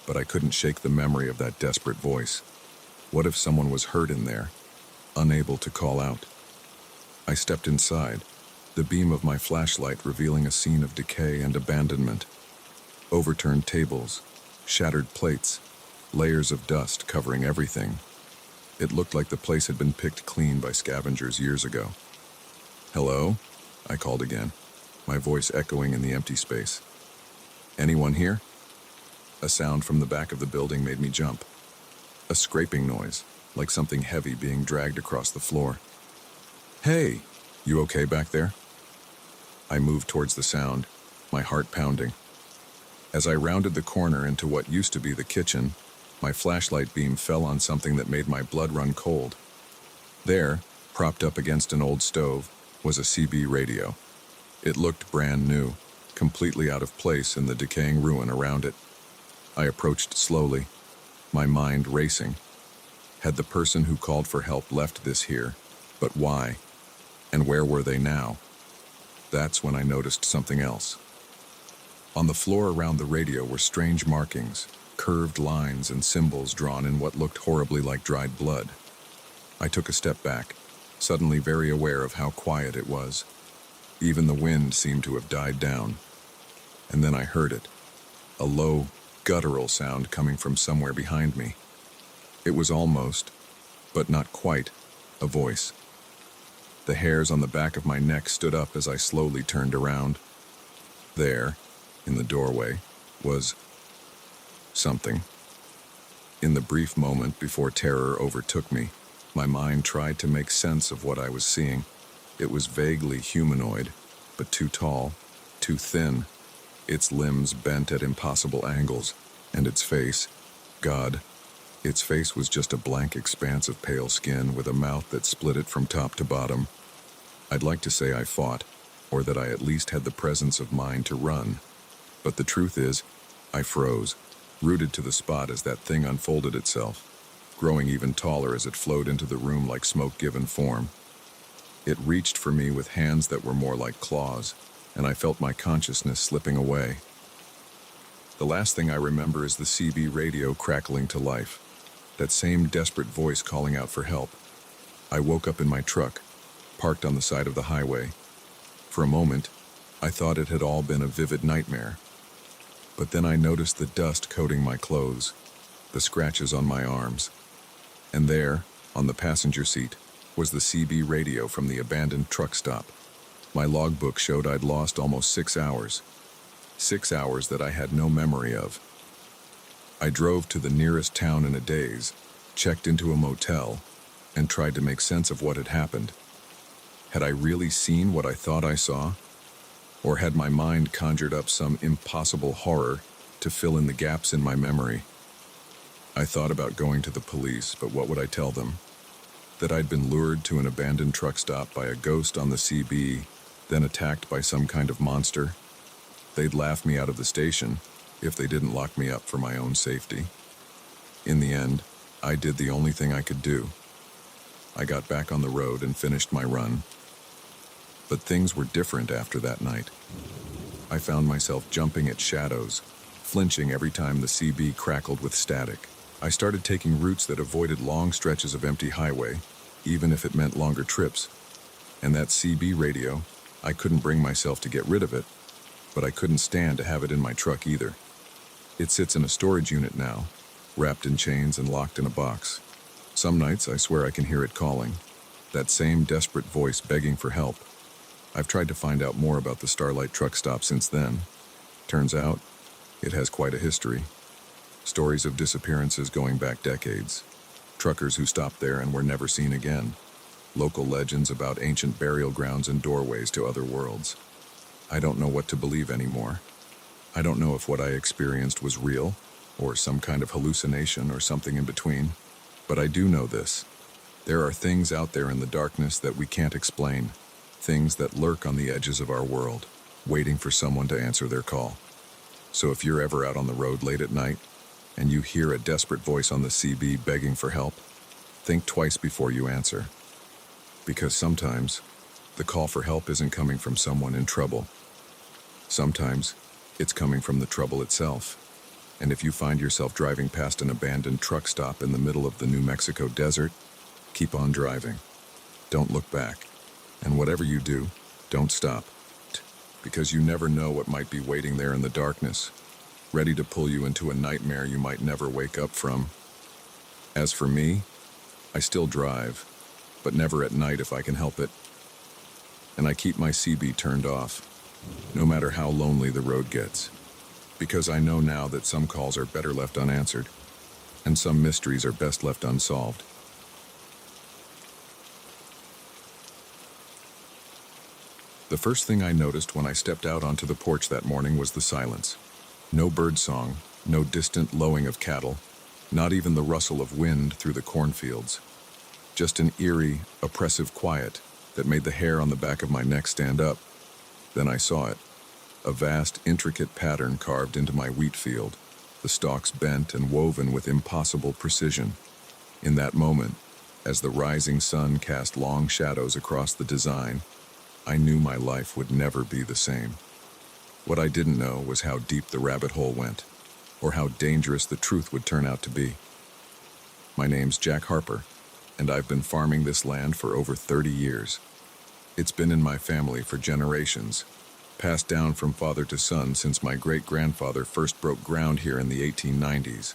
but I couldn't shake the memory of that desperate voice. What if someone was hurt in there, unable to call out? I stepped inside, the beam of my flashlight revealing a scene of decay and abandonment. Overturned tables, shattered plates, layers of dust covering everything. It looked like the place had been picked clean by scavengers years ago. "Hello?" I called again, my voice echoing in the empty space. "Anyone here?" A sound from the back of the building made me jump. A scraping noise, like something heavy being dragged across the floor. "Hey, you okay back there?" I moved towards the sound, my heart pounding. As I rounded the corner into what used to be the kitchen, my flashlight beam fell on something that made my blood run cold. There, propped up against an old stove, was a CB radio. It looked brand new, completely out of place in the decaying ruin around it. I approached slowly, my mind racing. Had the person who called for help left this here? But why? And where were they now? That's when I noticed something else. On the floor around the radio were strange markings, curved lines and symbols drawn in what looked horribly like dried blood. I took a step back, suddenly very aware of how quiet it was. Even the wind seemed to have died down. And then I heard it, a low, guttural sound coming from somewhere behind me. It was almost, but not quite, a voice. The hairs on the back of my neck stood up as I slowly turned around. There, in the doorway, was something. In the brief moment before terror overtook me, my mind tried to make sense of what I was seeing. It was vaguely humanoid, but too tall, too thin, its limbs bent at impossible angles, and its face, God, its face was just a blank expanse of pale skin with a mouth that split it from top to bottom. I'd like to say I fought, or that I at least had the presence of mind to run. But the truth is, I froze, rooted to the spot as that thing unfolded itself, growing even taller as it flowed into the room like smoke given form. It reached for me with hands that were more like claws, and I felt my consciousness slipping away. The last thing I remember is the CB radio crackling to life, that same desperate voice calling out for help. I woke up in my truck, parked on the side of the highway. For a moment, I thought it had all been a vivid nightmare. But then I noticed the dust coating my clothes, the scratches on my arms. And there, on the passenger seat, was the CB radio from the abandoned truck stop. My logbook showed I'd lost almost 6 hours. 6 hours that I had no memory of. I drove to the nearest town in a daze, checked into a motel, and tried to make sense of what had happened. Had I really seen what I thought I saw? Or had my mind conjured up some impossible horror to fill in the gaps in my memory? I thought about going to the police, but what would I tell them? That I'd been lured to an abandoned truck stop by a ghost on the CB, then attacked by some kind of monster? They'd laugh me out of the station if they didn't lock me up for my own safety. In the end, I did the only thing I could do. I got back on the road and finished my run. But things were different after that night. I found myself jumping at shadows, flinching every time the CB crackled with static. I started taking routes that avoided long stretches of empty highway, even if it meant longer trips. And that CB radio, I couldn't bring myself to get rid of it, but I couldn't stand to have it in my truck either. It sits in a storage unit now, wrapped in chains and locked in a box. Some nights I swear I can hear it calling, that same desperate voice begging for help. I've tried to find out more about the Starlight truck stop since then. Turns out, it has quite a history. Stories of disappearances going back decades. Truckers who stopped there and were never seen again. Local legends about ancient burial grounds and doorways to other worlds. I don't know what to believe anymore. I don't know if what I experienced was real, or some kind of hallucination, or something in between. But I do know this. There are things out there in the darkness that we can't explain. Things that lurk on the edges of our world, waiting for someone to answer their call. So if you're ever out on the road late at night, and you hear a desperate voice on the CB begging for help, think twice before you answer. Because sometimes, the call for help isn't coming from someone in trouble. Sometimes, it's coming from the trouble itself. And if you find yourself driving past an abandoned truck stop in the middle of the New Mexico desert, keep on driving. Don't look back. And whatever you do, don't stop. Because you never know what might be waiting there in the darkness, ready to pull you into a nightmare you might never wake up from. As for me, I still drive, but never at night if I can help it. And I keep my CB turned off, no matter how lonely the road gets. Because I know now that some calls are better left unanswered, and some mysteries are best left unsolved. The first thing I noticed when I stepped out onto the porch that morning was the silence. No birdsong, no distant lowing of cattle, not even the rustle of wind through the cornfields. Just an eerie, oppressive quiet that made the hair on the back of my neck stand up. Then I saw it. A vast, intricate pattern carved into my wheat field, the stalks bent and woven with impossible precision. In that moment, as the rising sun cast long shadows across the design, I knew my life would never be the same. What I didn't know was how deep the rabbit hole went, or how dangerous the truth would turn out to be. My name's Jack Harper, and I've been farming this land for over 30 years. It's been in my family for generations, passed down from father to son since my great-grandfather first broke ground here in the 1890s.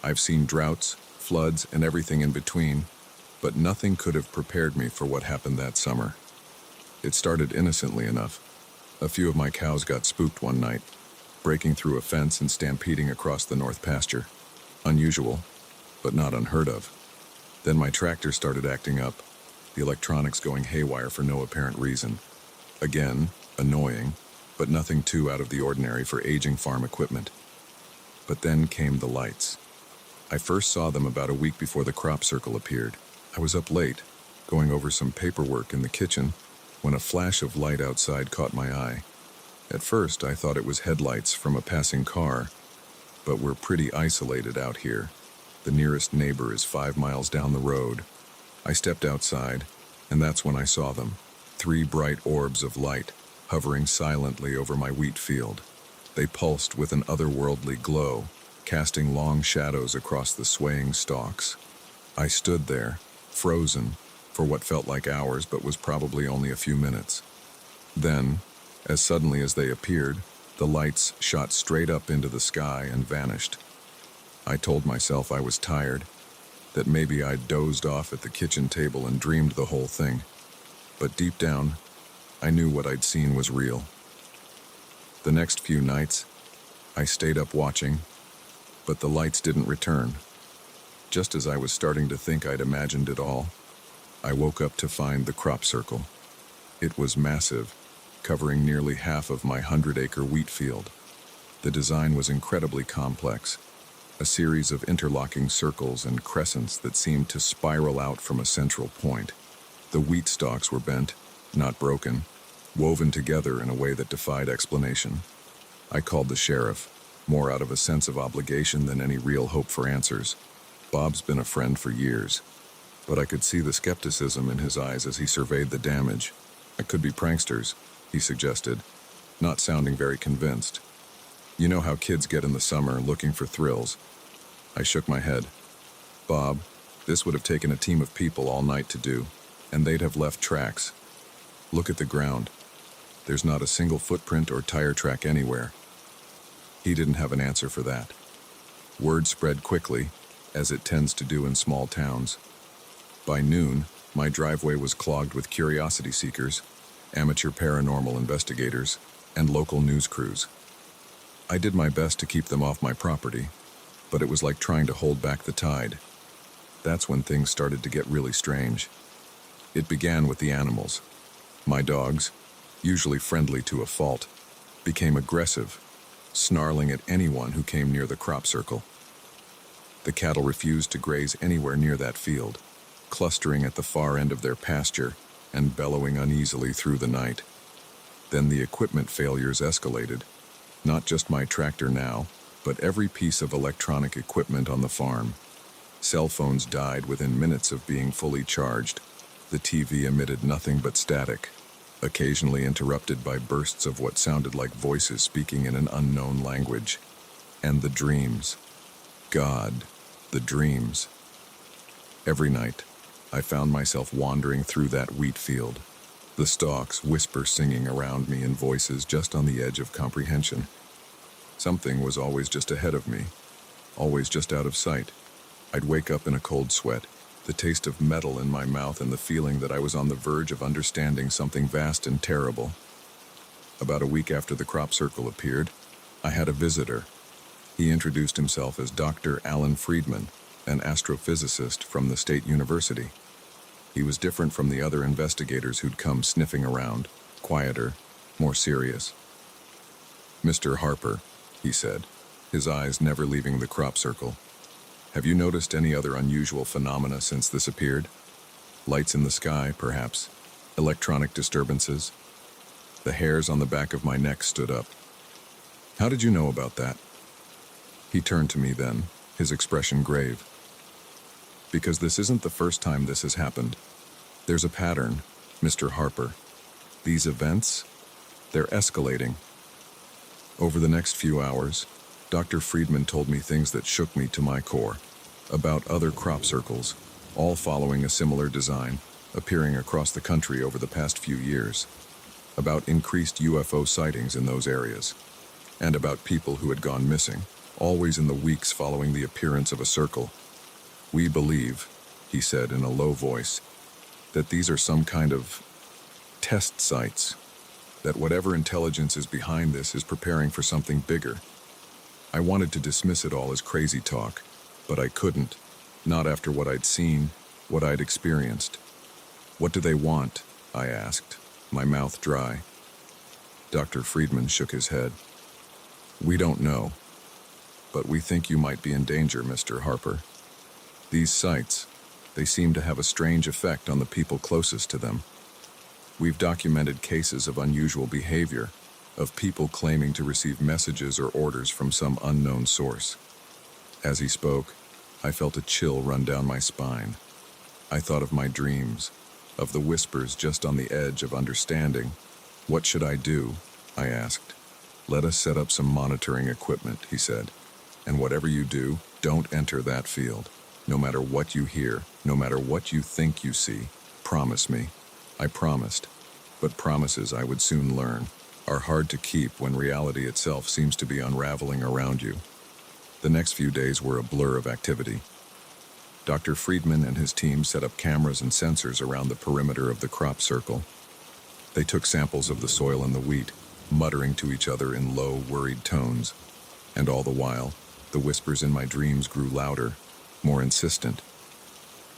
I've seen droughts, floods, and everything in between, but nothing could have prepared me for what happened that summer. It started innocently enough. A few of my cows got spooked one night, breaking through a fence and stampeding across the north pasture. Unusual, but not unheard of. Then my tractor started acting up, the electronics going haywire for no apparent reason. Again, annoying, but nothing too out of the ordinary for aging farm equipment. But then came the lights. I first saw them about a week before the crop circle appeared. I was up late, going over some paperwork in the kitchen, when a flash of light outside caught my eye. At first, I thought it was headlights from a passing car, but we're pretty isolated out here. The nearest neighbor is 5 miles down the road. I stepped outside, and that's when I saw them. 3 bright orbs of light, hovering silently over my wheat field. They pulsed with an otherworldly glow, casting long shadows across the swaying stalks. I stood there, frozen, for what felt like hours but was probably only a few minutes. Then, as suddenly as they appeared, the lights shot straight up into the sky and vanished. I told myself I was tired, that maybe I'd dozed off at the kitchen table and dreamed the whole thing. But deep down, I knew what I'd seen was real. The next few nights, I stayed up watching, but the lights didn't return. Just as I was starting to think I'd imagined it all, I woke up to find the crop circle. It was massive, covering nearly half of my 100-acre wheat field. The design was incredibly complex, a series of interlocking circles and crescents that seemed to spiral out from a central point. The wheat stalks were bent, not broken, woven together in a way that defied explanation. I called the sheriff, more out of a sense of obligation than any real hope for answers. Bob's been a friend for years, but I could see the skepticism in his eyes as he surveyed the damage. It could be pranksters, he suggested, not sounding very convinced. You know how kids get in the summer looking for thrills. I shook my head. Bob, this would have taken a team of people all night to do, and they'd have left tracks. Look at the ground. There's not a single footprint or tire track anywhere. He didn't have an answer for that. Word spread quickly, as it tends to do in small towns. By noon, my driveway was clogged with curiosity seekers, amateur paranormal investigators, and local news crews. I did my best to keep them off my property, but it was like trying to hold back the tide. That's when things started to get really strange. It began with the animals. My dogs, usually friendly to a fault, became aggressive, snarling at anyone who came near the crop circle. The cattle refused to graze anywhere near that field, clustering at the far end of their pasture and bellowing uneasily through the night. Then the equipment failures escalated. Not just my tractor now, but every piece of electronic equipment on the farm. Cell phones died within minutes of being fully charged. The TV emitted nothing but static, occasionally interrupted by bursts of what sounded like voices speaking in an unknown language. And the dreams. God, the dreams. Every night, I found myself wandering through that wheat field. The stalks whisper singing around me in voices just on the edge of comprehension. Something was always just ahead of me, always just out of sight. I'd wake up in a cold sweat, the taste of metal in my mouth and the feeling that I was on the verge of understanding something vast and terrible. About a week after the crop circle appeared, I had a visitor. He introduced himself as Dr. Alan Friedman, an astrophysicist from the State University. He was different from the other investigators who'd come sniffing around, quieter, more serious. Mr. Harper, he said, his eyes never leaving the crop circle. Have you noticed any other unusual phenomena since this appeared? Lights in the sky, perhaps? Electronic disturbances? The hairs on the back of my neck stood up. How did you know about that? He turned to me then, his expression grave. Because this isn't the first time this has happened. There's a pattern, Mr. Harper. These events, they're escalating. Over the next few hours, Dr. Friedman told me things that shook me to my core, about other crop circles, all following a similar design, appearing across the country over the past few years, about increased UFO sightings in those areas, and about people who had gone missing, always in the weeks following the appearance of a circle. We believe, he said in a low voice, that these are some kind of test sites, that whatever intelligence is behind this is preparing for something bigger. I wanted to dismiss it all as crazy talk, but I couldn't, not after what I'd seen, what I'd experienced. What do they want? I asked, my mouth dry. Dr. Friedman shook his head. We don't know, but we think you might be in danger, Mr. Harper. These sites, they seem to have a strange effect on the people closest to them. We've documented cases of unusual behavior, of people claiming to receive messages or orders from some unknown source. As he spoke, I felt a chill run down my spine. I thought of my dreams, of the whispers just on the edge of understanding. "What should I do?" I asked. "Let us set up some monitoring equipment," he said. "And whatever you do, don't enter that field. No matter what you hear, no matter what you think you see, promise me." I promised, but promises, I would soon learn, are hard to keep when reality itself seems to be unraveling around you. The next few days were a blur of activity. Dr. Friedman and his team set up cameras and sensors around the perimeter of the crop circle. They took samples of the soil and the wheat, muttering to each other in low, worried tones. And all the while, the whispers in my dreams grew louder, more insistent.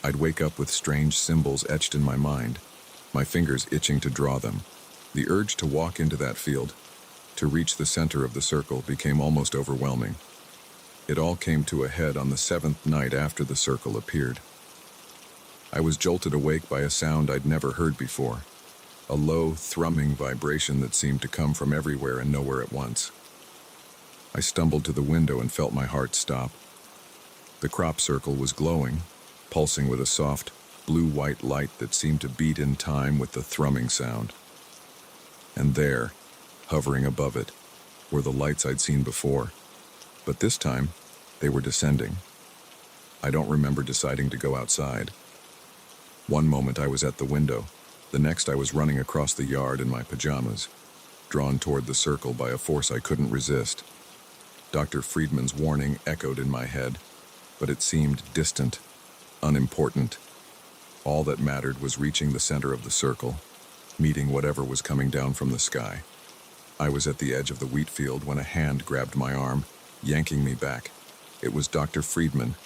I'd wake up with strange symbols etched in my mind, my fingers itching to draw them. The urge to walk into that field, to reach the center of the circle, became almost overwhelming. It all came to a head on the 7th night after the circle appeared. I was jolted awake by a sound I'd never heard before, a low, thrumming vibration that seemed to come from everywhere and nowhere at once. I stumbled to the window and felt my heart stop. The crop circle was glowing, pulsing with a soft, blue-white light that seemed to beat in time with the thrumming sound. And there, hovering above it, were the lights I'd seen before. But this time, they were descending. I don't remember deciding to go outside. One moment I was at the window, the next I was running across the yard in my pajamas, drawn toward the circle by a force I couldn't resist. Dr. Friedman's warning echoed in my head, but it seemed distant, unimportant. All that mattered was reaching the center of the circle, meeting whatever was coming down from the sky. I was at the edge of the wheat field when a hand grabbed my arm, yanking me back. It was Dr. Friedman,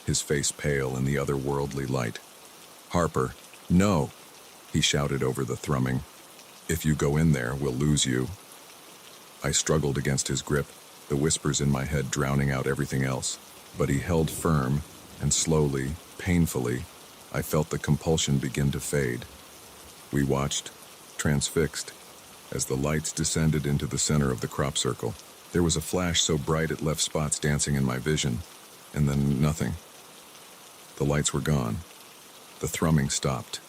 his face pale in the otherworldly light. "Harper, no!" he shouted over the thrumming. "If you go in there, we'll lose you." I struggled against his grip, the whispers in my head drowning out everything else. But he held firm, and slowly, painfully, I felt the compulsion begin to fade. We watched, transfixed, as the lights descended into the center of the crop circle. There was a flash so bright it left spots dancing in my vision, and then nothing. The lights were gone. The thrumming stopped.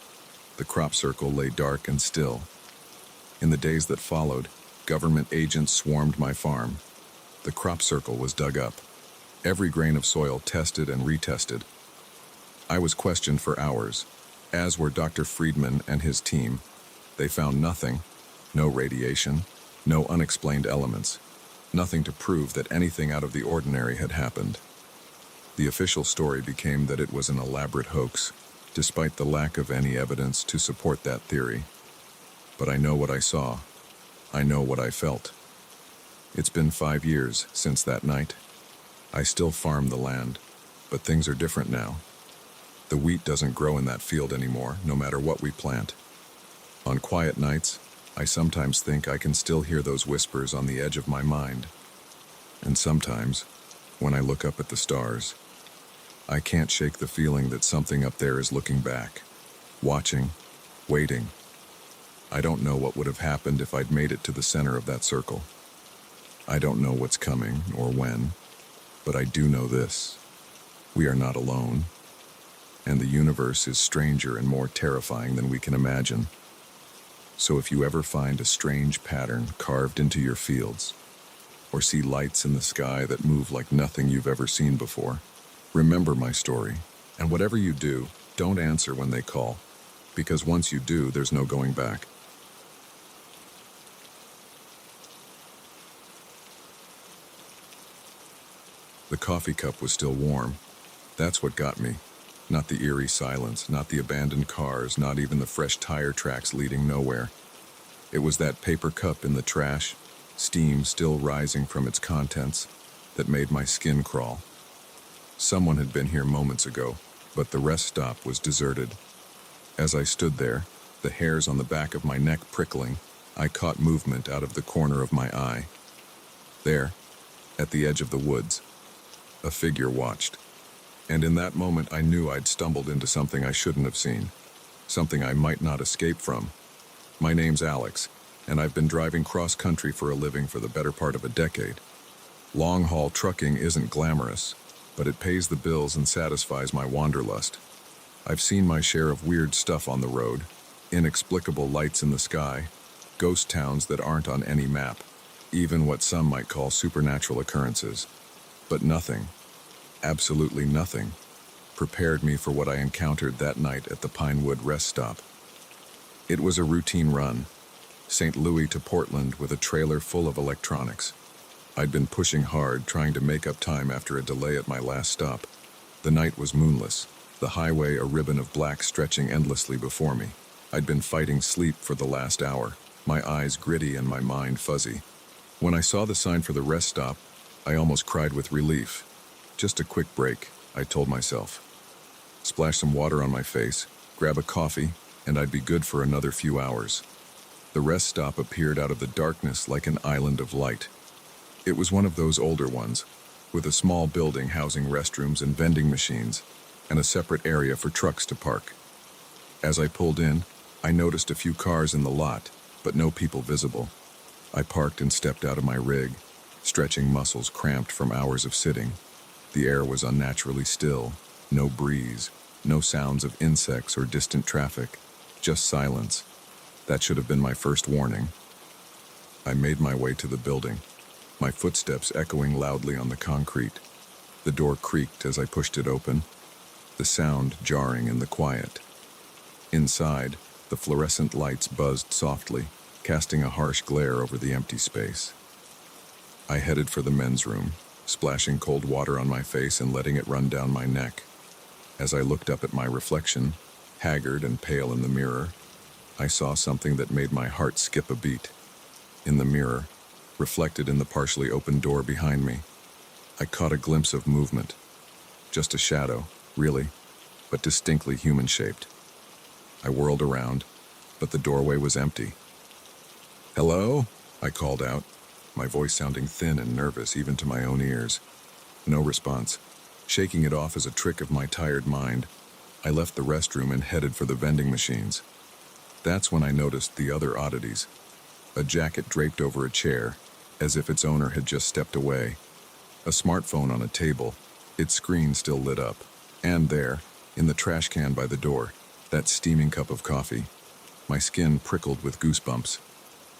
The crop circle lay dark and still. In the days that followed, government agents swarmed my farm. The crop circle was dug up. Every grain of soil tested and retested. I was questioned for hours, as were Dr. Friedman and his team. They found nothing, no radiation, no unexplained elements. Nothing to prove that anything out of the ordinary had happened. The official story became that it was an elaborate hoax, despite the lack of any evidence to support that theory. But I know what I saw. I know what I felt. It's been 5 years since that night. I still farm the land, but things are different now. The wheat doesn't grow in that field anymore, no matter what we plant. On quiet nights, I sometimes think I can still hear those whispers on the edge of my mind. And sometimes, when I look up at the stars, I can't shake the feeling that something up there is looking back, watching, waiting. I don't know what would have happened if I'd made it to the center of that circle. I don't know what's coming or when, but I do know this. We are not alone, and the universe is stranger and more terrifying than we can imagine. So if you ever find a strange pattern carved into your fields, or see lights in the sky that move like nothing you've ever seen before, remember my story. And whatever you do, don't answer when they call, because once you do, there's no going back. The coffee cup was still warm. That's what got me. Not the eerie silence, not the abandoned cars, not even the fresh tire tracks leading nowhere. It was that paper cup in the trash, steam still rising from its contents, that made my skin crawl. Someone had been here moments ago, but the rest stop was deserted. As I stood there, the hairs on the back of my neck prickling, I caught movement out of the corner of my eye. There, at the edge of the woods, a figure watched. And in that moment I knew I'd stumbled into something I shouldn't have seen, something I might not escape from. My name's Alex, and I've been driving cross-country for a living for the better part of a decade. Long-haul trucking isn't glamorous, but it pays the bills and satisfies my wanderlust. I've seen my share of weird stuff on the road, inexplicable lights in the sky, ghost towns that aren't on any map, even what some might call supernatural occurrences. But nothing, absolutely nothing, prepared me for what I encountered that night at the Pinewood rest stop. It was a routine run, St. Louis to Portland with a trailer full of electronics. I'd been pushing hard, trying to make up time after a delay at my last stop. The night was moonless, the highway a ribbon of black stretching endlessly before me. I'd been fighting sleep for the last hour, my eyes gritty and my mind fuzzy. When I saw the sign for the rest stop, I almost cried with relief. Just a quick break, I told myself. Splash some water on my face, grab a coffee, and I'd be good for another few hours. The rest stop appeared out of the darkness like an island of light. It was one of those older ones, with a small building housing restrooms and vending machines, and a separate area for trucks to park. As I pulled in, I noticed a few cars in the lot, but no people visible. I parked and stepped out of my rig, stretching muscles cramped from hours of sitting. The air was unnaturally still, no breeze, no sounds of insects or distant traffic, just silence. That should have been my first warning. I made my way to the building, my footsteps echoing loudly on the concrete. The door creaked as I pushed it open, the sound jarring in the quiet. Inside, the fluorescent lights buzzed softly, casting a harsh glare over the empty space. I headed for the men's room, splashing cold water on my face and letting it run down my neck. As I looked up at my reflection, haggard and pale in the mirror, I saw something that made my heart skip a beat. In the mirror, reflected in the partially open door behind me, I caught a glimpse of movement. Just a shadow, really, but distinctly human-shaped. I whirled around, but the doorway was empty. "Hello?" I called out, my voice sounding thin and nervous even to my own ears. No response. Shaking it off as a trick of my tired mind, I left the restroom and headed for the vending machines. That's when I noticed the other oddities. A jacket draped over a chair, as if its owner had just stepped away. A smartphone on a table, its screen still lit up. And there, in the trash can by the door, that steaming cup of coffee. My skin prickled with goosebumps.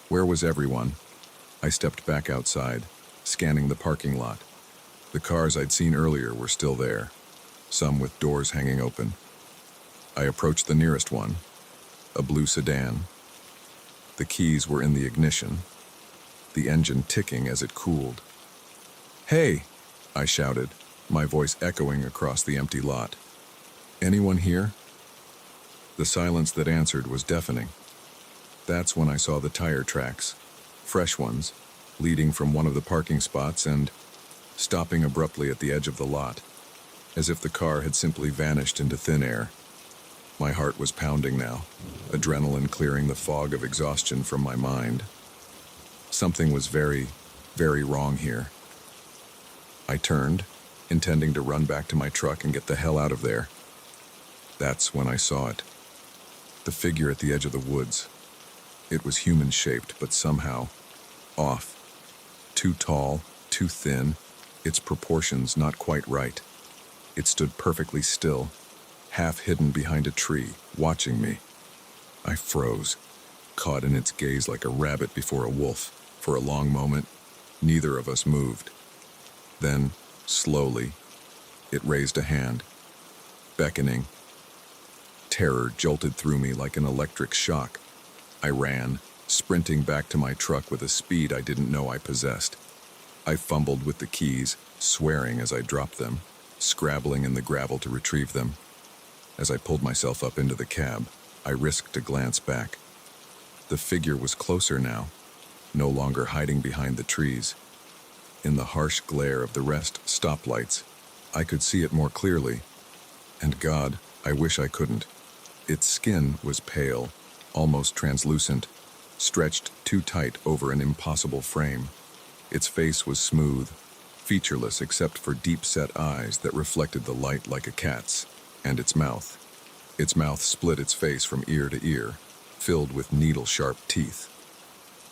Where was everyone? I stepped back outside, scanning the parking lot. The cars I'd seen earlier were still there, some with doors hanging open. I approached the nearest one, a blue sedan. The keys were in the ignition, the engine ticking as it cooled. "Hey!" I shouted, my voice echoing across the empty lot. "Anyone here?" The silence that answered was deafening. That's when I saw the tire tracks, fresh ones, leading from one of the parking spots and stopping abruptly at the edge of the lot, as if the car had simply vanished into thin air. My heart was pounding now, adrenaline clearing the fog of exhaustion from my mind. Something was very, very wrong here. I turned, intending to run back to my truck and get the hell out of there. That's when I saw it. The figure at the edge of the woods. It was human-shaped, but somehow off. Too tall, too thin, its proportions not quite right. It stood perfectly still, half hidden behind a tree, watching me. I froze, caught in its gaze like a rabbit before a wolf. For a long moment, neither of us moved. Then, slowly, it raised a hand, beckoning. Terror jolted through me like an electric shock. I ran, sprinting back to my truck with a speed I didn't know I possessed. I fumbled with the keys, swearing as I dropped them, scrabbling in the gravel to retrieve them. As I pulled myself up into the cab, I risked a glance back. The figure was closer now, no longer hiding behind the trees. In the harsh glare of the rest stoplights, I could see it more clearly. And God, I wish I couldn't. Its skin was pale, almost translucent, stretched too tight over an impossible frame. Its face was smooth, featureless except for deep-set eyes that reflected the light like a cat's, and its mouth. Its mouth split its face from ear to ear, filled with needle-sharp teeth.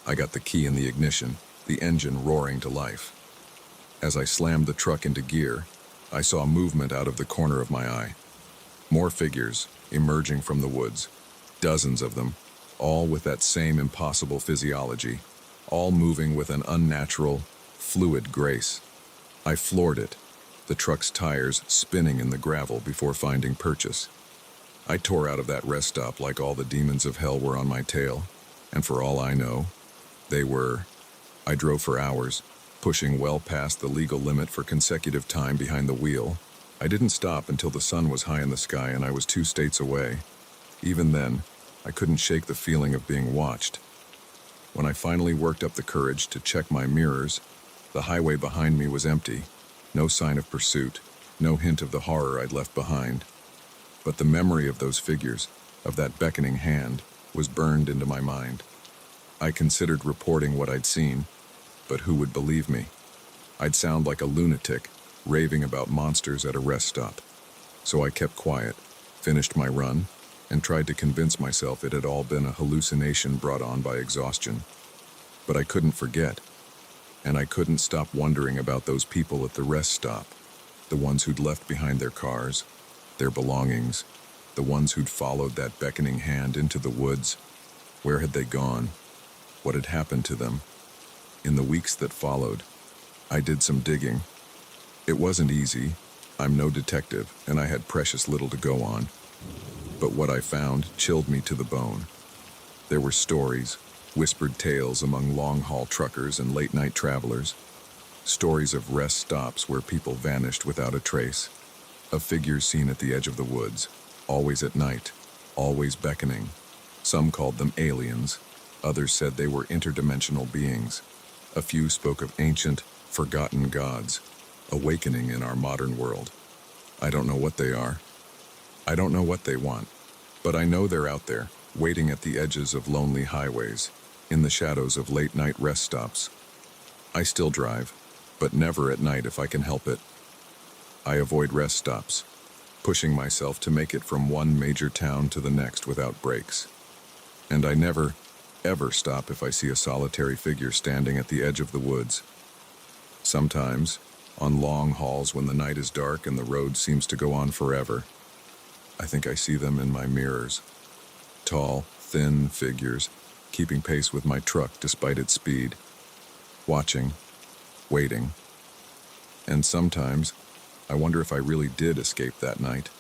I got the key in the ignition, the engine roaring to life. As I slammed the truck into gear, I saw movement out of the corner of my eye. More figures emerging from the woods, dozens of them, all with that same impossible physiology, all moving with an unnatural, fluid grace. I floored it, the truck's tires spinning in the gravel before finding purchase. I tore out of that rest stop like all the demons of hell were on my tail, and for all I know, they were. I drove for hours, pushing well past the legal limit for consecutive time behind the wheel. I didn't stop until the sun was high in the sky and I was 2 states away. Even then, I couldn't shake the feeling of being watched. When I finally worked up the courage to check my mirrors, the highway behind me was empty, no sign of pursuit, no hint of the horror I'd left behind. But the memory of those figures, of that beckoning hand, was burned into my mind. I considered reporting what I'd seen, but who would believe me? I'd sound like a lunatic, raving about monsters at a rest stop. So I kept quiet, finished my run, and tried to convince myself it had all been a hallucination brought on by exhaustion. But I couldn't forget, and I couldn't stop wondering about those people at the rest stop, the ones who'd left behind their cars, their belongings, the ones who'd followed that beckoning hand into the woods. Where had they gone? What had happened to them? In the weeks that followed, I did some digging. It wasn't easy. I'm no detective, and I had precious little to go on. But what I found chilled me to the bone. There were stories, whispered tales among long-haul truckers and late-night travelers. Stories of rest stops where people vanished without a trace. Of figures seen at the edge of the woods, always at night, always beckoning. Some called them aliens. Others said they were interdimensional beings. A few spoke of ancient, forgotten gods, awakening in our modern world. I don't know what they are. I don't know what they want. But I know they're out there, waiting at the edges of lonely highways, in the shadows of late-night rest stops. I still drive, but never at night if I can help it. I avoid rest stops, pushing myself to make it from one major town to the next without breaks. And I never, ever stop if I see a solitary figure standing at the edge of the woods. Sometimes, on long hauls when the night is dark and the road seems to go on forever, I think I see them in my mirrors. Tall, thin figures, keeping pace with my truck despite its speed. Watching, waiting. And sometimes, I wonder if I really did escape that night,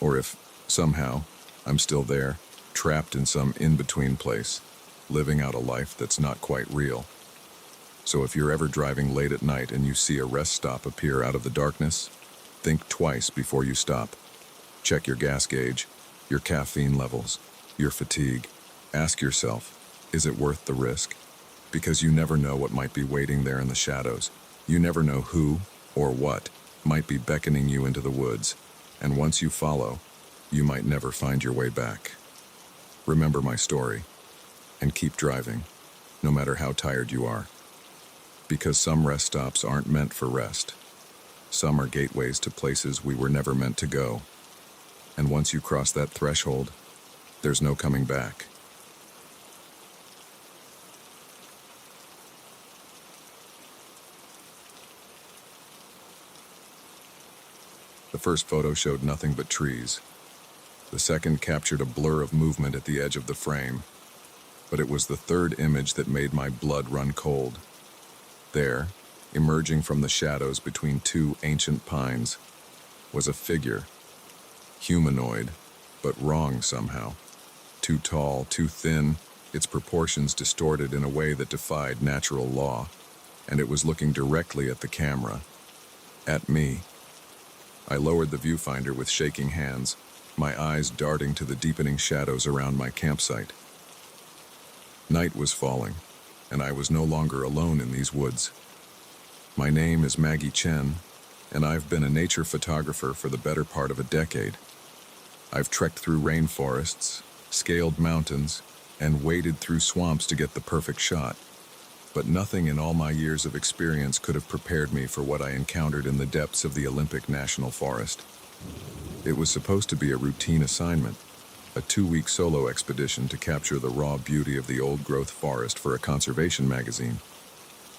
or if, somehow, I'm still there, trapped in some in-between place, living out a life that's not quite real. So if you're ever driving late at night and you see a rest stop appear out of the darkness, think twice before you stop. Check your gas gauge, your caffeine levels, your fatigue. Ask yourself, is it worth the risk? Because you never know what might be waiting there in the shadows. You never know who or what might be beckoning you into the woods, and once you follow, you might never find your way back. Remember my story, and keep driving, no matter how tired you are. Because some rest stops aren't meant for rest. Some are gateways to places we were never meant to go. And once you cross that threshold, there's no coming back. The first photo showed nothing but trees. The second captured a blur of movement at the edge of the frame. But it was the third image that made my blood run cold. There, emerging from the shadows between 2 ancient pines, was a figure. Humanoid, but wrong somehow. Too tall, too thin, its proportions distorted in a way that defied natural law, and it was looking directly at the camera. At me. I lowered the viewfinder with shaking hands, my eyes darting to the deepening shadows around my campsite. Night was falling, and I was no longer alone in these woods. My name is Maggie Chen, and I've been a nature photographer for the better part of a decade. I've trekked through rainforests, scaled mountains, and waded through swamps to get the perfect shot. But nothing in all my years of experience could have prepared me for what I encountered in the depths of the Olympic National Forest. It was supposed to be a routine assignment, a 2-week solo expedition to capture the raw beauty of the old-growth forest for a conservation magazine.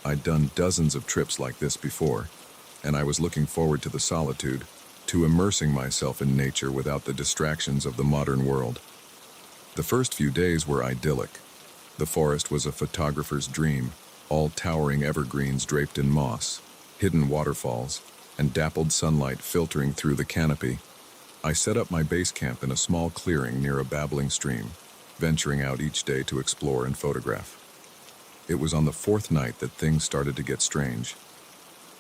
I'd done dozens of trips like this before, and I was looking forward to the solitude, to immersing myself in nature without the distractions of the modern world. The first few days were idyllic. The forest was a photographer's dream, all towering evergreens draped in moss, hidden waterfalls, and dappled sunlight filtering through the canopy. I set up my base camp in a small clearing near a babbling stream, venturing out each day to explore and photograph. It was on the 4th night that things started to get strange.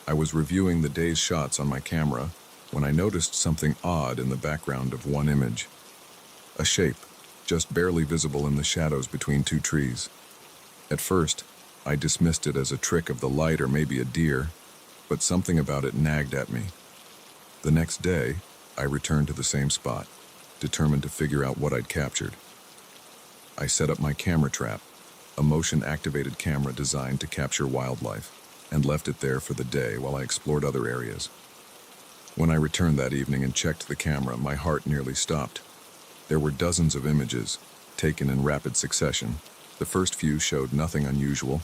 I was reviewing the day's shots on my camera when I noticed something odd in the background of one image. A shape, just barely visible in the shadows between 2 trees. At first, I dismissed it as a trick of the light or maybe a deer, but something about it nagged at me. The next day, I returned to the same spot, determined to figure out what I'd captured. I set up my camera trap, a motion-activated camera designed to capture wildlife, and left it there for the day while I explored other areas. When I returned that evening and checked the camera, my heart nearly stopped. There were dozens of images, taken in rapid succession. The first few showed nothing unusual,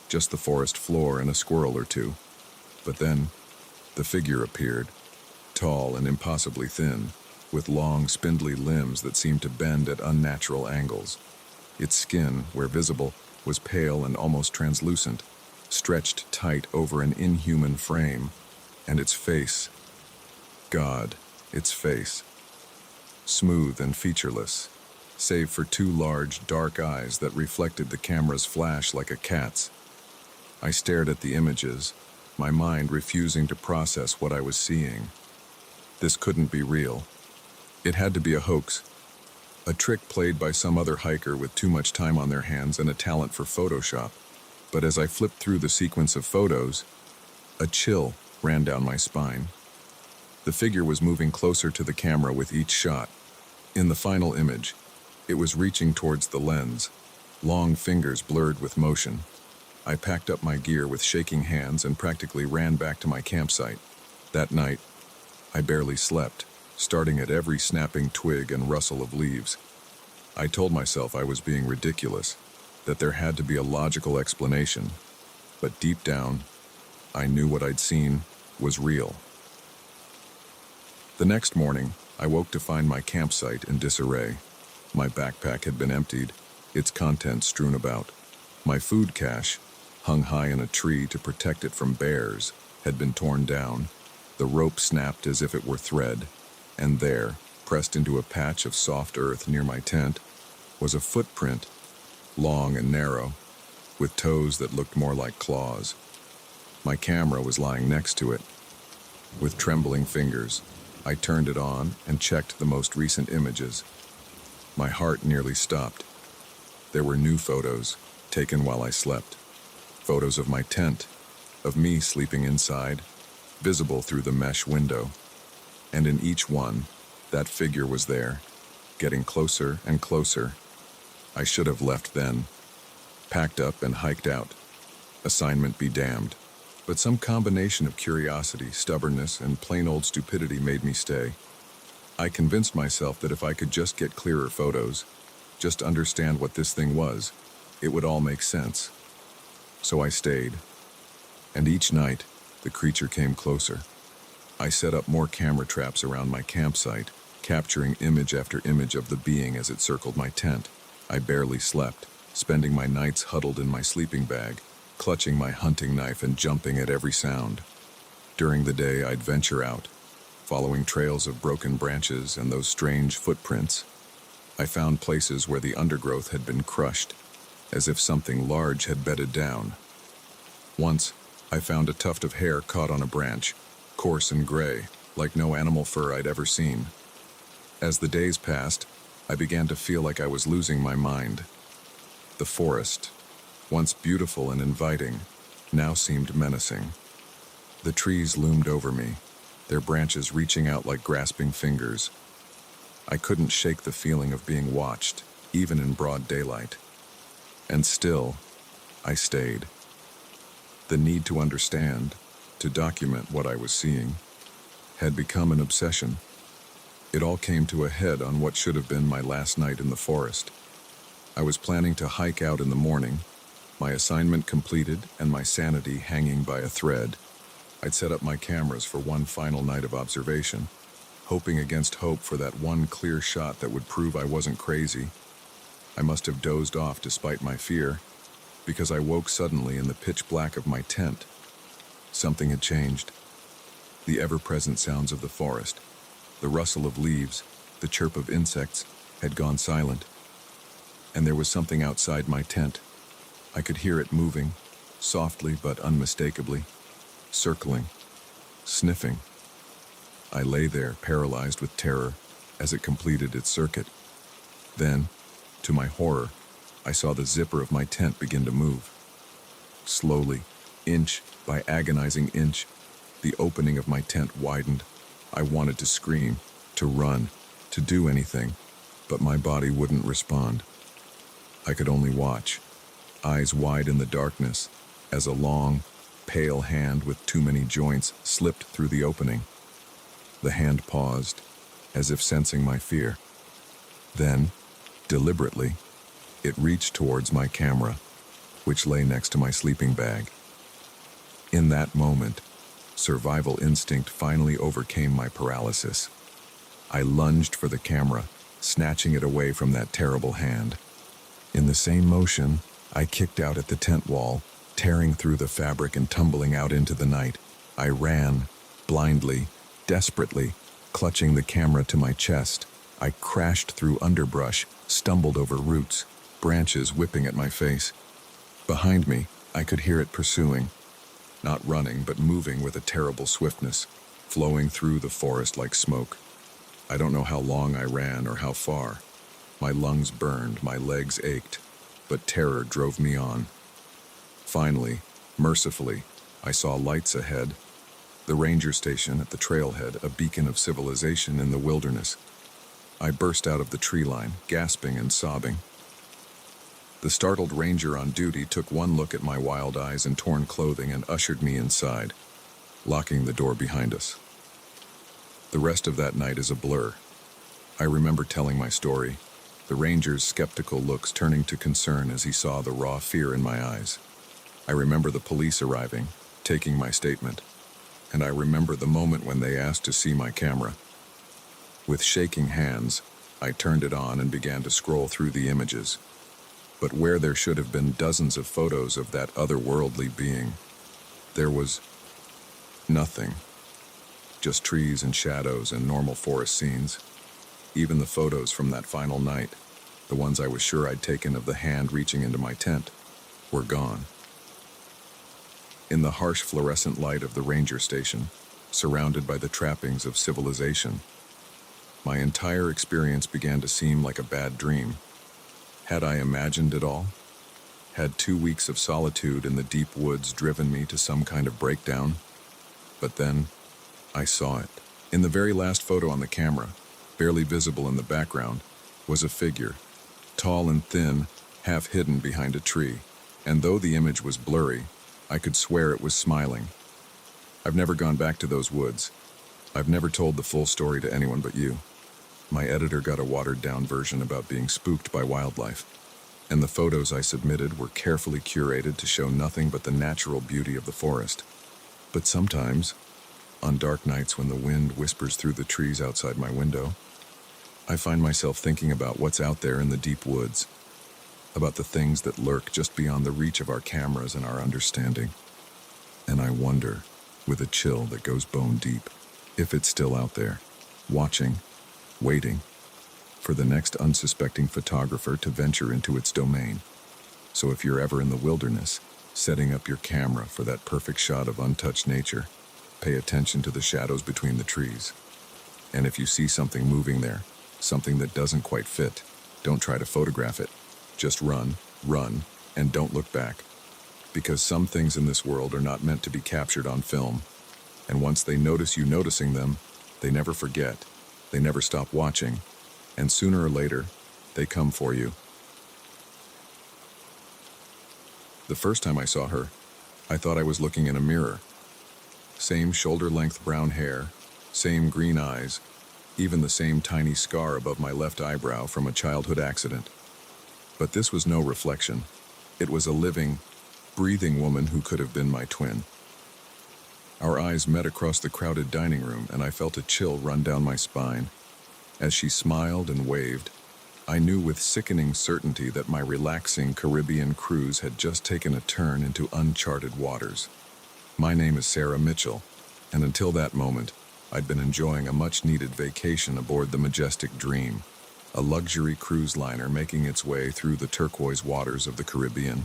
just the forest floor and a squirrel or two. But then, the figure appeared, tall and impossibly thin, with long, spindly limbs that seemed to bend at unnatural angles. Its skin, where visible, was pale and almost translucent, stretched tight over an inhuman frame, and its face, God, its face, smooth and featureless, save for 2 large, dark eyes that reflected the camera's flash like a cat's. I stared at the images, my mind refusing to process what I was seeing. This couldn't be real. It had to be a hoax, a trick played by some other hiker with too much time on their hands and a talent for Photoshop. But as I flipped through the sequence of photos, a chill ran down my spine. The figure was moving closer to the camera with each shot. In the final image, it was reaching towards the lens, long fingers blurred with motion. I packed up my gear with shaking hands and practically ran back to my campsite. That night, I barely slept, starting at every snapping twig and rustle of leaves. I told myself I was being ridiculous, that there had to be a logical explanation, but deep down, I knew what I'd seen was real. The next morning, I woke to find my campsite in disarray. My backpack had been emptied, its contents strewn about. My food cache, hung high in a tree to protect it from bears, had been torn down. The rope snapped as if it were thread, and there, pressed into a patch of soft earth near my tent, was a footprint, long and narrow, with toes that looked more like claws. My camera was lying next to it. With trembling fingers, I turned it on and checked the most recent images. My heart nearly stopped. There were new photos, taken while I slept. Photos of my tent, of me sleeping inside, visible through the mesh window. And in each one, that figure was there, getting closer and closer. I should have left then, packed up and hiked out. Assignment be damned. But some combination of curiosity, stubbornness, and plain old stupidity made me stay. I convinced myself that if I could just get clearer photos, just understand what this thing was, it would all make sense. So I stayed. And each night, the creature came closer. I set up more camera traps around my campsite, capturing image after image of the being as it circled my tent. I barely slept, spending my nights huddled in my sleeping bag, clutching my hunting knife and jumping at every sound. During the day, I'd venture out, following trails of broken branches and those strange footprints. I found places where the undergrowth had been crushed, as if something large had bedded down. Once, I found a tuft of hair caught on a branch, coarse and gray, like no animal fur I'd ever seen. As the days passed, I began to feel like I was losing my mind. The forest, once beautiful and inviting, now seemed menacing. The trees loomed over me, their branches reaching out like grasping fingers. I couldn't shake the feeling of being watched, even in broad daylight. And still, I stayed. The need to understand, to document what I was seeing, had become an obsession. It all came to a head on what should have been my last night in the forest. I was planning to hike out in the morning, my assignment completed and my sanity hanging by a thread. I'd set up my cameras for one final night of observation, hoping against hope for that one clear shot that would prove I wasn't crazy. I must have dozed off despite my fear, because I woke suddenly in the pitch black of my tent. Something had changed. The ever-present sounds of the forest, the rustle of leaves, the chirp of insects, had gone silent. And there was something outside my tent. I could hear it moving, softly but unmistakably, circling, sniffing. I lay there, paralyzed with terror, as it completed its circuit. Then, to my horror, I saw the zipper of my tent begin to move. Slowly, inch by agonizing inch, the opening of my tent widened. I wanted to scream, to run, to do anything, but my body wouldn't respond. I could only watch, eyes wide in the darkness, as a long, pale hand with too many joints slipped through the opening. The hand paused, as if sensing my fear. Then, deliberately, it reached towards my camera, which lay next to my sleeping bag. In that moment, survival instinct finally overcame my paralysis. I lunged for the camera, snatching it away from that terrible hand. In the same motion, I kicked out at the tent wall, tearing through the fabric and tumbling out into the night. I ran, blindly, desperately, clutching the camera to my chest. I crashed through underbrush, stumbled over roots, branches whipping at my face. Behind me, I could hear it pursuing, not running but moving with a terrible swiftness, flowing through the forest like smoke. I don't know how long I ran or how far. My lungs burned, my legs ached, but terror drove me on. Finally, mercifully, I saw lights ahead. The ranger station at the trailhead, a beacon of civilization in the wilderness. I burst out of the tree line, gasping and sobbing. The startled ranger on duty took one look at my wild eyes and torn clothing and ushered me inside, locking the door behind us. The rest of that night is a blur. I remember telling my story, the ranger's skeptical looks turning to concern as he saw the raw fear in my eyes. I remember the police arriving, taking my statement, and I remember the moment when they asked to see my camera. With shaking hands, I turned it on and began to scroll through the images. But where there should have been dozens of photos of that otherworldly being, there was nothing. Just trees and shadows and normal forest scenes. Even the photos from that final night, the ones I was sure I'd taken of the hand reaching into my tent, were gone. In the harsh fluorescent light of the ranger station, surrounded by the trappings of civilization, my entire experience began to seem like a bad dream. Had I imagined it all? Had 2 weeks of solitude in the deep woods driven me to some kind of breakdown? But then, I saw it. In the very last photo on the camera, barely visible in the background, was a figure, tall and thin, half hidden behind a tree. And though the image was blurry, I could swear it was smiling. I've never gone back to those woods. I've never told the full story to anyone but you. My editor got a watered-down version about being spooked by wildlife, and the photos I submitted were carefully curated to show nothing but the natural beauty of the forest. But sometimes, on dark nights when the wind whispers through the trees outside my window, I find myself thinking about what's out there in the deep woods, about the things that lurk just beyond the reach of our cameras and our understanding. And I wonder, with a chill that goes bone deep, if it's still out there, watching, waiting for the next unsuspecting photographer to venture into its domain. So if you're ever in the wilderness, setting up your camera for that perfect shot of untouched nature, pay attention to the shadows between the trees. And if you see something moving there, something that doesn't quite fit, don't try to photograph it. Just run, and don't look back. Because some things in this world are not meant to be captured on film. And once they notice you noticing them, they never forget. They never stop watching, and sooner or later, they come for you. The first time I saw her, I thought I was looking in a mirror. Same shoulder-length brown hair, same green eyes, even the same tiny scar above my left eyebrow from a childhood accident. But this was no reflection. It was a living, breathing woman who could have been my twin. Our eyes met across the crowded dining room, and I felt a chill run down my spine. As she smiled and waved, I knew with sickening certainty that my relaxing Caribbean cruise had just taken a turn into uncharted waters. My name is Sarah Mitchell, and until that moment, I'd been enjoying a much-needed vacation aboard the Majestic Dream, a luxury cruise liner making its way through the turquoise waters of the Caribbean.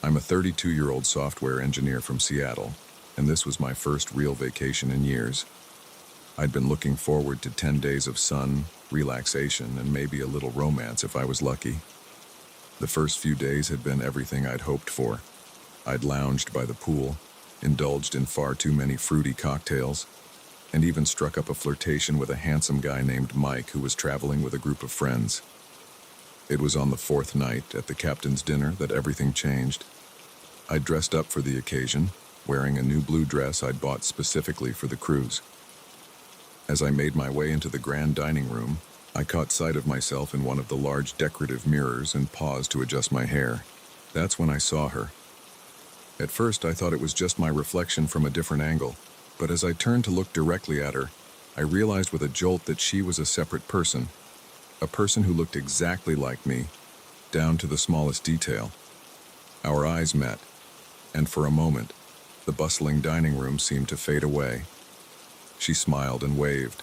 I'm a 32-year-old software engineer from Seattle, and this was my first real vacation in years. I'd been looking forward to 10 days of sun, relaxation, and maybe a little romance if I was lucky. The first few days had been everything I'd hoped for. I'd lounged by the pool, indulged in far too many fruity cocktails, and even struck up a flirtation with a handsome guy named Mike who was traveling with a group of friends. It was on the fourth night at the captain's dinner that everything changed. I'd dressed up for the occasion, wearing a new blue dress I'd bought specifically for the cruise. As I made my way into the grand dining room, I caught sight of myself in one of the large decorative mirrors and paused to adjust my hair. That's when I saw her. At first, I thought it was just my reflection from a different angle, but as I turned to look directly at her, I realized with a jolt that she was a separate person, a person who looked exactly like me, down to the smallest detail. Our eyes met, and for a moment, the bustling dining room seemed to fade away. She smiled and waved,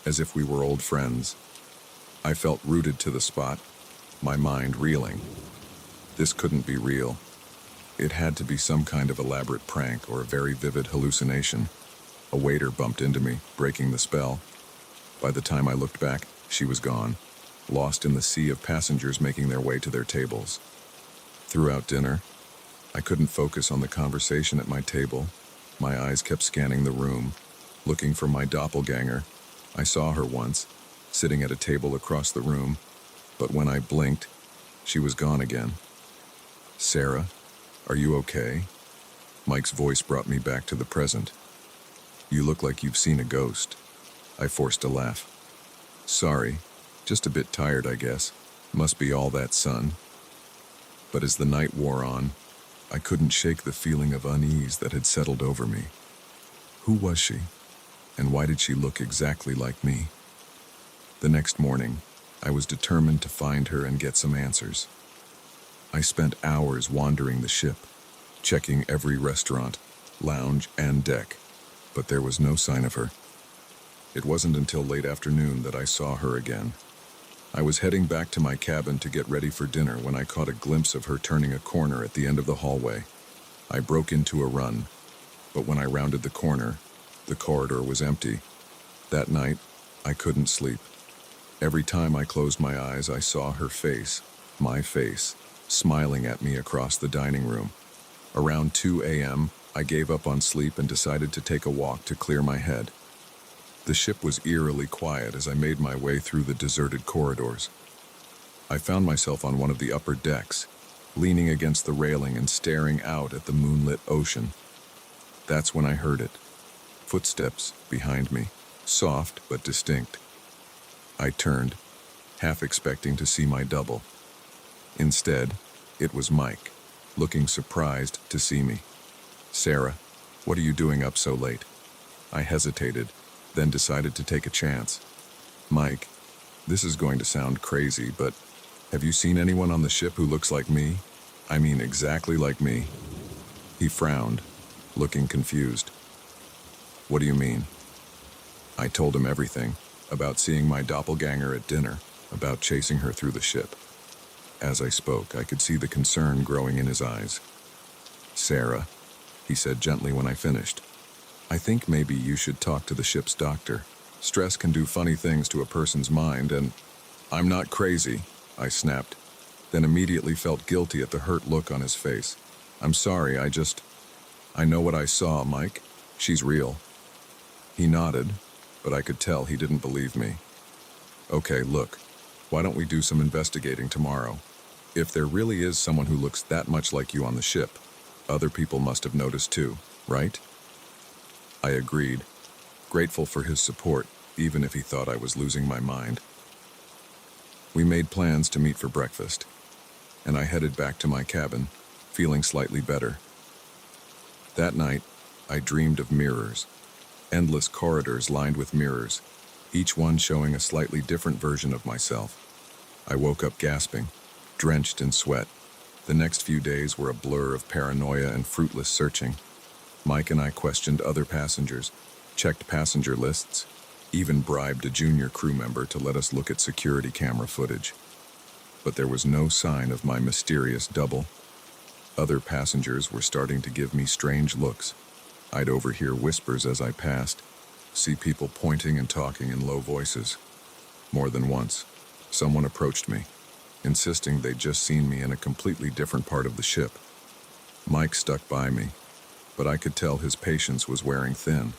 as if we were old friends. I felt rooted to the spot, my mind reeling. This couldn't be real. It had to be some kind of elaborate prank or a very vivid hallucination. A waiter bumped into me, breaking the spell. By the time I looked back, she was gone, lost in the sea of passengers making their way to their tables. Throughout dinner, I couldn't focus on the conversation at my table. My eyes kept scanning the room, looking for my doppelganger. I saw her once, sitting at a table across the room, but when I blinked, she was gone again. "Sarah, are you okay?" Mike's voice brought me back to the present. "You look like you've seen a ghost." I forced a laugh. "Sorry, just a bit tired, I guess. Must be all that sun." But as the night wore on, I couldn't shake the feeling of unease that had settled over me. Who was she? And why did she look exactly like me? The next morning, I was determined to find her and get some answers. I spent hours wandering the ship, checking every restaurant, lounge, and deck, but there was no sign of her. It wasn't until late afternoon that I saw her again. I was heading back to my cabin to get ready for dinner when I caught a glimpse of her turning a corner at the end of the hallway. I broke into a run, but when I rounded the corner, the corridor was empty. That night, I couldn't sleep. Every time I closed my eyes, I saw her face, my face, smiling at me across the dining room. Around 2 a.m., I gave up on sleep and decided to take a walk to clear my head. The ship was eerily quiet as I made my way through the deserted corridors. I found myself on one of the upper decks, leaning against the railing and staring out at the moonlit ocean. That's when I heard it. Footsteps behind me, soft but distinct. I turned, half expecting to see my double. Instead, it was Mike, looking surprised to see me. "Sarah, what are you doing up so late?" I hesitated, then decided to take a chance. "Mike, this is going to sound crazy, but have you seen anyone on the ship who looks like me? I mean exactly like me." He frowned, looking confused. "What do you mean?" I told him everything, about seeing my doppelganger at dinner, about chasing her through the ship. As I spoke, I could see the concern growing in his eyes. "Sarah," he said gently when I finished, "I think maybe you should talk to the ship's doctor. Stress can do funny things to a person's mind, and—" "I'm not crazy," I snapped, then immediately felt guilty at the hurt look on his face. "I'm sorry, I know what I saw, Mike. She's real." He nodded, but I could tell he didn't believe me. "Okay, look, why don't we do some investigating tomorrow? If there really is someone who looks that much like you on the ship, other people must have noticed too, right?" I agreed, grateful for his support, even if he thought I was losing my mind. We made plans to meet for breakfast, and I headed back to my cabin, feeling slightly better. That night, I dreamed of mirrors, endless corridors lined with mirrors, each one showing a slightly different version of myself. I woke up gasping, drenched in sweat. The next few days were a blur of paranoia and fruitless searching. Mike and I questioned other passengers, checked passenger lists, even bribed a junior crew member to let us look at security camera footage. But there was no sign of my mysterious double. Other passengers were starting to give me strange looks. I'd overhear whispers as I passed, see people pointing and talking in low voices. More than once, someone approached me, insisting they'd just seen me in a completely different part of the ship. Mike stuck by me, but I could tell his patience was wearing thin.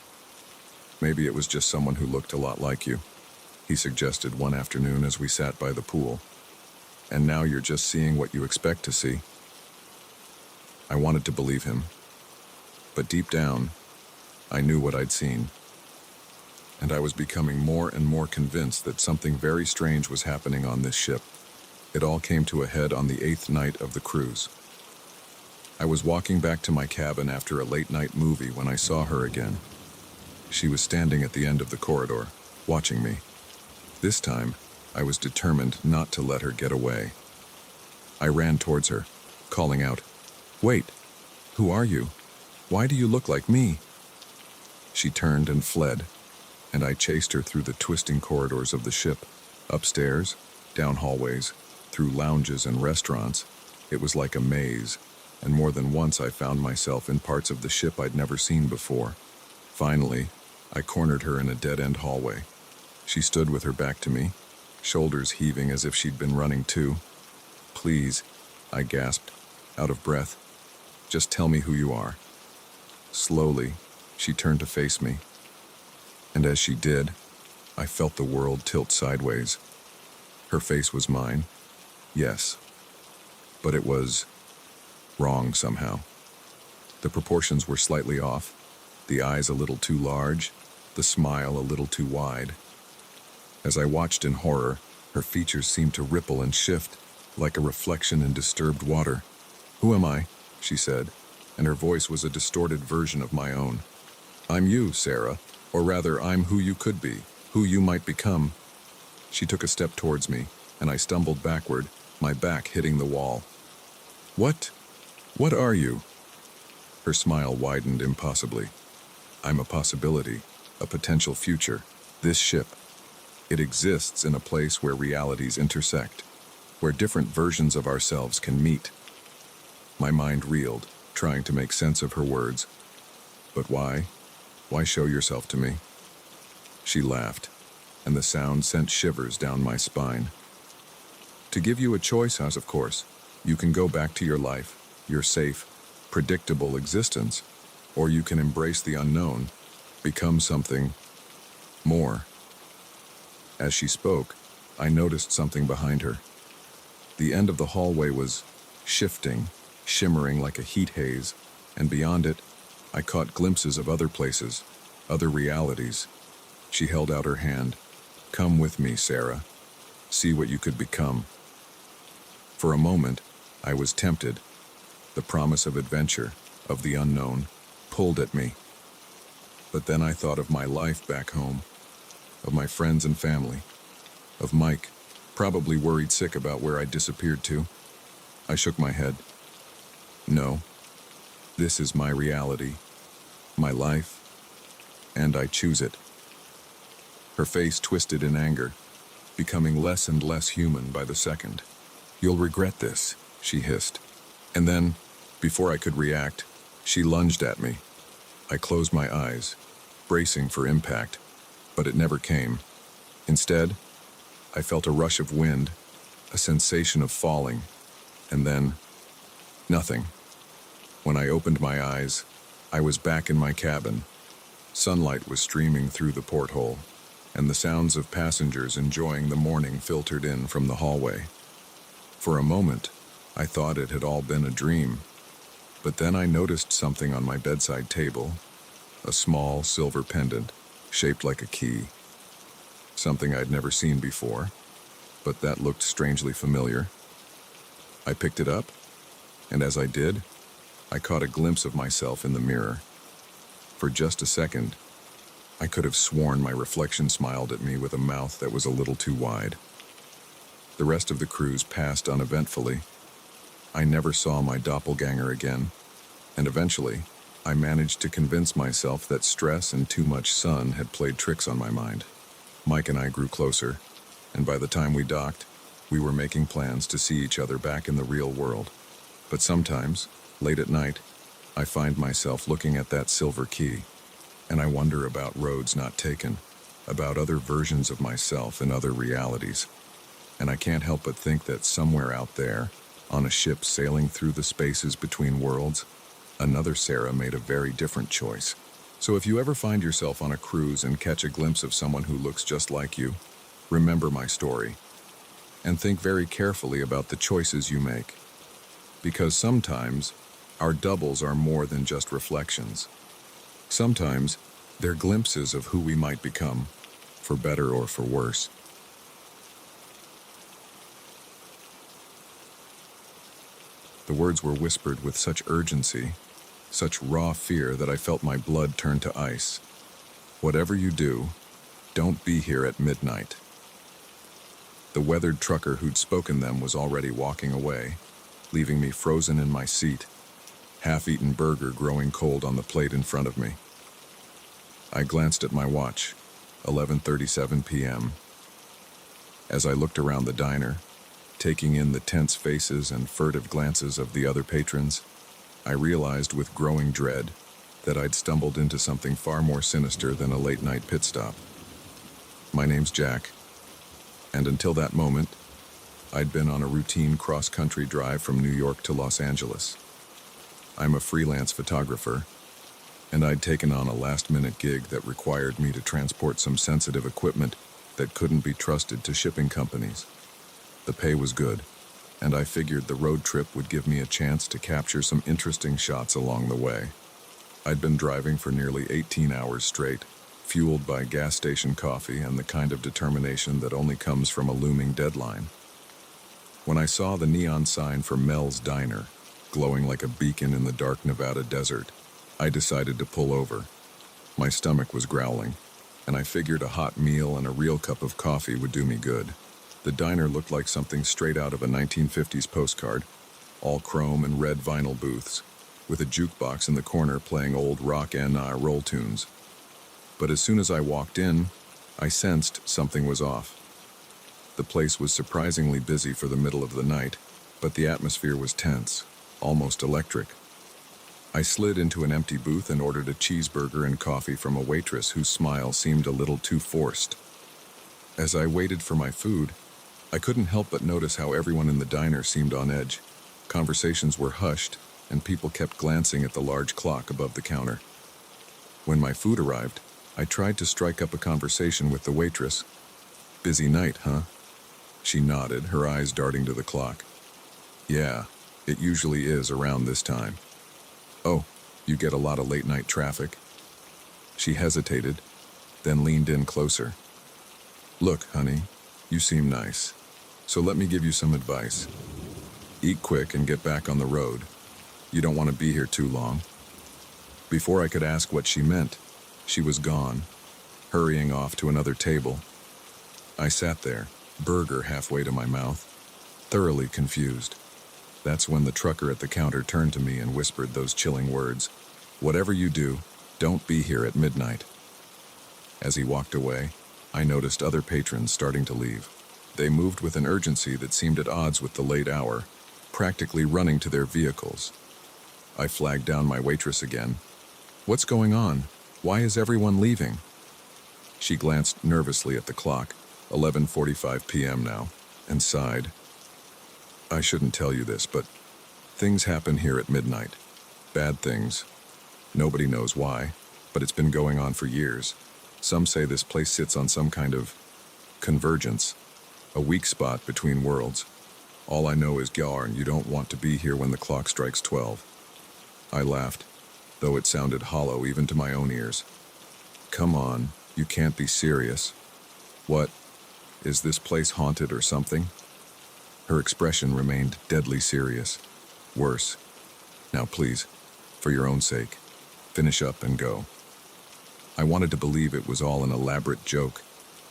Maybe it was just someone who looked a lot like you, he suggested one afternoon as we sat by the pool. And now you're just seeing what you expect to see. I wanted to believe him, but deep down, I knew what I'd seen. And I was becoming more and more convinced that something very strange was happening on this ship. It all came to a head on the 8th night of the cruise. I was walking back to my cabin after a late-night movie when I saw her again. She was standing at the end of the corridor, watching me. This time, I was determined not to let her get away. I ran towards her, calling out, "Wait! Who are you? Why do you look like me?" She turned and fled, and I chased her through the twisting corridors of the ship, upstairs, down hallways, through lounges and restaurants. It was like a maze, and more than once I found myself in parts of the ship I'd never seen before. Finally, I cornered her in a dead-end hallway. She stood with her back to me, shoulders heaving as if she'd been running too. "Please," I gasped, out of breath. "Just tell me who you are." Slowly, she turned to face me. And as she did, I felt the world tilt sideways. Her face was mine, yes, but it was wrong somehow. The proportions were slightly off, the eyes a little too large, the smile a little too wide. As I watched in horror, her features seemed to ripple and shift, like a reflection in disturbed water. "Who am I?" she said, and her voice was a distorted version of my own. "I'm you, Sarah, or rather, I'm who you could be, who you might become." She took a step towards me, and I stumbled backward, my back hitting the wall. What are you?" Her smile widened impossibly. "I'm a possibility, a potential future. This ship. It exists in a place where realities intersect, where different versions of ourselves can meet." My mind reeled, trying to make sense of her words. "But why? Why show yourself to me?" She laughed, and the sound sent shivers down my spine. "To give you a choice, of course. You can go back to your life, your safe, predictable existence, or you can embrace the unknown, become something more." As she spoke, I noticed something behind her. The end of the hallway was shifting, shimmering like a heat haze, and beyond it, I caught glimpses of other places, other realities. She held out her hand. "Come with me, Sarah. See what you could become." For a moment, I was tempted. The promise of adventure, of the unknown, pulled at me. But then I thought of my life back home, of my friends and family, of Mike, probably worried sick about where I'd disappeared to. I shook my head. No, this is my reality, my life, and I choose it. Her face twisted in anger, becoming less and less human by the second. "You'll regret this," she hissed. And then, before I could react, she lunged at me. I closed my eyes, bracing for impact, but it never came. Instead, I felt a rush of wind, a sensation of falling, and then nothing. When I opened my eyes, I was back in my cabin. Sunlight was streaming through the porthole, and the sounds of passengers enjoying the morning filtered in from the hallway. For a moment, I thought it had all been a dream, but then I noticed something on my bedside table, a small silver pendant, shaped like a key. something I'd never seen before, but that looked strangely familiar. I picked it up, and as I did, I caught a glimpse of myself in the mirror. For just a second, I could have sworn my reflection smiled at me with a mouth that was a little too wide. The rest of the cruise passed uneventfully. I never saw my doppelganger again, and eventually, I managed to convince myself that stress and too much sun had played tricks on my mind. Mike and I grew closer, and by the time we docked, we were making plans to see each other back in the real world. But sometimes, late at night, I find myself looking at that silver key, and I wonder about roads not taken, about other versions of myself in other realities. And I can't help but think that somewhere out there, on a ship sailing through the spaces between worlds, another Sarah made a very different choice. So if you ever find yourself on a cruise and catch a glimpse of someone who looks just like you, remember my story, and think very carefully about the choices you make. Because sometimes, our doubles are more than just reflections. Sometimes, they're glimpses of who we might become, for better or for worse. The words were whispered with such urgency, such raw fear that I felt my blood turn to ice. Whatever you do, don't be here at midnight. The weathered trucker who'd spoken them was already walking away, leaving me frozen in my seat, half-eaten burger growing cold on the plate in front of me. I glanced at my watch, 11:37 p.m. As I looked around the diner, taking in the tense faces and furtive glances of the other patrons, I realized with growing dread that I'd stumbled into something far more sinister than a late-night pit stop. My name's Jack, and until that moment, I'd been on a routine cross-country drive from New York to Los Angeles. I'm a freelance photographer, and I'd taken on a last-minute gig that required me to transport some sensitive equipment that couldn't be trusted to shipping companies. The pay was good, and I figured the road trip would give me a chance to capture some interesting shots along the way. I'd been driving for nearly 18 hours straight, fueled by gas station coffee and the kind of determination that only comes from a looming deadline. When I saw the neon sign for Mel's Diner, glowing like a beacon in the dark Nevada desert, I decided to pull over. My stomach was growling, and I figured a hot meal and a real cup of coffee would do me good. The diner looked like something straight out of a 1950s postcard, all chrome and red vinyl booths, with a jukebox in the corner playing old rock and roll tunes. But as soon as I walked in, I sensed something was off. The place was surprisingly busy for the middle of the night, but the atmosphere was tense, almost electric. I slid into an empty booth and ordered a cheeseburger and coffee from a waitress whose smile seemed a little too forced. As I waited for my food, I couldn't help but notice how everyone in the diner seemed on edge. Conversations were hushed, and people kept glancing at the large clock above the counter. When my food arrived, I tried to strike up a conversation with the waitress. "Busy night, huh?" She nodded, her eyes darting to the clock. "Yeah, it usually is around this time." "Oh, you get a lot of late-night traffic?" She hesitated, then leaned in closer. "Look, honey, you seem nice, so let me give you some advice. Eat quick and get back on the road. You don't want to be here too long." Before I could ask what she meant, she was gone, hurrying off to another table. I sat there, burger halfway to my mouth, thoroughly confused. That's when the trucker at the counter turned to me and whispered those chilling words, "Whatever you do, don't be here at midnight." As he walked away, I noticed other patrons starting to leave. They moved with an urgency that seemed at odds with the late hour, practically running to their vehicles. I flagged down my waitress again. "What's going on? Why is everyone leaving?" She glanced nervously at the clock, 11:45 p.m. now, and sighed. "I shouldn't tell you this, but things happen here at midnight. Bad things. Nobody knows why, but it's been going on for years. Some say this place sits on some kind of convergence, a weak spot between worlds. All I know is, Yarn, you don't want to be here when the clock strikes 12. I laughed, though it sounded hollow even to my own ears. "Come on, you can't be serious." What? Is this place haunted or something? Her expression remained deadly serious. Worse. Now please, for your own sake, finish up and go. I wanted to believe it was all an elaborate joke,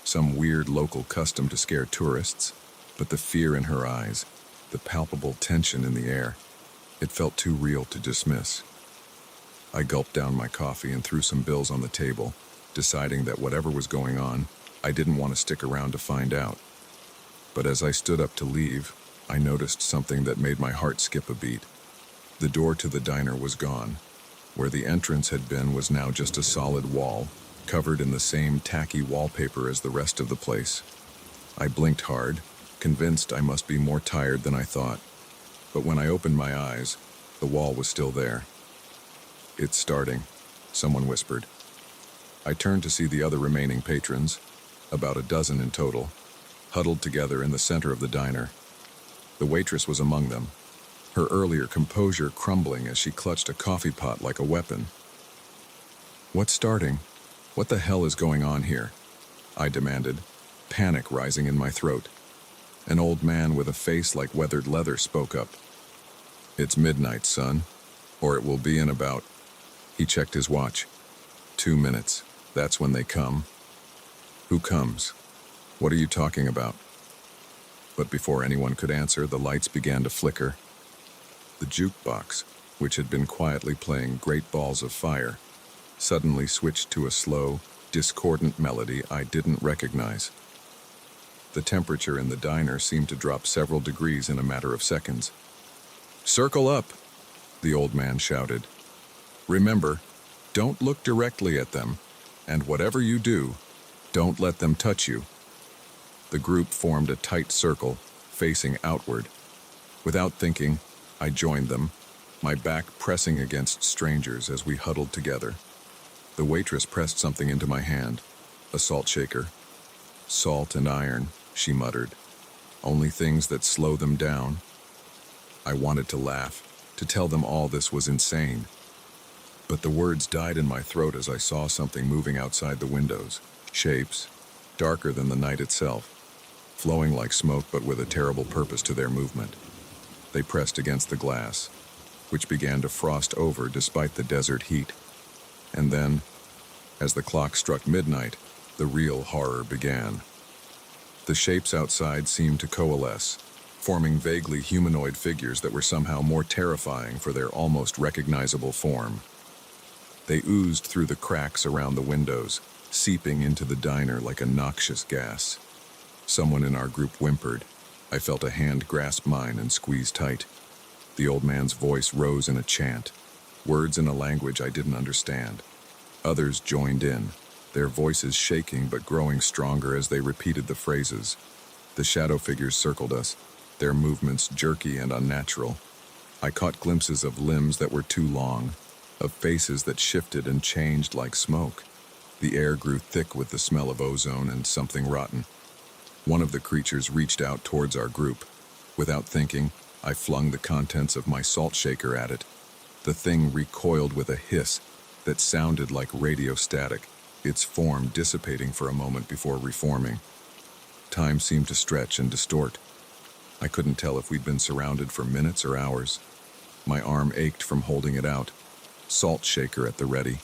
some weird local custom to scare tourists, but the fear in her eyes, the palpable tension in the air, it felt too real to dismiss. I gulped down my coffee and threw some bills on the table, deciding that whatever was going on, I didn't want to stick around to find out. But as I stood up to leave, I noticed something that made my heart skip a beat. The door to the diner was gone. Where the entrance had been was now just a solid wall, covered in the same tacky wallpaper as the rest of the place. I blinked hard, convinced I must be more tired than I thought. But when I opened my eyes, the wall was still there. "It's starting," someone whispered. I turned to see the other remaining patrons, about a dozen in total, huddled together in the center of the diner. The waitress was among them, her earlier composure crumbling as she clutched a coffee pot like a weapon. "What's starting? What the hell is going on here?" I demanded, panic rising in my throat. An old man with a face like weathered leather spoke up. "It's midnight, son, or it will be in about..." He checked his watch. 2 minutes. That's when they come." "Who comes? What are you talking about?" But before anyone could answer, the lights began to flicker. The jukebox, which had been quietly playing Great Balls of Fire, suddenly switched to a slow, discordant melody I didn't recognize. The temperature in the diner seemed to drop several degrees in a matter of seconds. "Circle up," the old man shouted. "Remember, don't look directly at them, and whatever you do, don't let them touch you." The group formed a tight circle, facing outward. Without thinking, I joined them, my back pressing against strangers as we huddled together. The waitress pressed something into my hand, a salt shaker. "Salt and iron," she muttered. "Only things that slow them down." I wanted to laugh, to tell them all this was insane. But the words died in my throat as I saw something moving outside the windows. Shapes, darker than the night itself, flowing like smoke but with a terrible purpose to their movement. They pressed against the glass, which began to frost over despite the desert heat. And then, as the clock struck midnight, the real horror began. The shapes outside seemed to coalesce, forming vaguely humanoid figures that were somehow more terrifying for their almost recognizable form. They oozed through the cracks around the windows, seeping into the diner like a noxious gas. Someone in our group whimpered. I felt a hand grasp mine and squeeze tight. The old man's voice rose in a chant, words in a language I didn't understand. Others joined in, their voices shaking but growing stronger as they repeated the phrases. The shadow figures circled us, their movements jerky and unnatural. I caught glimpses of limbs that were too long, of faces that shifted and changed like smoke. The air grew thick with the smell of ozone and something rotten. One of the creatures reached out towards our group. Without thinking, I flung the contents of my salt shaker at it. The thing recoiled with a hiss that sounded like radio static, its form dissipating for a moment before reforming. Time seemed to stretch and distort. I couldn't tell if we'd been surrounded for minutes or hours. My arm ached from holding it out, salt shaker at the ready.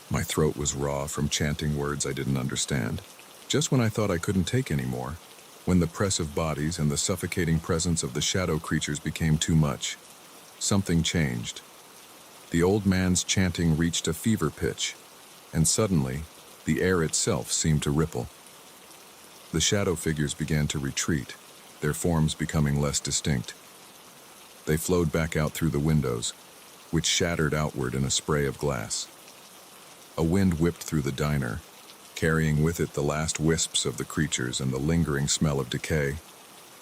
My throat was raw from chanting words I didn't understand. Just when I thought I couldn't take any more, when the press of bodies and the suffocating presence of the shadow creatures became too much, something changed. The old man's chanting reached a fever pitch, and suddenly, the air itself seemed to ripple. The shadow figures began to retreat, their forms becoming less distinct. They flowed back out through the windows, which shattered outward in a spray of glass. A wind whipped through the diner, carrying with it the last wisps of the creatures and the lingering smell of decay.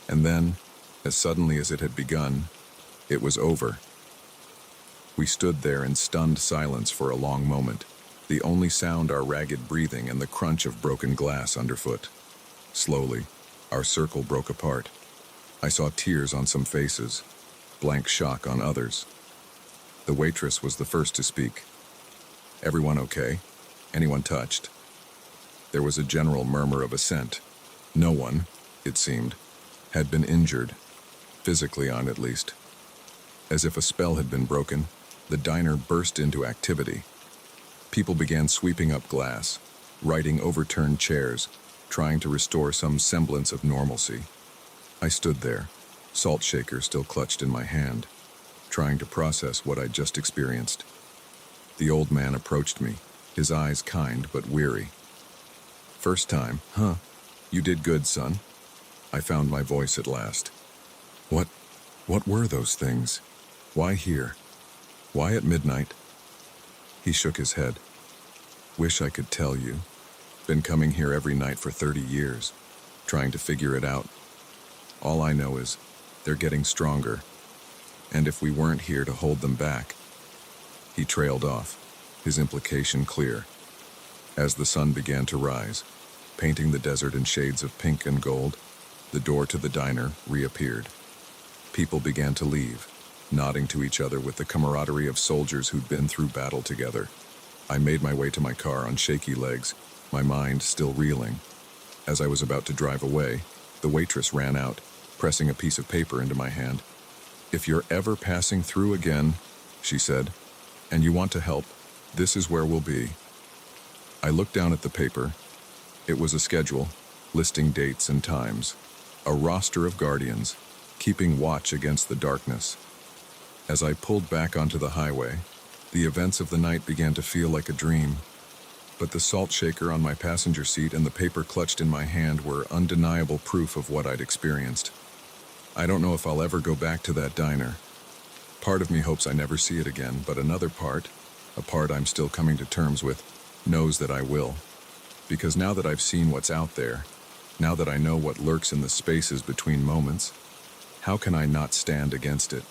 And then, as suddenly as it had begun, it was over. We stood there in stunned silence for a long moment, the only sound our ragged breathing and the crunch of broken glass underfoot. Slowly, our circle broke apart. I saw tears on some faces, blank shock on others. The waitress was the first to speak. "Everyone okay? Anyone touched?" There was a general murmur of assent. No one, it seemed, had been injured, physically on at least. As if a spell had been broken, the diner burst into activity. People began sweeping up glass, righting overturned chairs, trying to restore some semblance of normalcy. I stood there, salt shaker still clutched in my hand, trying to process what I'd just experienced. The old man approached me, his eyes kind but weary. "First time, huh? You did good, son." I found my voice at last. What were those things? Why here? Why at midnight?" He shook his head. "Wish I could tell you. Been coming here every night for 30 years, trying to figure it out. All I know is they're getting stronger, and if we weren't here to hold them back." He trailed off, his implication clear. As the sun began to rise, painting the desert in shades of pink and gold, the door to the diner reappeared. People began to leave, nodding to each other with the camaraderie of soldiers who'd been through battle together. I made my way to my car on shaky legs, my mind still reeling. As I was about to drive away, the waitress ran out, pressing a piece of paper into my hand. "If you're ever passing through again," she said, "and you want to help, this is where we'll be." I looked down at the paper. It was a schedule, listing dates and times, a roster of guardians, keeping watch against the darkness. As I pulled back onto the highway, the events of the night began to feel like a dream. But the salt shaker on my passenger seat and the paper clutched in my hand were undeniable proof of what I'd experienced. I don't know if I'll ever go back to that diner. Part of me hopes I never see it again, but another part, a part I'm still coming to terms with, knows that I will. Because now that I've seen what's out there, now that I know what lurks in the spaces between moments, how can I not stand against it?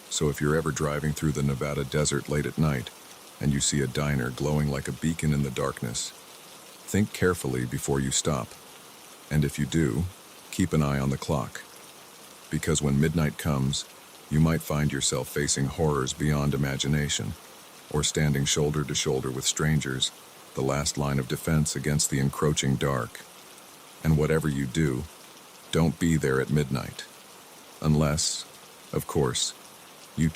So if you're ever driving through the Nevada desert late at night, and you see a diner glowing like a beacon in the darkness, think carefully before you stop. And if you do, keep an eye on the clock. Because when midnight comes, you might find yourself facing horrors beyond imagination, or standing shoulder to shoulder with strangers, the last line of defense against the encroaching dark. And whatever you do, don't be there at midnight. Unless, of course, you